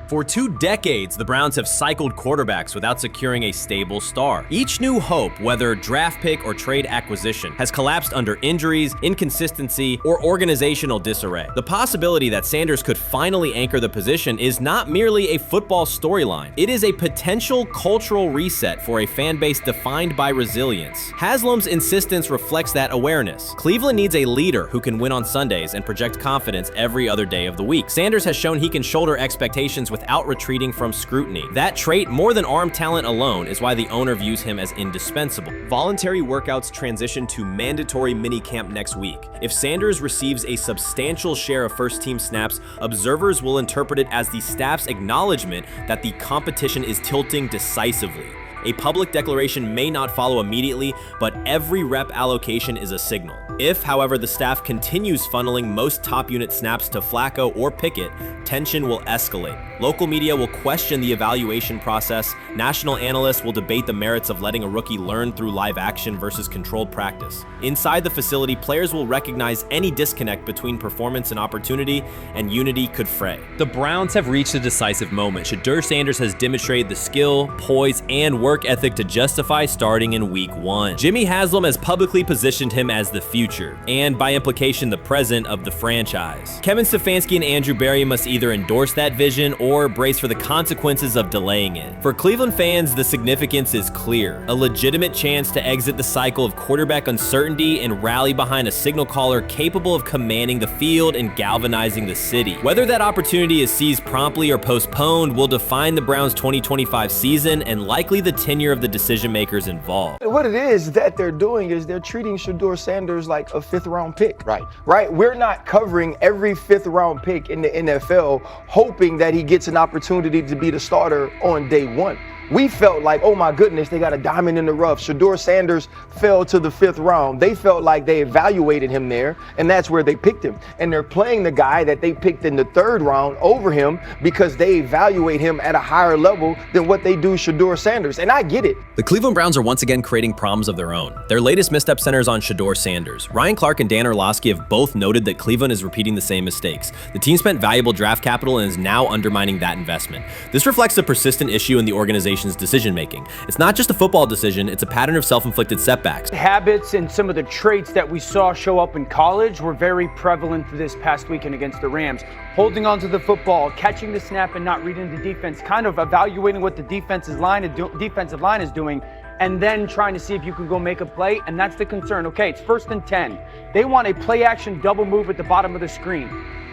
For 2 decades, the Browns have cycled quarterbacks without securing a stable star. Each new hope, whether draft pick or trade acquisition, has collapsed under injuries, inconsistency, or organizational disarray. The possibility that Sanders could finally anchor the position is not merely a football storyline. It is a potential cultural reset for a fan base defined by resilience. Haslam's insistence reflects that awareness. Cleveland needs a leader who can win on Sundays and project confidence every other day of the week. Sanders has shown he can shoulder expectations without retreating from scrutiny. That trait, more than arm talent alone, is why the owner views him as indispensable. Voluntary workouts transition to mandatory minicamp next week. If Sanders receives a substantial share of first-team snaps, observers will interpret it as the staff's acknowledgement that the competition is tilting decisively. A public declaration may not follow immediately, but every rep allocation is a signal. If, however, the staff continues funneling most top unit snaps to Flacco or Pickett, tension will escalate. Local media will question the evaluation process. National analysts will debate the merits of letting a rookie learn through live action versus controlled practice. Inside the facility, players will recognize any disconnect between performance and opportunity, and unity could fray. The Browns have reached a decisive moment. Shedeur Sanders has demonstrated the skill, poise, and work ethic to justify starting in Week 1. Jimmy Haslam has publicly positioned him as the future, and by implication the present of the franchise. Kevin Stefanski and Andrew Barry must either endorse that vision or brace for the consequences of delaying it. For Cleveland fans, the significance is clear. A legitimate chance to exit the cycle of quarterback uncertainty and rally behind a signal caller capable of commanding the field and galvanizing the city. Whether that opportunity is seized promptly or postponed will define the Browns' 2025 season and likely the tenure of the decision makers involved. What it is that they're doing is they're treating Shedeur Sanders like a 5th round pick. Right. We're not covering every 5th round pick in the NFL hoping that he gets an opportunity to be the starter on day 1. We felt like, oh my goodness, they got a diamond in the rough. Shedeur Sanders fell to the 5th round. They felt like they evaluated him there, and that's where they picked him. And they're playing the guy that they picked in the 3rd round over him because they evaluate him at a higher level than what they do Shedeur Sanders. And I get it. The Cleveland Browns are once again creating problems of their own. Their latest misstep centers on Shedeur Sanders. Ryan Clark and Dan Orlovsky have both noted that Cleveland is repeating the same mistakes. The team spent valuable draft capital and is now undermining that investment. This reflects a persistent issue in the organization's decision-making. It's not just a football decision, it's a pattern of self-inflicted setbacks. Habits and some of the traits that we saw show up in college were very prevalent this past weekend against the Rams. Holding onto the football, catching the snap and not reading the defense, kind of evaluating what the defensive line is doing and then trying to see if you can go make a play, and that's the concern. Okay, it's 1st and 10. They want a play action double move at the bottom of the screen.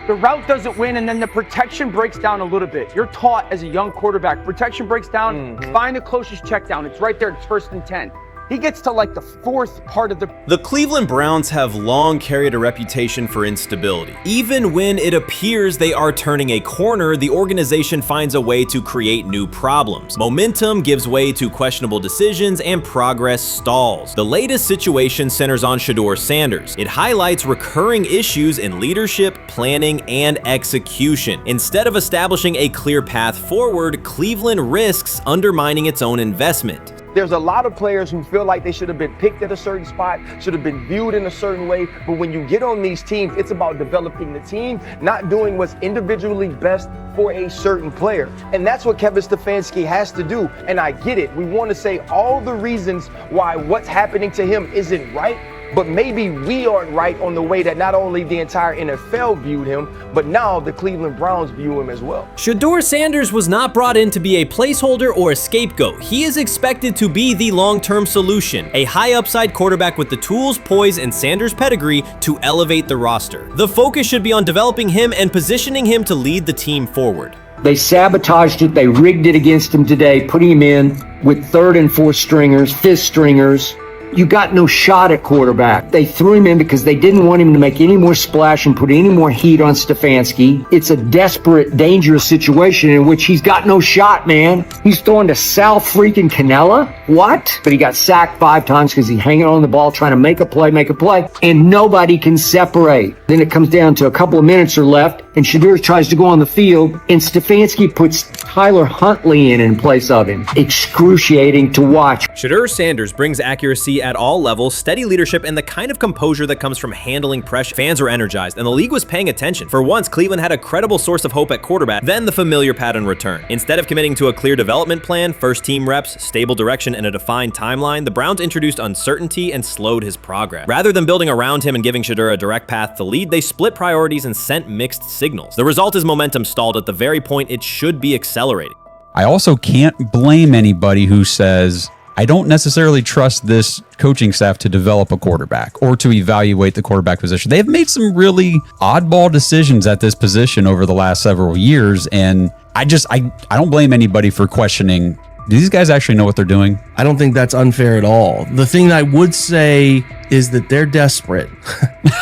The route doesn't win, and then the protection breaks down a little bit. You're taught as a young quarterback, protection breaks down, find the closest check down. It's right there, it's 1st and 10. He gets to like the 4th part of the... The Cleveland Browns have long carried a reputation for instability. Even when it appears they are turning a corner, the organization finds a way to create new problems. Momentum gives way to questionable decisions and progress stalls. The latest situation centers on Shedeur Sanders. It highlights recurring issues in leadership, planning, and execution. Instead of establishing a clear path forward, Cleveland risks undermining its own investment. There's a lot of players who feel like they should have been picked at a certain spot, should have been viewed in a certain way. But when you get on these teams, it's about developing the team, not doing what's individually best for a certain player. And that's what Kevin Stefanski has to do. And I get it. We want to say all the reasons why what's happening to him isn't right. But maybe we aren't right on the way that not only the entire NFL viewed him, but now the Cleveland Browns view him as well. Shedeur Sanders was not brought in to be a placeholder or a scapegoat. He is expected to be the long-term solution, a high-upside quarterback with the tools, poise, and Sanders' pedigree to elevate the roster. The focus should be on developing him and positioning him to lead the team forward. They sabotaged it. They rigged it against him today, putting him in with 3rd and 4th stringers, 5th stringers. You got no shot at quarterback. They threw him in because they didn't want him to make any more splash and put any more heat on Stefanski. It's a desperate, dangerous situation in which he's got no shot, man. He's throwing to Sal freaking Cannella? What? But he got sacked 5 times because he's hanging on the ball trying to make a play, and nobody can separate. Then it comes down to a couple of minutes are left, and Shedeur tries to go on the field, and Stefanski puts Tyler Huntley in place of him. Excruciating to watch. Shedeur Sanders brings accuracy at all levels, steady leadership, and the kind of composure that comes from handling pressure. Fans were energized, and the league was paying attention. For once, Cleveland had a credible source of hope at quarterback, then the familiar pattern returned. Instead of committing to a clear development plan, first-team reps, stable direction, and a defined timeline, the Browns introduced uncertainty and slowed his progress. Rather than building around him and giving Shedeur a direct path to lead, they split priorities and sent mixed signals. The result is momentum stalled at the very point it should be accelerating. I also can't blame anybody who says, I don't necessarily trust this coaching staff to develop a quarterback or to evaluate the quarterback position. They've made some really oddball decisions at this position over the last several years, and I don't blame anybody for questioning, do these guys actually know what they're doing? I don't think that's unfair at all. The thing I would say is that they're desperate.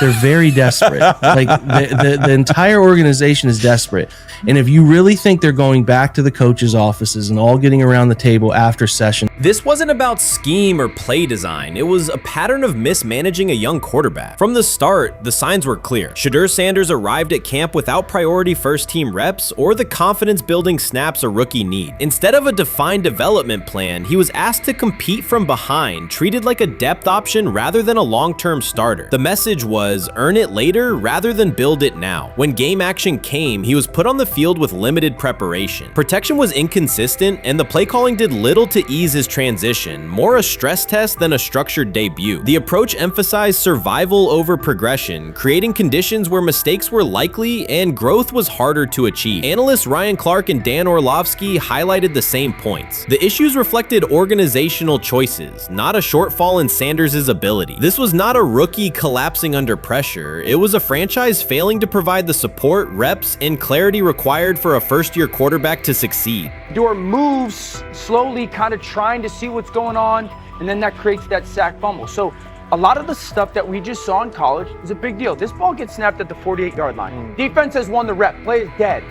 They're very desperate. Like the entire organization is desperate. And if you really think they're going back to the coaches' offices and all getting around the table after session. This wasn't about scheme or play design. It was a pattern of mismanaging a young quarterback. From the start, the signs were clear. Shedeur Sanders arrived at camp without priority first-team reps or the confidence-building snaps a rookie need. Instead of a defined development plan, he was asked to compete from behind, treated like a depth option rather than a long-term starter. The message was, earn it later rather than build it now. When game action came, he was put on the field with limited preparation. Protection was inconsistent, and the play calling did little to ease his transition, more a stress test than a structured debut. The approach emphasized survival over progression, creating conditions where mistakes were likely and growth was harder to achieve. Analysts Ryan Clark and Dan Orlovsky highlighted the same points. The issues reflected organizational choices, not a shortfall in Sanders' ability. This was not a rookie collapsing under pressure. It was a franchise failing to provide the support, reps, and clarity required for a first-year quarterback to succeed. Shedeur moves slowly, kind of trying to see what's going on, and then that creates that sack fumble. So a lot of the stuff that we just saw in college is a big deal. This ball gets snapped at the 48-yard line. Defense has won the rep. Play is dead.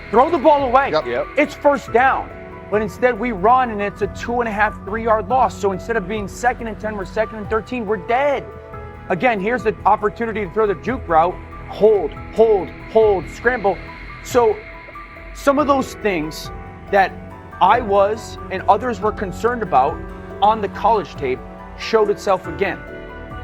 Throw the ball away. It's first down. But instead we run and it's a 2.5, 3-yard loss. So instead of being 2nd and 10, we're 2nd and 13, we're dead. Again, here's the opportunity to throw the juke route. Hold, scramble. So some of those things that I was and others were concerned about on the college tape showed itself again.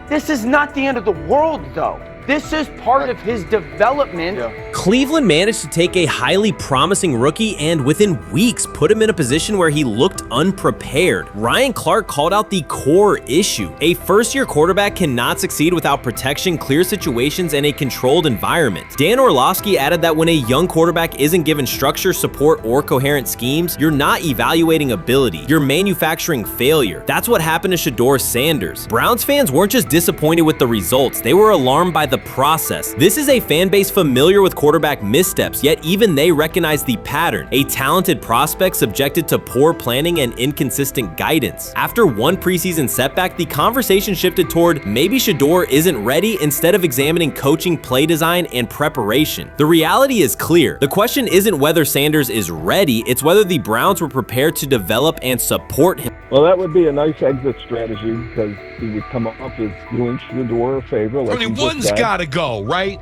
This is not the end of the world though. This is part of his development. Cleveland managed to take a highly promising rookie and within weeks put him in a position where he looked unprepared. Ryan Clark called out the core issue. A first-year quarterback cannot succeed without protection, clear situations, and a controlled environment. Dan Orlovsky added that when a young quarterback isn't given structure, support, or coherent schemes, you're not evaluating ability, you're manufacturing failure. That's what happened to Shedeur Sanders. Browns fans weren't just disappointed with the results, they were alarmed by the process. This is a fan base familiar with quarterback missteps, yet even they recognize the pattern. A talented prospect subjected to poor planning and inconsistent guidance. After one preseason setback, the conversation shifted toward maybe Shedeur isn't ready instead of examining coaching, play design, and preparation. The reality is clear. The question isn't whether Sanders is ready, it's whether the Browns were prepared to develop and support him. Well, that would be a nice exit strategy because he would come up as doing Shedeur a favor. Like one's got to go, right?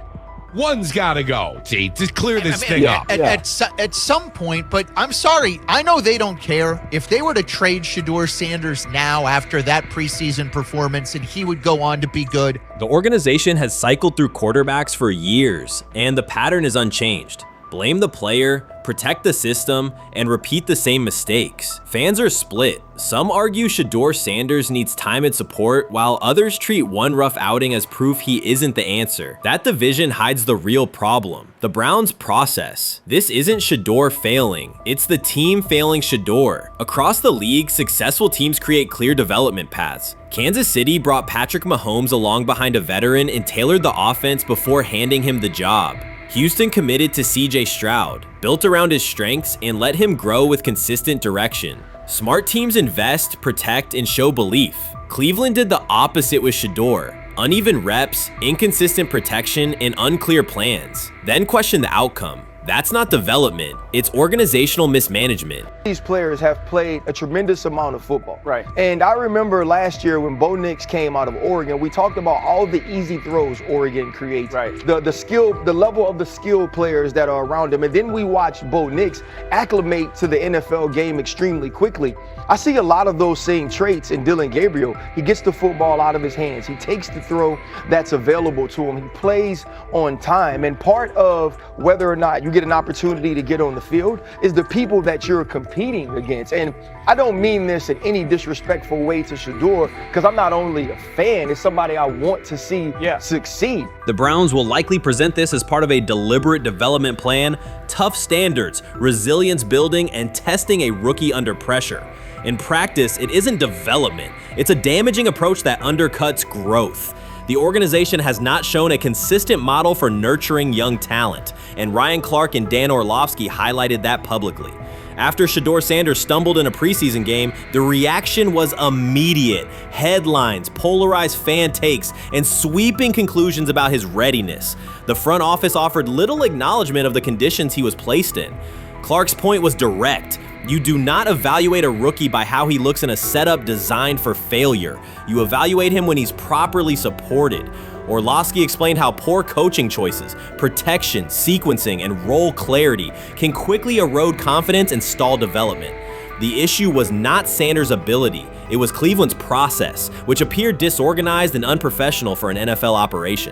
One's got to go. See, to clear this thing up. At some point, but I'm sorry, I know they don't care. If they were to trade Shedeur Sanders now after that preseason performance and he would go on to be good. The organization has cycled through quarterbacks for years, and the pattern is unchanged. Blame the player, protect the system, and repeat the same mistakes. Fans are split. Some argue Shedeur Sanders needs time and support, while others treat one rough outing as proof he isn't the answer. That division hides the real problem, the Browns' process. This isn't Shedeur failing, it's the team failing Shedeur. Across the league, successful teams create clear development paths. Kansas City brought Patrick Mahomes along behind a veteran and tailored the offense before handing him the job. Houston committed to CJ Stroud, built around his strengths, and let him grow with consistent direction. Smart teams invest, protect, and show belief. Cleveland did the opposite with Shedeur. Uneven reps, inconsistent protection, and unclear plans. Then question the outcome. That's not development, it's organizational mismanagement. These players have played a tremendous amount of football. Right. And I remember last year when Bo Nix came out of Oregon, we talked about all the easy throws Oregon creates. Right. The level of the skill players that are around him. And then we watched Bo Nix acclimate to the NFL game extremely quickly. I see a lot of those same traits in Dillon Gabriel. He gets the football out of his hands. He takes the throw that's available to him. He plays on time. And part of whether or not you get an opportunity to get on the field is the people that you're competing against. And I don't mean this in any disrespectful way to Shedeur, because I'm not only a fan, it's somebody I want to see succeed. The Browns will likely present this as part of a deliberate development plan, tough standards, resilience building, and testing a rookie under pressure. In practice, it isn't development. It's a damaging approach that undercuts growth. The organization has not shown a consistent model for nurturing young talent, and Ryan Clark and Dan Orlovsky highlighted that publicly. After Shedeur Sanders stumbled in a preseason game, the reaction was immediate. Headlines, polarized fan takes, and sweeping conclusions about his readiness. The front office offered little acknowledgement of the conditions he was placed in. Clark's point was direct. You do not evaluate a rookie by how he looks in a setup designed for failure. You evaluate him when he's properly supported. Orlovsky explained how poor coaching choices, protection, sequencing, and role clarity can quickly erode confidence and stall development. The issue was not Sanders' ability, it was Cleveland's process, which appeared disorganized and unprofessional for an NFL operation.